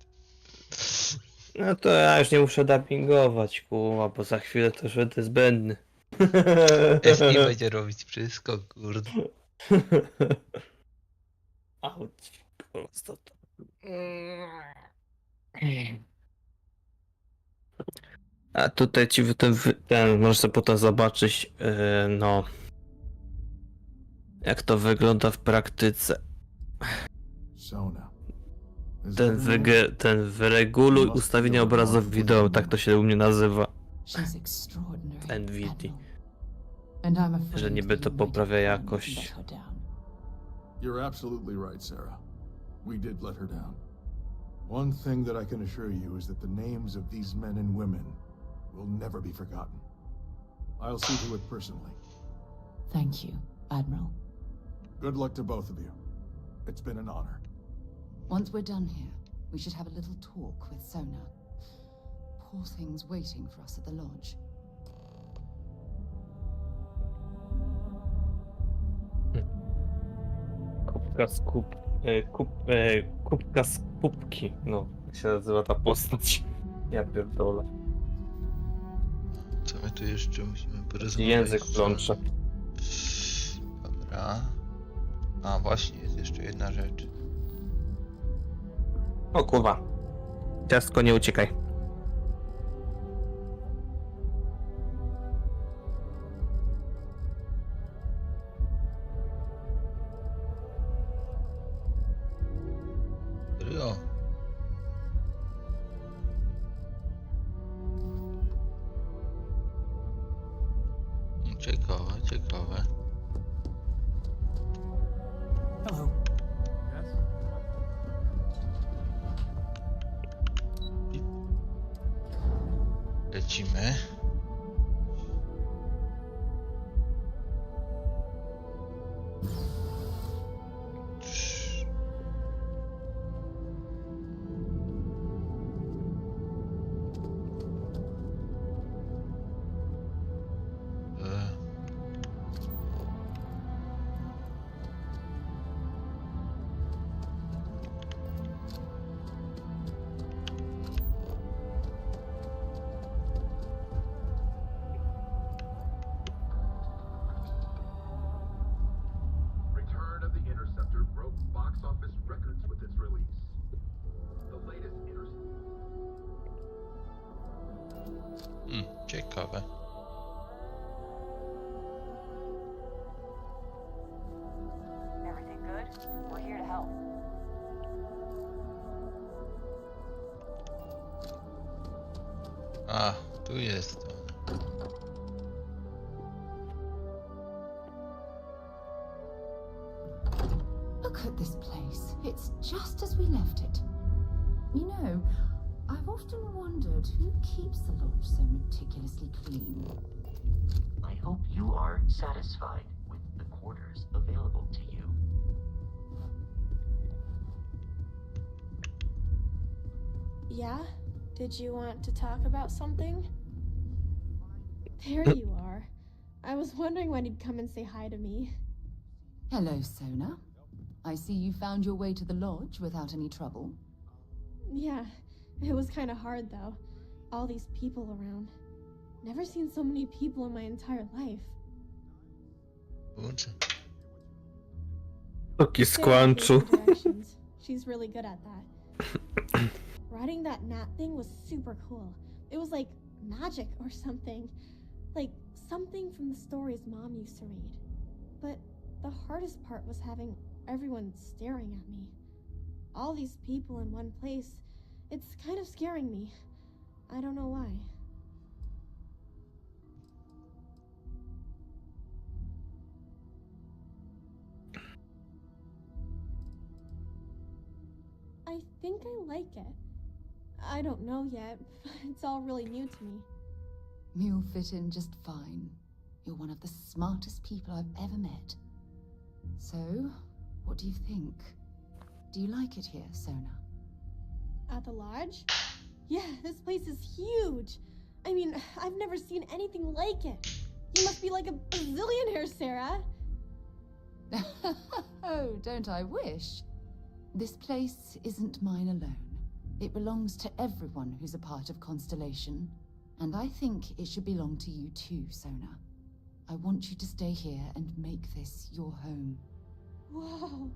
No to ja już nie muszę dubbingować, kurwa, bo za chwilę to już będę zbędny. SI będzie robić wszystko, kurde. Auć, kurwa, to. A tutaj ci ten możesz sobie potem zobaczyć, no, jak to wygląda w praktyce. Ten wyreguluj ustawienia obrazów wideo, tak to się u mnie nazywa. She's extraordinary, NVD. Admiral. And I'm afraid Że niby to you poprawia let jakość. her down. You're absolutely right, Sarah. We did let her down. One thing that I can assure you is that the names of these men and women will never be forgotten. I'll see to it personally. Thank you, Admiral. Good luck to both of you. It's been an honor. Once we're done here, we should have a little talk with Sona. Poor thing's waiting for us at the lodge. Kubka z kubki, no, jak się nazywa ta postać. Ja pierdolę. Co my tu jeszcze musimy porozmawiać? Język plącze. Dobra. A właśnie, jest jeszcze jedna rzecz. O kurwa. Ciastko, nie uciekaj. Serio? Ciekawe, ciekawe. Hello. Yes? Sprawdzimy. Return of the Interceptor broke box office records with its release. The latest Ciekawe. Everything good? We're here to help. A, tu jest to. Look at this place. It's just as we left it. You know, I've often wondered who keeps the lodge so meticulously clean. I hope you are satisfied with the quarters available to you. Yeah? Did you want to talk about something? There you are. I was wondering when you'd come and say hi to me. Hello, Sona. I see you found your way to the lodge without any trouble. Yeah, it was kind of hard though. All these people around. Never seen so many people in my entire life. Taki skłamczu. She's really good at that. Riding that gnat thing was super cool. It was like magic or something. Like something from the stories Mom used to read. But the hardest part was having everyone staring at me. All these people in one place. It's kind of scaring me. I don't know why. I think I like it. I don't know yet. It's all really new to me. You'll fit in just fine. You're one of the smartest people I've ever met. So, what do you think? Do you like it here, Sona? At the lodge? Yeah, this place is huge. I mean, I've never seen anything like it. You must be like a bazillionaire, Sarah. Oh, don't I wish? This place isn't mine alone. It belongs to everyone who's a part of Constellation. And I think it should belong to you too, Sona. I want you to stay here and make this your home. Whoa.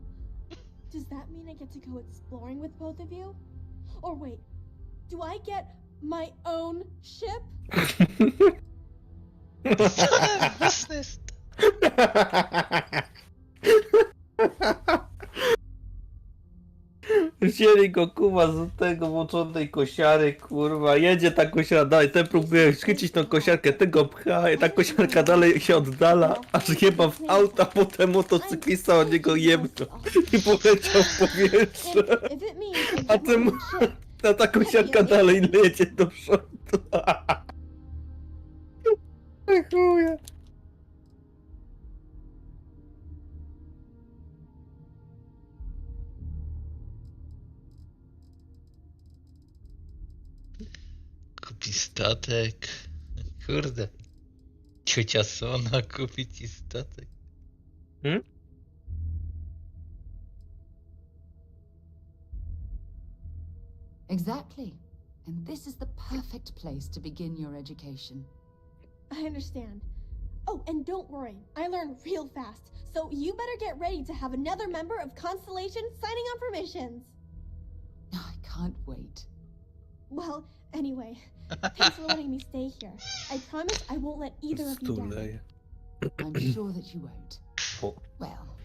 Does that mean I get to go exploring with both of you? Or wait, do I get my own ship? Business. Wzięli go kurwa z tego włączonej kosiary, kurwa, jedzie ta kosiara dalej, ten próbuje chwycić tą kosiarkę, tego pcha i ta kosiarka dalej się oddala, aż jeba w auta, potem motocyklista od niego jebnął i poleciał w powietrze. A ta kosiarka dalej jedzie do przodu. Chuja. Kupi statek. Kurde. Ciocia Sona kupi ci statek. Exactly. And this is the perfect place to begin your education. I understand. Oh, and don't worry, I learn real fast. So you better get ready to have another member of Constellation signing on for missions. I can't wait. Well, anyway, thanks for letting me stay here. I promise I won't let either of you down. I'm sure that you won't. Well,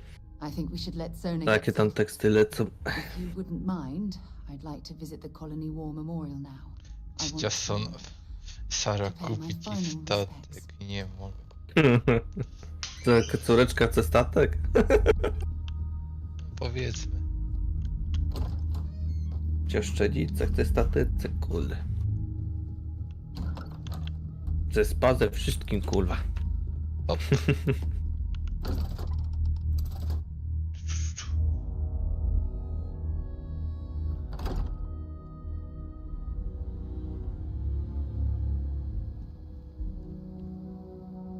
I think we should let Sona Jakie tam teksty lecą? If you wouldn't mind, I'd like to visit the Colony War Memorial now. Ciocia Sona. Sara kupi ci statek. Nie mogę. To córeczka chce statek? Powiedzmy. Cieszczenice chce statece, kurde. Ze ze wszystkim, kurwa. Hop.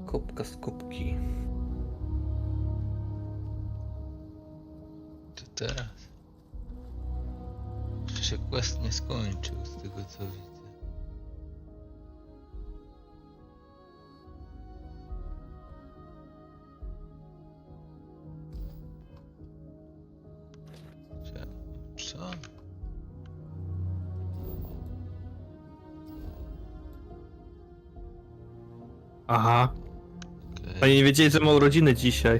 Kubka z kubki. To teraz. Czy się quest nie skończył z tego co widzę. Co? Aha. Oni nie wiedzieli, że ma urodziny dzisiaj.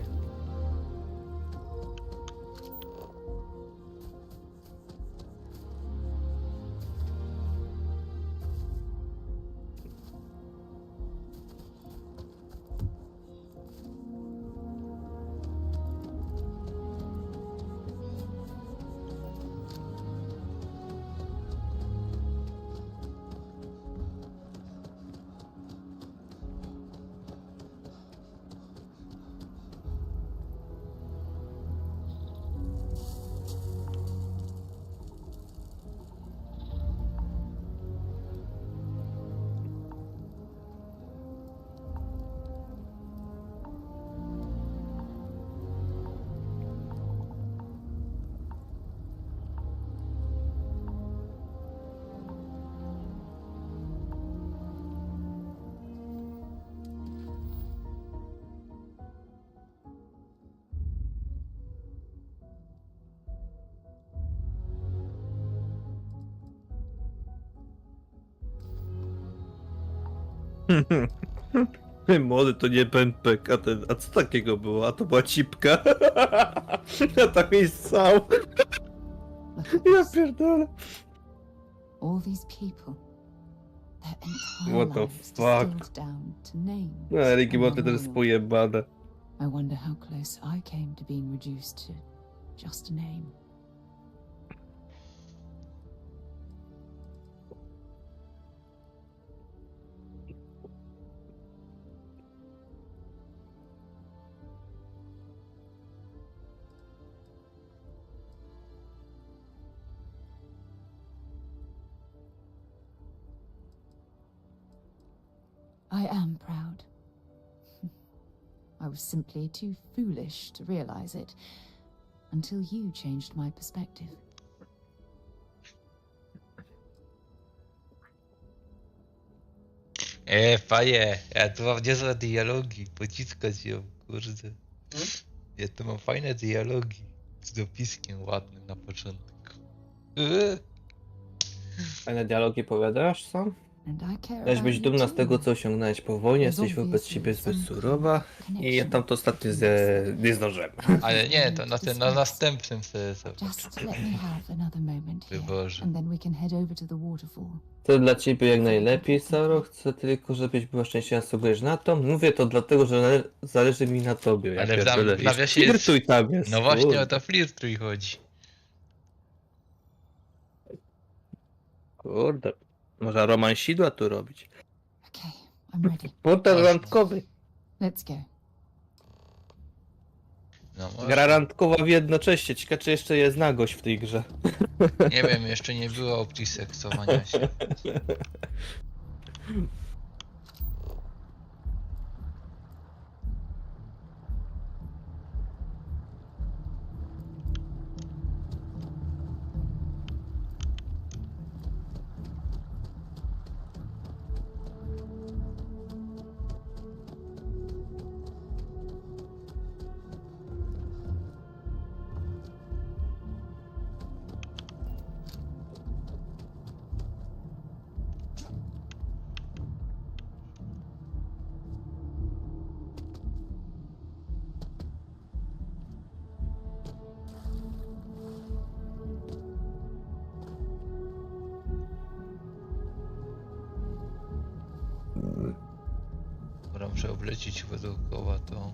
Młody to nie pępek, a co takiego było? A to była cipka. A tam jest ssał. Ja pierdolę. All these people, their entire What the lives fuck? distilled down to names. No, Ricky and Morty to jest memorials. pojebane. I wonder how close I came to being reduced to just a name. I am proud. I was simply too foolish to realize it until you changed my perspective. Faje, ja tu mam niezłe dialogi, pociskać ją, kurde. Ja tu mam fajne dialogi z dopiskiem ładnym na początku. Fajne dialogi powiadasz, sam? And I care Chcesz about być you dumna z too. tego, co osiągnąłeś po wojnie, jesteś wobec siebie zbyt surowa i ja tam to ostatnio nie zdążyłem. Ale nie, to na następnym sobie Just let me have another moment here, Wyborze. and then we can head over to the waterfall. To dla ciebie jak najlepiej, Saro. Chcę tylko, żebyś była szczęśliwa, sugerujesz na to. Mówię to dlatego, że zależy mi na tobie. Ja Ale pierdolę. w nawiasie jest... Flirtuj tam jest. No właśnie kurde. o to flirtuj chodzi. Kurde. Można romansidła tu robić. Okay, I'm ready. Portal randkowy. Let's go. No, Gra randkowa w jednocześnie. Ciekawe, czy jeszcze jest nagość w tej grze. nie wiem, jeszcze nie było opcji seksowania się. Dobra, muszę oblecić dookoła to.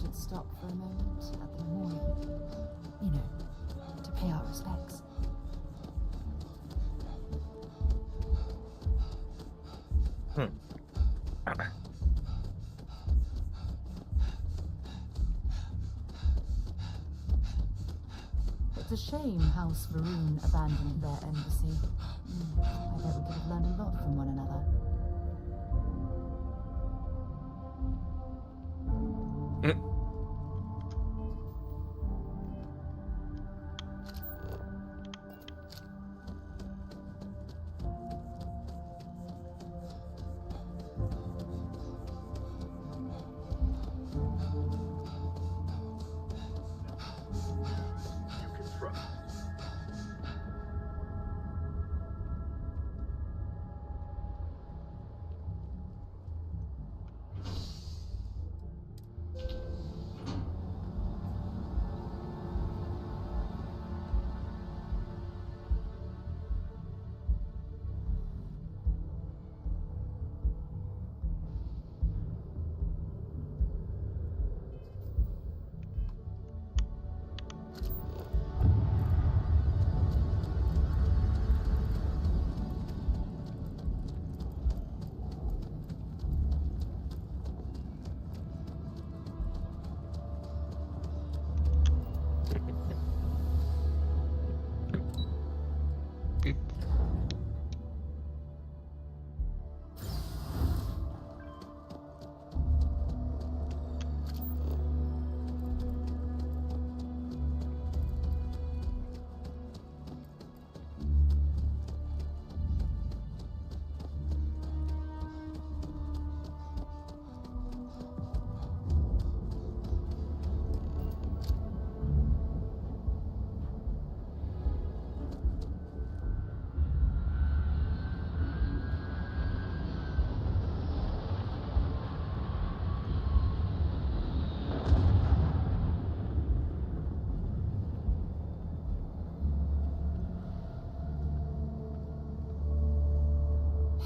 should stop for a moment at the memorial. You know, to pay our respects. It's a shame House Varun abandoned their embassy. I bet we could have learned a lot from one another.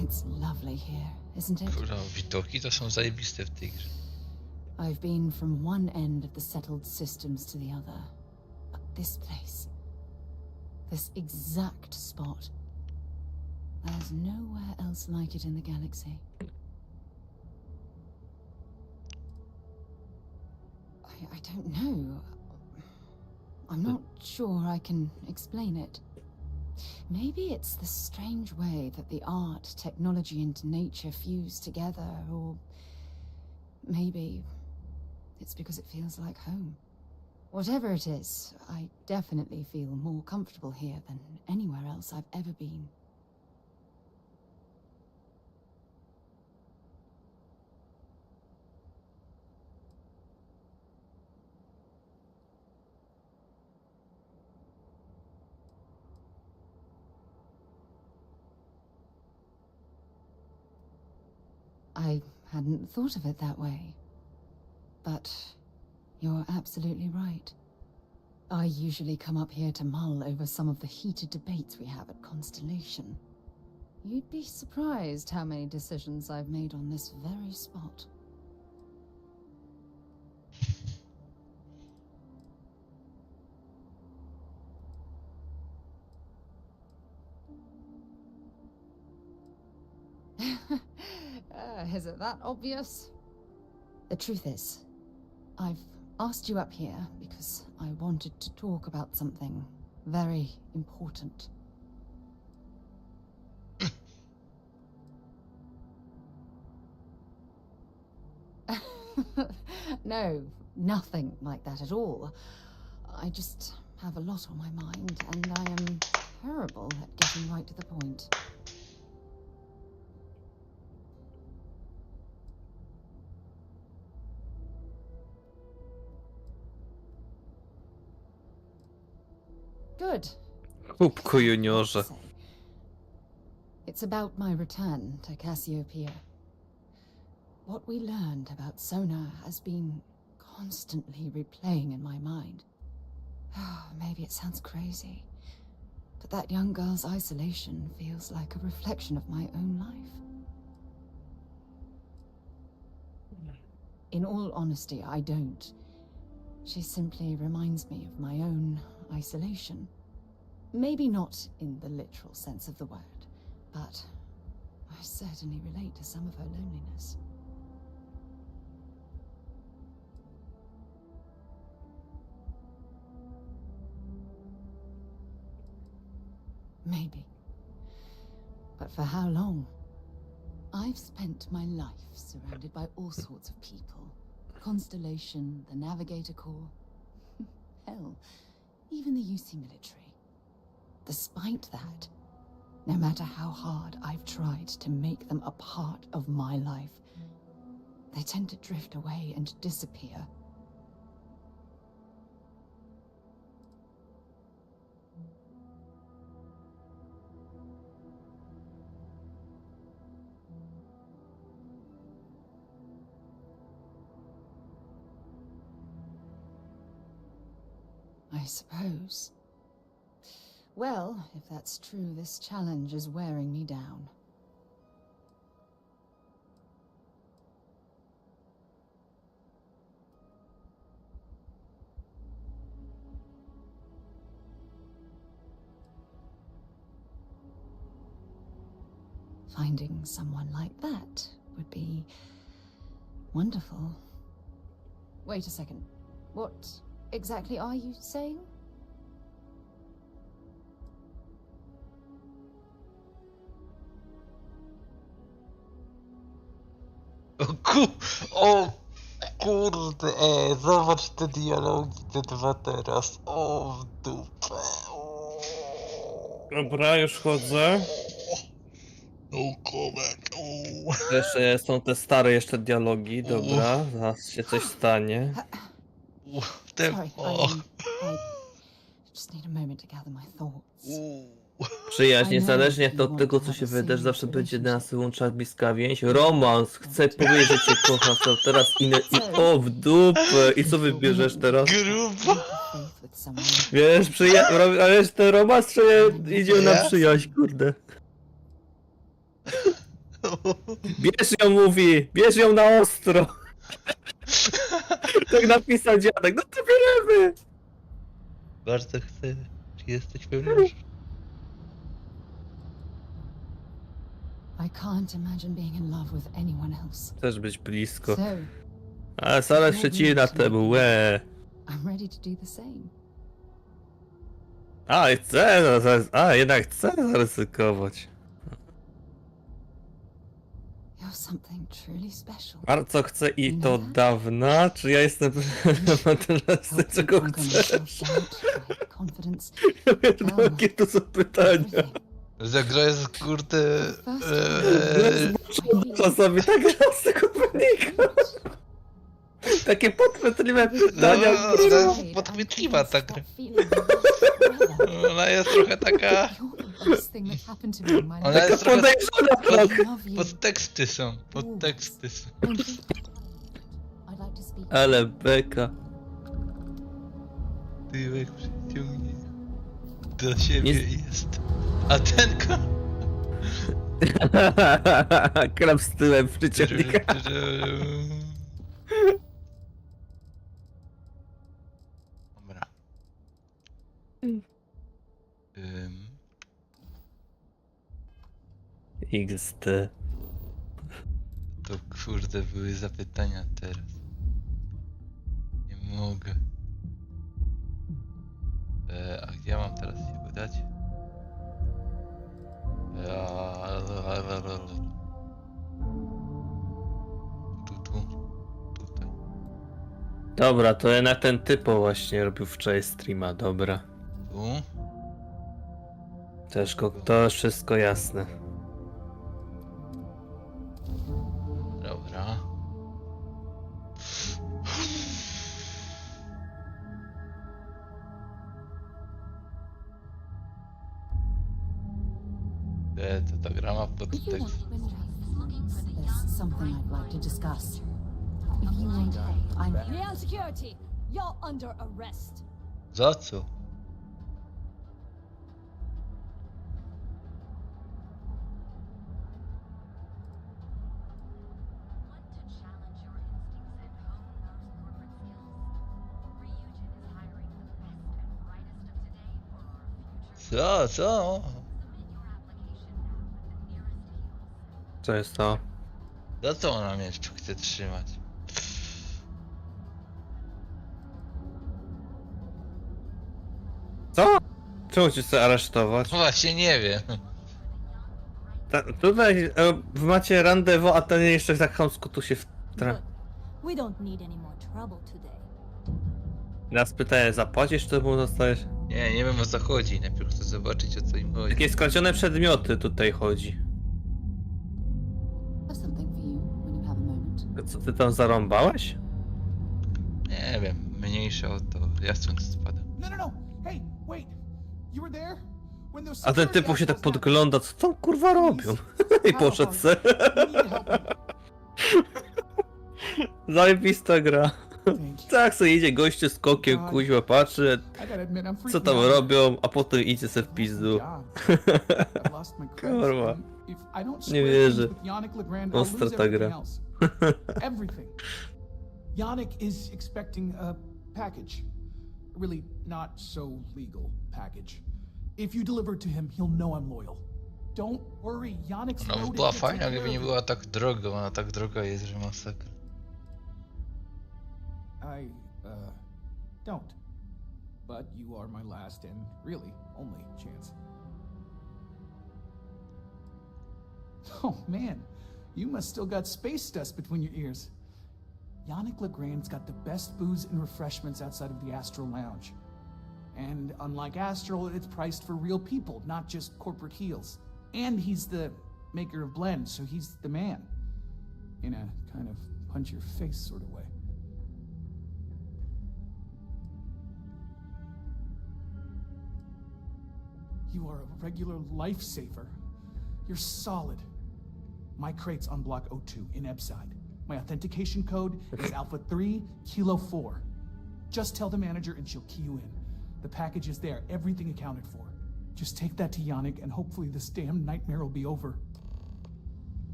It's lovely here, isn't it? Kurwa, widoki to są zajebiste w tej grze. I've been from one end of the settled systems to the other. But this place, this exact spot, there's nowhere else like it in the galaxy. I don't know. I'm not sure I can explain it. Maybe it's the strange way that the art, technology, and nature fuse together, or maybe it's because it feels like home. Whatever it is, I definitely feel more comfortable here than anywhere else I've ever been. I hadn't thought of it that way. But you're absolutely right. I usually come up here to mull over some of the heated debates we have at Constellation. You'd be surprised how many decisions I've made on this very spot. Is it that obvious? The truth is, I've asked you up here because I wanted to talk about something very important. No, nothing like that at all. I just have a lot on my mind, and I am terrible at getting right to the point. Good. Kubku juniorze. It's about my return to Cassiopeia. What we learned about Sona has been constantly replaying in my mind. Oh, maybe it sounds crazy, but that young girl's isolation feels like a reflection of my own life. In all honesty, I don't. She simply reminds me of my own isolation. Maybe not in the literal sense of the word, but I certainly relate to some of her loneliness. Maybe. But for how long? I've spent my life surrounded by all sorts of people. Constellation, the Navigator Corps. Hell, even the UC military. Despite that, no matter how hard I've tried to make them a part of my life, they tend to drift away and disappear. I suppose. Well, if that's true, this challenge is wearing me down. Finding someone like that would be wonderful. Wait a second. What exactly are you saying? O kurde, zobacz te dialogi, te dwa teraz. O, w dupę. O. Dobra, już chodzę. No comment. Jeszcze są te stare jeszcze dialogi, dobra, zaraz się coś stanie. Sorry, I just need a moment to gather my thoughts. Przyjaźń, niezależnie od tego, co się wydarzy, zawsze będzie nas łączyć bliska więź. Romans, chcę powiedzieć, że cię kocham, co teraz inne i o w dupę. I co wybierzesz teraz? Grubo. Wiesz, ale wiesz, ten romans idzie na przyjaźń, kurde. Bierz ją, mówi, bierz ją na ostro. Tak napisał dziadek, no to bierzemy. Bardzo chcę. Czy jesteś pewny? I can't imagine being in love with anyone else. Chcesz być blisko. So, Ale Sara przecina temu, łe. I'm ready to do the same. A, chcę, jednak chcę zaryzykować. You're something truly special. Bardzo chcę i to od dawna, czy ja jestem materacy, czego chcesz? Ja wiem, jakie to są pytania. Zagra jest kurde... Czasami tak gra z tego panika. Takie podchwytliwe pytania. No, podchwytliwa ta gra. Ona jest trochę taka... Ona jest trochę... Podteksty są. Podteksty są. Ale beka. Tyłek przyciągnie. Do siebie jest. A tenka... Krab z tyłem przyciągnika. Dobra. XD. To kurde były zapytania teraz. Nie mogę. A gdzie mam teraz się udać? Tutaj. Dobra, to ja na ten typo właśnie robił wczoraj streama, dobra. Tu? Też to wszystko jasne. Dobra. To ta gra ma podtekst. There's something I'd like to discuss. If you want, I'm here. Real security, you're under arrest. Za co? Co? Co jest to? Za co ona mnie chce trzymać? Co? Czemu cię chcę aresztować? Właśnie nie wiem. Tutaj wy macie randewu, a ten jeszcze tak chamsko tu się We don't need any more trouble today. Nas pytaje, zapłacisz, to mu dostajesz? Nie wiem o co chodzi. Najpierw chcę zobaczyć o co im chodzi. Takie skradzione przedmioty tutaj chodzi. Have something for you when you have a moment. Co ty tam zarąbałeś? Nie wiem, mniejsza o to. Ja stąd spadam. No. Hey, wait. You were there? When those A ten typu się tak podgląda, co tam kurwa robią? I poszedł se. Zajebista gra. Tak sobie idzie gościu z kokiem, kuźwa, patrzy, co tam robią, a potem idzie se w pizdu. Kurwa. Nie wierzę. Ostra ta gra. Everything. Yannick is expecting a package. A really not so legal package. If you deliver to him, he'll know I'm loyal. Don't worry, Yannick's Ona by była fajna, gdyby nie była tak droga. Ona tak droga jest, że masakra. I, don't. But you are my last and really only chance. Oh man, you must still got space dust between your ears. Yannick Legrand's got the best booze and refreshments outside of the Astral Lounge. And unlike Astral, it's priced for real people, not just corporate heels. And he's the maker of blends, so he's the man. In a kind of punch your face sort of way. You are a regular lifesaver. You're solid. My crate's on block O2 in Ebside. My authentication code is Alpha 3 Kilo 4. Just tell the manager and she'll key you in. The package is there, everything accounted for. Just take that to Yannick and hopefully this damn nightmare will be over.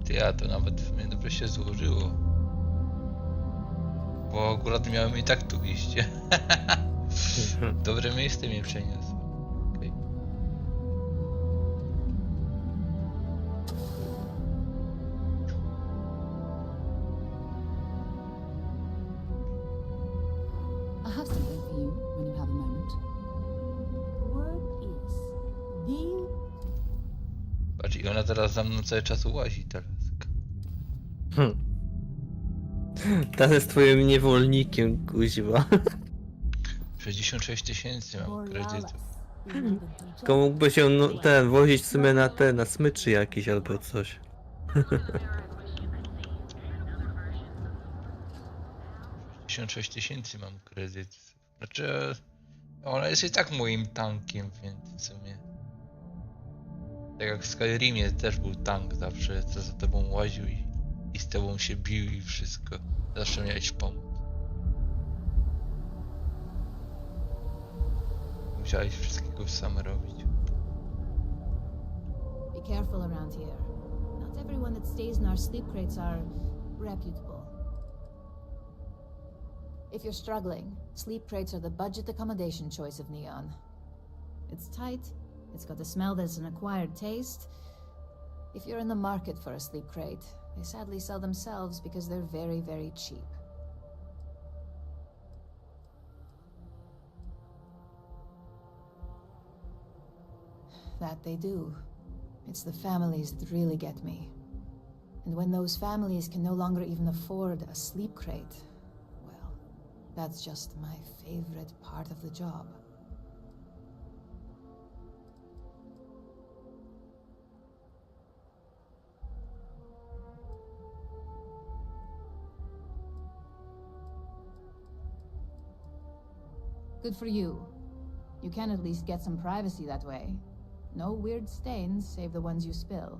Ja to nawet w mnie dobrze się złożyło. Bo akurat miałem i tak tu iść. Dobre miejsce mnie przeniosło. Okay. I have something for you when you have a moment. Word is deal. Patrz, i ona teraz za mną cały czas łazi teraz. Ten jest twoim niewolnikiem, kuźwa. 66 000 mam kredytów. Tylko mógłby się wozić w sumie na smyczy jakiś albo coś. 66 000 mam kredyt. Znaczy, ona jest i tak moim tankiem, więc w sumie. Tak jak w Skyrimie też był tank zawsze, co za tobą łaził i z tobą się bił i wszystko. Zawsze miałeś pomóc. Musiałeś wszystkiego sam robić. Be careful around here. Not everyone that stays in our sleep crates are reputable. If you're struggling, sleep crates are the budget accommodation choice of Neon. It's tight, it's got a smell that's an acquired taste. If you're in the market for a sleep crate, they sadly sell themselves because they're very, very cheap. That they do. It's the families that really get me. And when those families can no longer even afford a sleep crate, well, that's just my favorite part of the job. Good for you. You can at least get some privacy that way. No weird stains, save the ones you spill.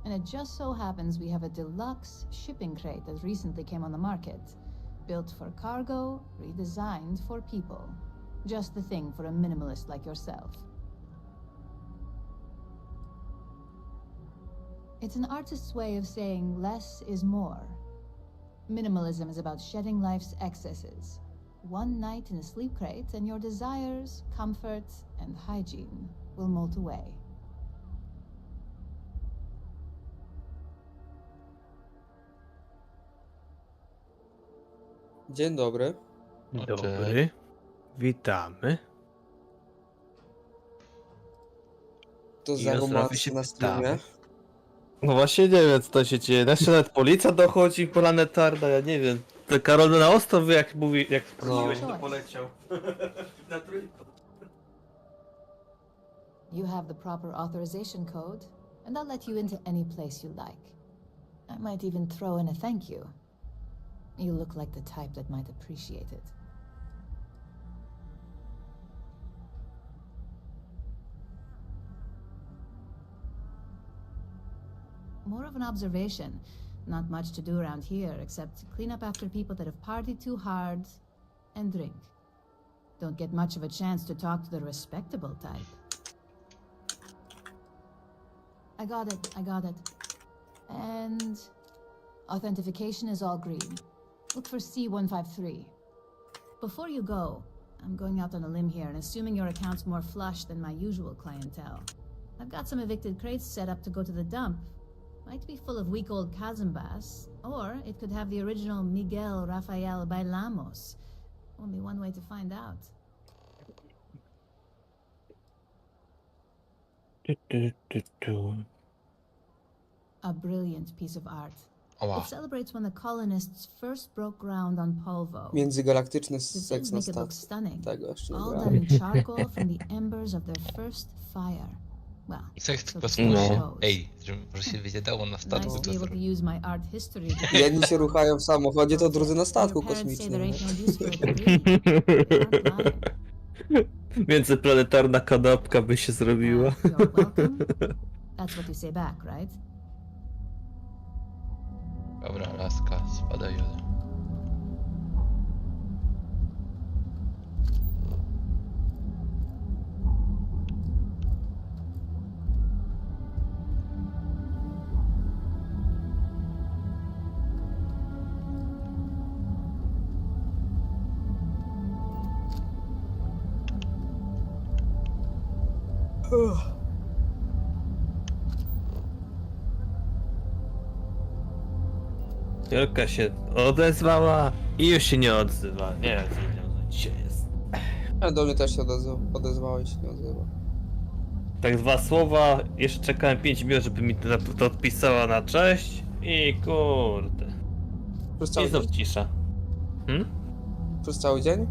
And it just so happens we have a deluxe shipping crate that recently came on the market. Built for cargo, redesigned for people. Just the thing for a minimalist like yourself. It's an artist's way of saying less is more. Minimalism is about shedding life's excesses. one night in a sleep crate, and your desires, comfort, and hygiene will molt away. Dzień dobry. Dobry. Witamy. To I za rozprawy romans się na streamie. pytamy. No właśnie nie wiem, co to się dzieje. Jeszcze nawet policja dochodzi planetarna, ja nie wiem. To Karol na ostro wie, jak mówi, jak mówiłeś, to poleciał. Na trójkę. You have the proper authorization code, and I'll let you into any place you like. I might even throw in a thank you. You look like the type that might appreciate it. More of an observation. Not much to do around here except clean up after people that have partied too hard and drink. Don't get much of a chance to talk to the respectable type. I got it. And authentication is all green. Look for C153. Before you go, I'm going out on a limb here and assuming your account's more flush than my usual clientele. I've got some evicted crates set up to go to the dump. Might be full of weak old Kazambas, or it could have the original Miguel Rafael Bailamos. Only one way to find out. A brilliant piece of art. Oła. It celebrates when the colonists first broke ground on Polvo. Międzygalaktyczny The seks things na make it look stacji. stunning. Tego jeszcze nie All grałem. done in charcoal from the embers of their first fire. Well, Seks so kosmosie. it goes. Ej, żeby się wiedziało na statku, Nice to to be able to zrobię. use my art history to Jedni się ruchają w samochodzie, to drudzy na statku Your parents say there kosmicznym. ain't no use for a degree. They aren't lying. Międzyplanetarna kanapka by się zrobiła. You're welcome. That's what you say back, right? Dobra, laska, spadaj ode mnie. Jolka się odezwała i już się nie odzywa. Nie wiem, co nią dzisiaj jest. A do mnie też się odezwałeś, się nie odzywa. Tak dwa słowa, jeszcze czekałem 5 minut, żeby mi to odpisała na cześć i kurde. Przez cały I znów dzień? cisza. Przez cały dzień?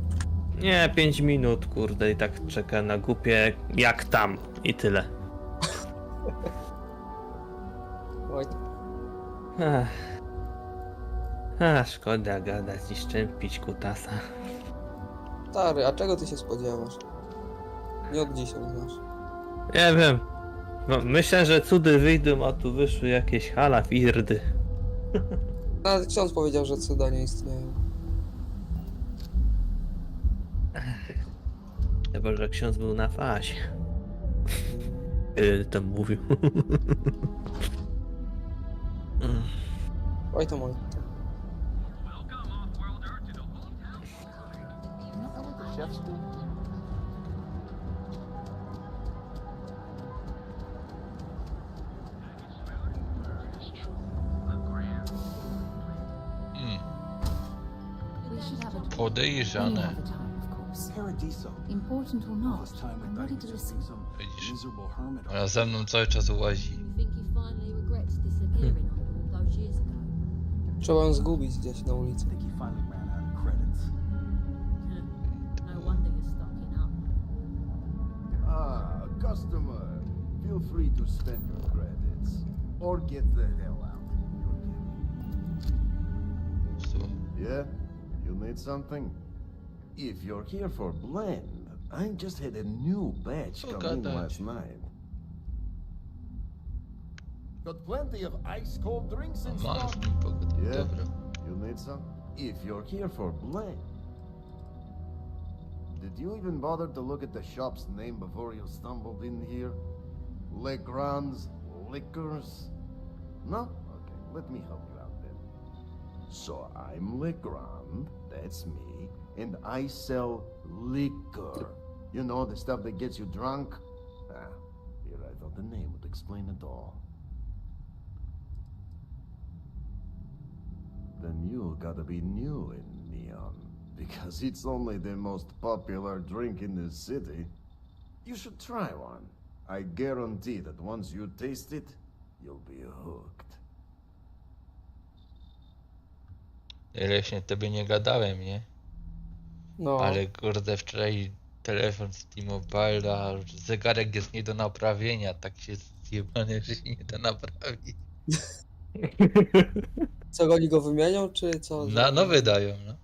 Nie, 5 minut, kurde, i tak czekałem na głupie jak tam i tyle. Oj. Szkoda gadać i szczępić kutasa. Stary, a czego ty się spodziewasz? Nie od dzisiaj znasz. Nie wiem. No, myślę, że cudy wyjdą, a tu wyszły jakieś halafirdy. Nawet ksiądz powiedział, że cuda nie istnieją. Chyba, że ksiądz był na fazie. Tam mówił. Oj to mój. We should have a Podejrzane. Important or not, I'm ready to listen. Widzisz? Ona ze mną cały czas łazi. Think he finally regrets disappearing all those years ago? Trzeba ją zgubić gdzieś na ulicy. No wonder you're stocking up. Ah, customer. Feel free to spend your credits. Or get the hell out. Yeah? You need something? If you're here for blend, I just had a new batch come in last night. Got plenty of ice cold drinks in stock. Yeah? You need some? If you're here for blend. Did you even bother to look at the shop's name before you stumbled in here? Legrand's Liquors? No? Okay, let me help you out then. So I'm Legrand, that's me, and I sell liquor. You know, the stuff that gets you drunk? Ah, here I thought the name would explain it all. Then you gotta be new in Neon, because it's only the most popular drink in the city. You should try one. I guarantee that once you taste it, you'll be hooked. Ileś tobie nie gadałem, nie? No. Ale kurde, wczoraj telefon z T-Mobile'a, zegarek jest nie do naprawienia, tak się zjebany, że się nie da naprawić. Co, oni go wymienią, czy co? Na nowy dają, no.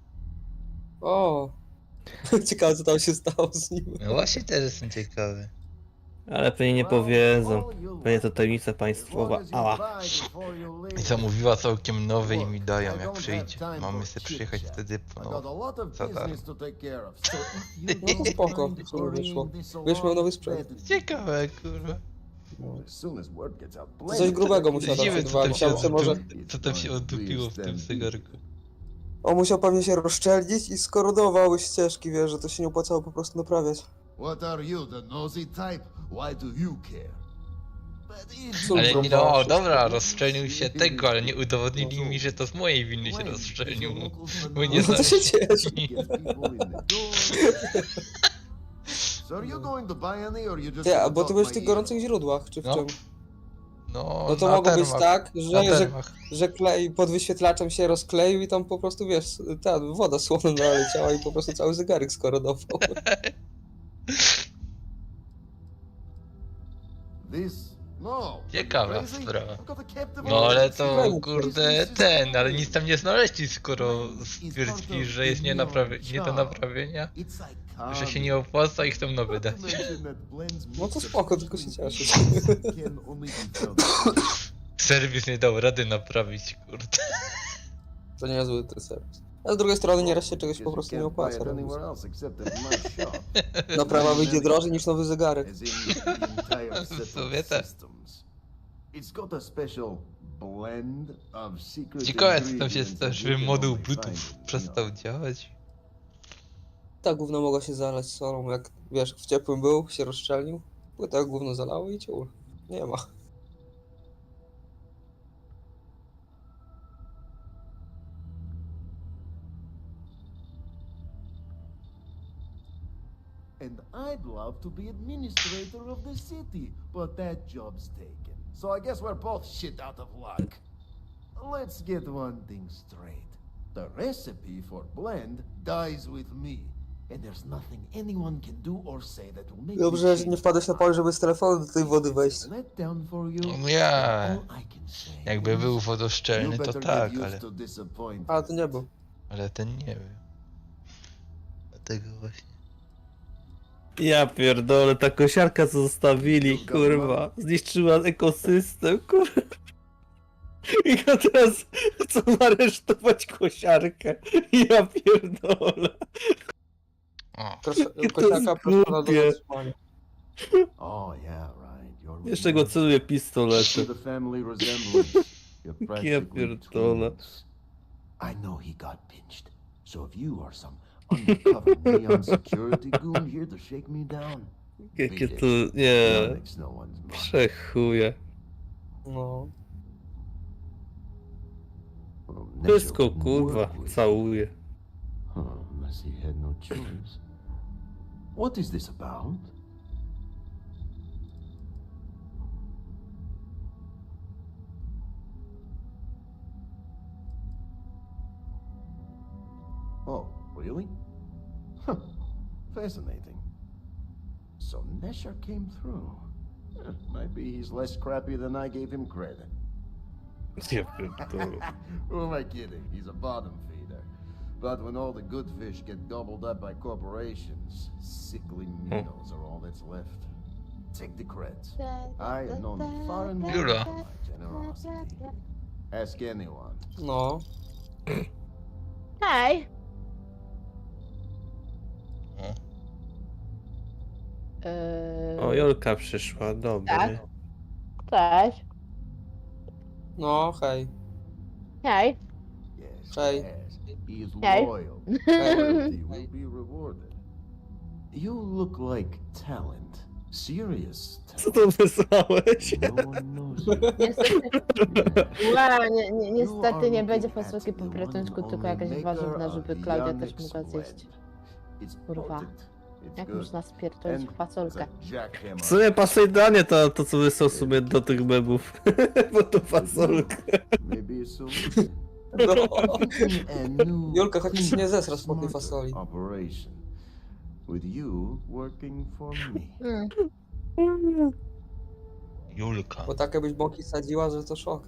O! Ciekawe, co tam się stało z nim. No właśnie też jestem ciekawy. Ale pewnie nie powiedzą. Pewnie to tajemnica państwowa. Ała. I co mówiła całkiem nowe i mi dają jak przyjdzie. Mamy sobie przyjechać wtedy po za darmo. No to spoko, co wyszło. Wiesz, miał nowy sprzęt. Ciekawe, kurwa. Coś grubego musiał tam Dziwne, co tam się może... oddupiło w tym zegarku. On musiał pewnie się rozszczelnić i skorodowały ścieżki, wiesz, że to się nie opłacało po prostu naprawiać. What are you, the nosy type? Why do you care? Ale nie, no dobra, rozszczelnił się tego, ale nie udowodnili mi, że to z mojej winy się rozszczelnił. Bo nie No to się cieszę. Ja, bo ty byłeś w tych gorących źródłach, czy w czym? No to mogło być tak, że klej pod wyświetlaczem się rozkleił i tam po prostu, wiesz, ta woda słona naleciała i po prostu cały zegarek skorodował. Ciekawa sprawa. No ale to kurde ale nic tam nie znaleźli, skoro stwierdzili, że jest nie do naprawienia, że się nie opłaca i chcą nowy dać. No to spoko, tylko się cieszę. Serwis nie dał rady naprawić, kurde. To nie jest zły ten serwis. A z drugiej strony nieraz się czegoś po prostu nie opłaca. Naprawa wyjdzie drożej niż nowy zegarek. W sumie tak. Ciekawe, co tam się stało, żeby moduł Bluetooth przestał działać. Ta gówno mogła się zalać solą, jak wiesz, w ciepłym był, się rozszczelnił. Bo tak gówno zalało i ciul. Nie ma. And I'd love to be administrator of the city, but that job's taken. So I guess we're both shit out of luck. Let's get one thing straight. The recipe for blend dies with me. And there's nothing anyone can do or say that will make Dobrze, że nie wpadłeś na pomysł, żeby z telefonu do tej wody wejść. No ja... Jakby był wodoszczelny, to tak, ale... Ale to nie był. Ale ten nie był. Dlatego właśnie... Ja pierdolę, ta kosiarka co zostawili, kurwa, zniszczyła ekosystem, kurwa. I teraz chcą aresztować kosiarkę. Ja pierdolę. Kosiarka proszona do zatrzymania. Jeszcze go celuje pistoletem. Ja pierdolę. I know he got pinched, so if you are some undercover neon security goon here to shake me down. Jakie to... nie... Przechuje. No. Wszystko kurwa, całuje. Unless he had no choice. What is this about? Oh, really? Huh. Fascinating. So Nesher came through. Might be he's less crappy than I gave him credit. Who am I kidding? He's a bottom feeder. But when all the good fish get gobbled up by corporations, sickly minnows are all that's left. Take the creds. I have known him far and wide for my generosity. Ask anyone. No. Hej. O, Jolka przyszła, dobry. Tak. Cześć. No, hej. Hej. Cześć. He is Hey. loyal. Loyalty will be rewarded. You look like talent. Serious Co to wysłałeś? Niestety nie będzie fasolki po brytyjsku, tylko jakaś warzywna, żeby Klaudia też mogła zjeść. Kurwa. Jak można spierdolić fasolkę? W sumie pasuje idealnie to co wysłał w sumie do tych memów. Bo to fasolkę. No. Julka, chociaż się nie zesrasz po tej fasoli. With you working for me. Julka. Bo tak jakbyś bąki sadziła, że to szok.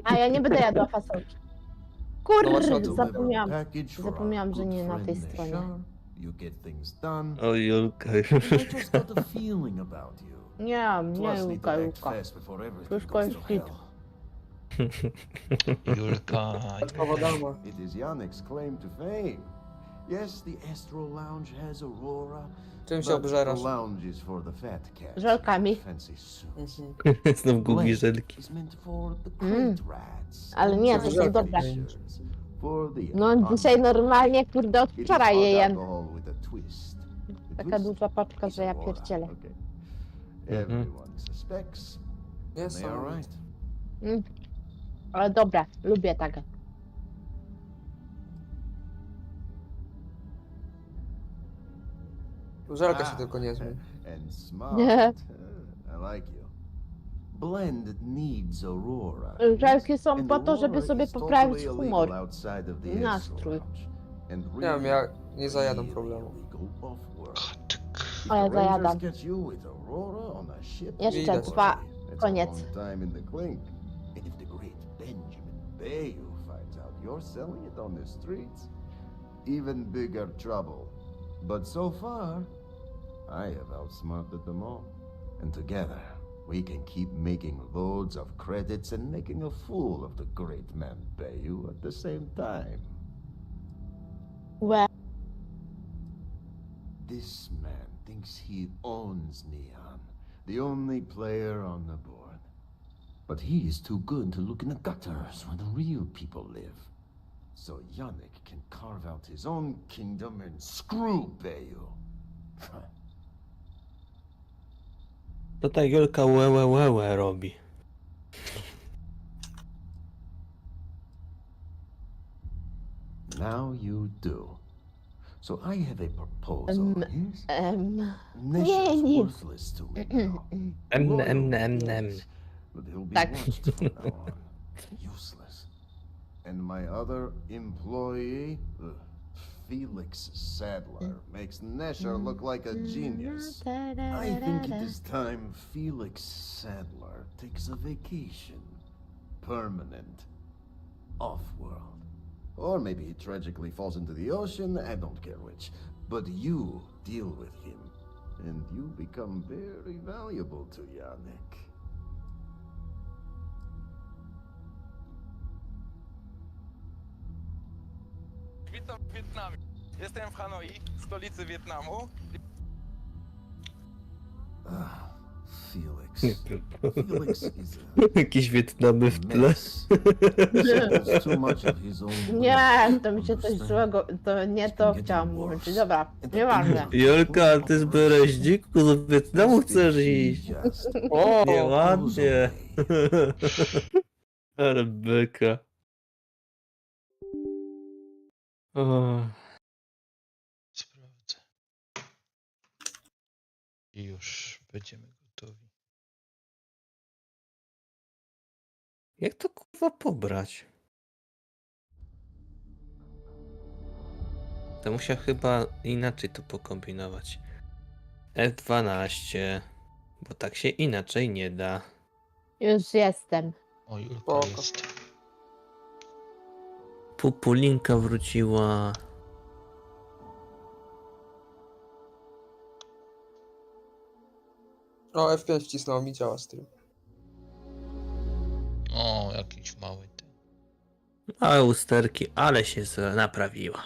A ja nie będę jadła fasolki. No właśnie o Kurde, tym zapomniałam, że nie na tej stronie. You get things done. O Julka. I just got a feeling about you. Nie, Plus, need Julka, to act Julka. fast before everything Wszystko goes jest to hit. hell. Julka. It is Yannick's claim to fame. Yes, the Astral Lounge has Aurora. Czym się but obżerasz? The lounge is for the fat cats. Żelkami. Fancy suits. Znów gubi żelki. Is meant for the crate rats. Ale nie, to są dobre. For the No dzisiaj normalnie, kurde, od It is wczoraj je hot jem. alcohol with a twist. The Taka twist duża paczka, is że ja Aurora. pierdzielę. Okay. Everyone suspects. Yes, They are right. Ale dobre, lubię takie. Żelka się tylko nie zmył. And smart. Nie. I like you. Blend needs Aurora. Żelki są And po to, żeby Aurora sobie is poprawić totally humor. illegal outside of the I nastrój. Astral Lounge. And Nie wiem, ja nie zajadam really problemu. illegal off-world. A ja If the Rangers zajadam. get you with Aurora on a ship, Jeszcze Widać. dwa, it's a koniec. long time in the clink. And if the great Benjamin Bayou finds out you're selling it on the streets, even bigger trouble. But so far, I have outsmarted them all. And together, we can keep making loads of credits and making a fool of the great man Bayou at the same time. Well, This man thinks he owns Neon, the only player on the board. But he is too good to look in the gutters where the real people live. So Yannick can carve out his own kingdom and screw Bayou. To ta Julka łe robi. Now you do. So I have a proposal. Yes? Nish nie, is nie. worthless to me now. But he'll be Tak. watched from now on. Useless. And my other employee, Felix Sadler, makes Nesher look like a genius. I think it is time Felix Sadler takes a vacation. Permanent. Off-world. Or maybe he tragically falls into the ocean, I don't care which. But you deal with him, and you become very valuable to Yannick. Witam w Wietnamie. Jestem w Hanoi, stolicy Wietnamu. Felix. Felix is Jakieś Wietnamy w tle. nie, to mi się coś złego, to nie to chciałam mówić. Dobra, nieważne. Julka, ty z Bereźniku do Wietnamu chcesz iść? O, Nieładnie. Ale byka. O. Sprawdzę. I już będziemy gotowi. Jak to kurwa pobrać? To musiał chyba inaczej to pokombinować. F12, bo tak się inaczej nie da. Już jestem. O, Julka jest. Pupulinka wróciła. O, F5 wcisnął mi, działa stream. O, jakiś mały ten. Małe usterki, ale się naprawiła.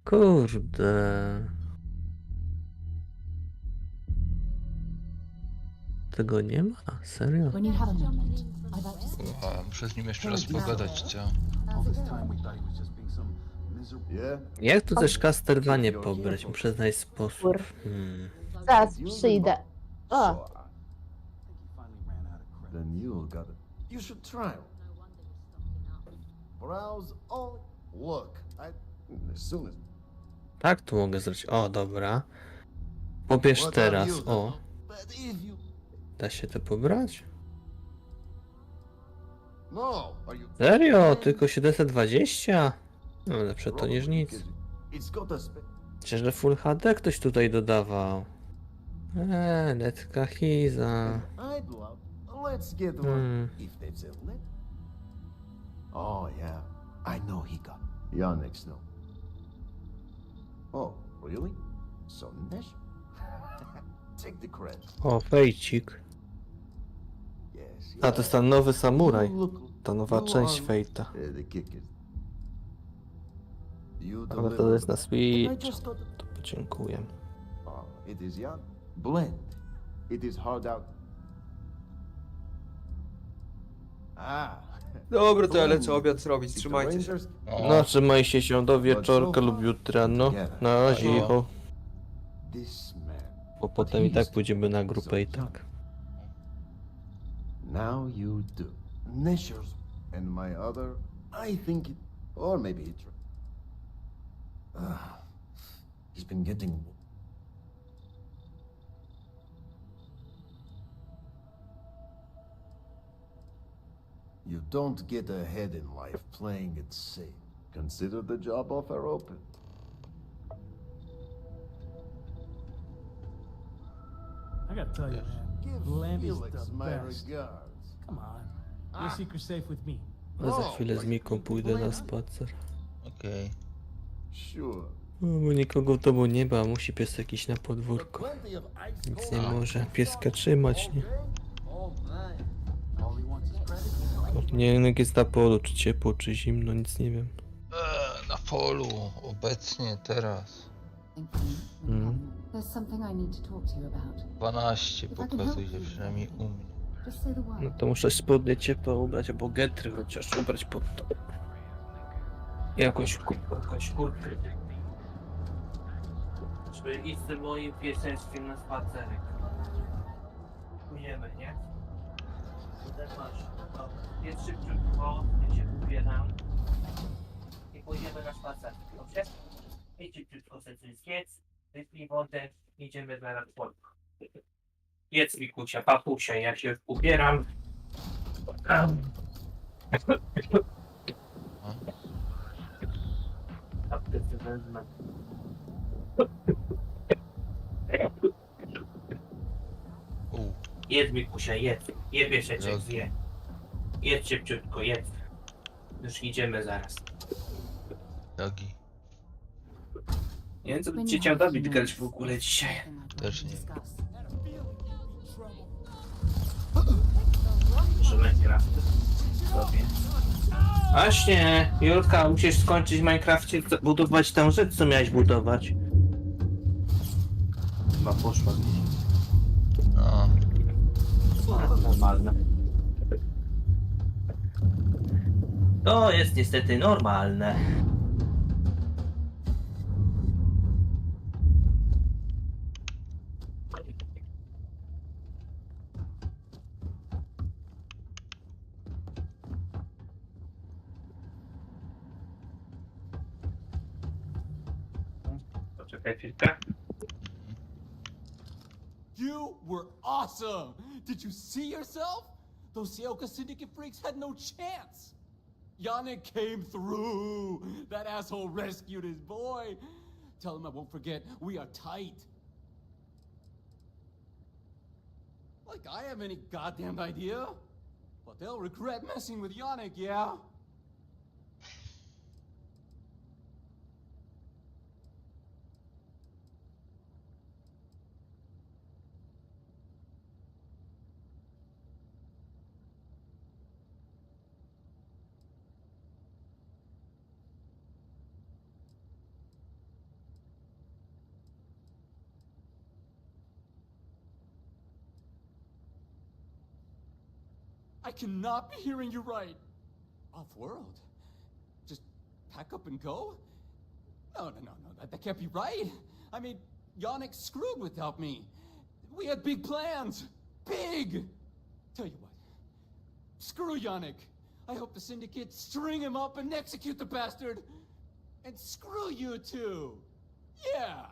Kurde. tego nie ma? Serio? When you have a moment, I'd like to speak. A, muszę z nim jeszcze raz pogadać, co? Jak tu też kasterowanie pobrać? Muszę znaleźć sposób. Zaraz przyjdę. O! Then you got it. You should try 'em. Browse. Oh, look. As soon as. Tak, tu mogę zrobić. O, dobra. Pobierz teraz. O. Da się to pobrać? No, are you? Serio? Tylko 720? No lepsze to niż nic. It's got a Myślę, że Full HD ktoś tutaj dodawał. Letka Hiza. I'd love. Let's get one. If they've said let. Oh yeah, I know he got. Yannick's no. Oh, really? So Nesh? Take the credit. O, fejcik. Yes. A to jest ten nowy samuraj. Ta nowa część fejta. The kick is. Ale to jest na Switch. To podziękuję. Oh, it is young. Blend. It is hard out. Dobra, to ja lecę obiad zrobić, trzymajcie się. No, trzymaj się do wieczorka lub jutra, no. Na zicho. Bo potem i tak pójdziemy na grupę i tak. Now you do. Neshers and my other, I think it, or maybe it. He's been getting. You don't get ahead in life playing it safe. Consider the job offer open. I gotta tell you, man, Give Lamby's Felix the my best. regards. Come on, your secret's safe with me. A za chwilę z Miką pójdę na spacer. Okej. Sure. Bo nikogo w domu nie ma, musi piesek iść na podwórko. Nic nie może pieska trzymać, nie? Nie wiem jak jest na polu, czy ciepło, czy zimno, nic nie wiem. Na polu, obecnie, teraz. There's something I need to talk to you about. 12 pokazuje, przynajmniej u mnie. Just say the word. No to muszę spodnie ciepłe ubrać, albo getry chociaż ubrać pod to. Jakąś kurtkę. Żeby iść z moim pieseczkiem na spacerek. Pójdziemy, nie? Jest szybciutko, ja się ubieram i pójdziemy na spacer, dobrze? I szybciutko sobie coś zjedz, wypij wodę, idziemy zaraz pod. Jedz mi kucia, papusia, ja się ubieram. Jedz mi kusia, jedz. Je pieszeczek, zje. Jedz szybciutko, jedz. Już idziemy zaraz. Drogi. Nie wiem co by cię chciał Dawid grać w ogóle dzisiaj. Też nie. Może Minecraft sobie. Właśnie, Julka, musisz skończyć w Minecrafcie budować tę rzecz, co miałeś budować. Chyba poszła gdzieś. No. Normalne. To jest niestety normalne. Poczekaj chwilkę. You were awesome! Did you see yourself? Those Seoka Syndicate freaks had no chance! Yannick came through! That asshole rescued his boy! Tell him I won't forget, we are tight! Like I have any goddamn idea? But they'll regret messing with Yannick, yeah? I cannot be hearing you right. Off-world? Just pack up and go? No, that can't be right. I mean, Yannick screwed without me. We had big plans. Big! Tell you what, screw Yannick. I hope the Syndicate string him up and execute the bastard. And screw you too. Yeah.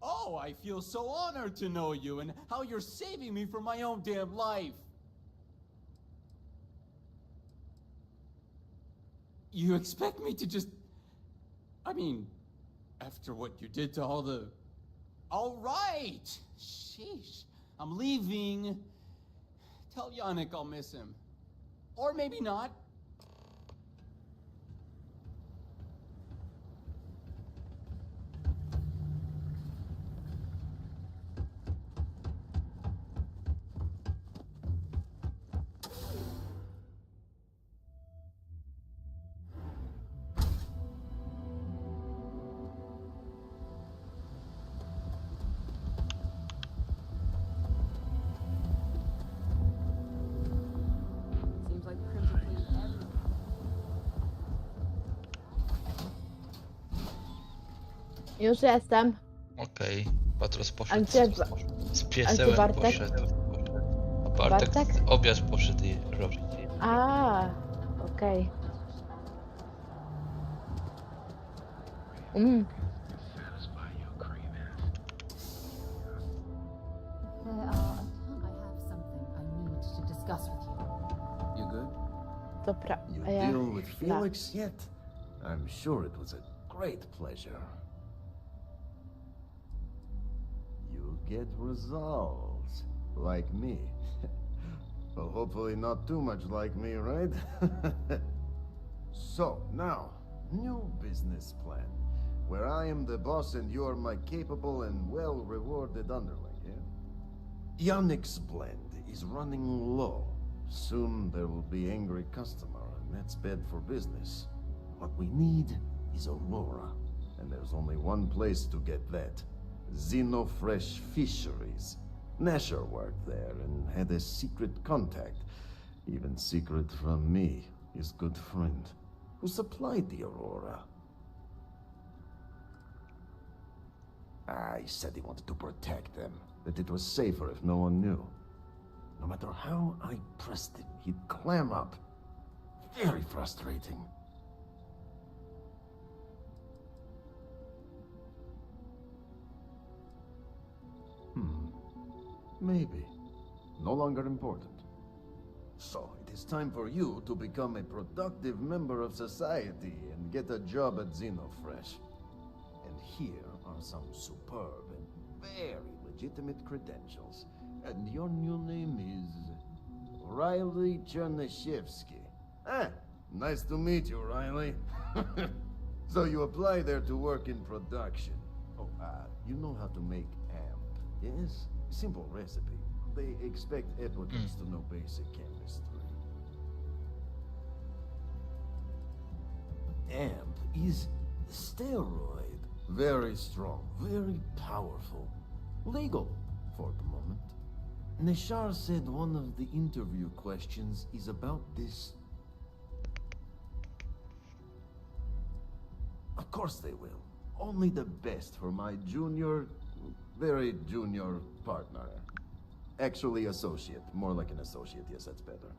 Oh, I feel so honored to know you and how you're saving me from my own damn life. You expect me to just... I mean, after what you did to all the... All right! Sheesh. I'm leaving. Tell Yannick I'll miss him. Or maybe not. Już jestem. Okej, Patros poszedł. A gdzie, Z a gdzie piesełem Bartek? poszedł. A Bartek Bartek? obiad poszedł je robić. A, okej. Mm. You good? Dobra, You a ja... deal with Felix yet? I'm sure it was a great pleasure. You get results, like me. Well, hopefully not too much like me, right? So, now, new business plan. Where I am the boss and you are my capable and well-rewarded underling, yeah? Yannick's blend is running low. Soon there will be angry customer, and that's bad for business. What we need is Aurora, and there's only one place to get that. Xenofresh Fisheries. Nasher worked there and had a secret contact, even secret from me, his good friend, who supplied the Aurora. He said he wanted to protect them, that it was safer if no one knew. No matter how I pressed him, he'd clam up. Very frustrating. Maybe. No longer important. So, it is time for you to become a productive member of society and get a job at Xenofresh. And here are some superb and very legitimate credentials. And your new name is... Riley Chernyshevsky. Nice to meet you, Riley. So you apply there to work in production. Oh, you know how to make amp, yes? Simple recipe. They expect applicants to know basic chemistry. Amp is steroid. Very strong, very powerful. Legal, for the moment. Nishar said one of the interview questions is about this. Of course they will. Only the best for my junior, very junior partner. Actually associate. More like an associate, yes, that's better.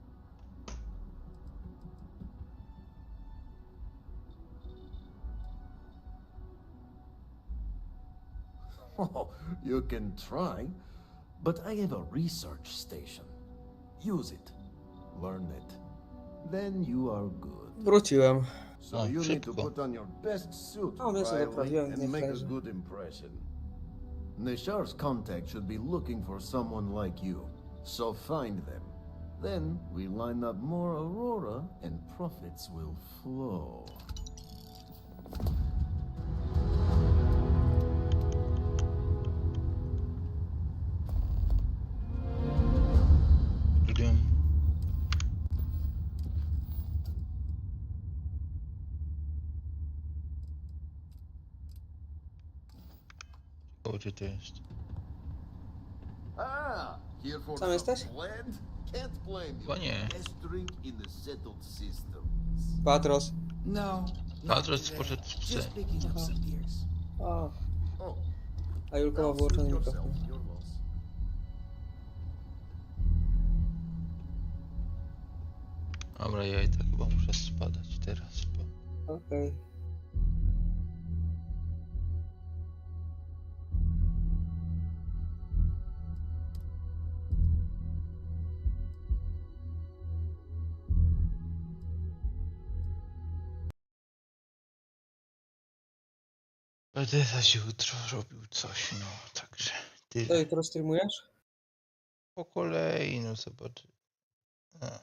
Oh, you can try. But I have a research station. Use it. Learn it. Then you are good. Wróciłem. So you need to put on your best suit, Riley, and make a good impression. Nishar's contact should be looking for someone like you. So find them. Then we line up more Aurora and profits will flow. Gdzie to jest? Ah, here for Sam jesteś? some blend? Can't blame you. Chyba nie. Best drink in the settled system. Patros. No. Patros poszedł w C. Just picking up some beers. O, Oh, a Julka ma now wyłączony suit mikrofon. yourself. Your loss. Dobra, ja i tak chyba muszę spadać teraz, bo... Okej. Będę zaś jutro robił coś, no, także To tyle. jutro streamujesz? Po kolei, no zobacz. A.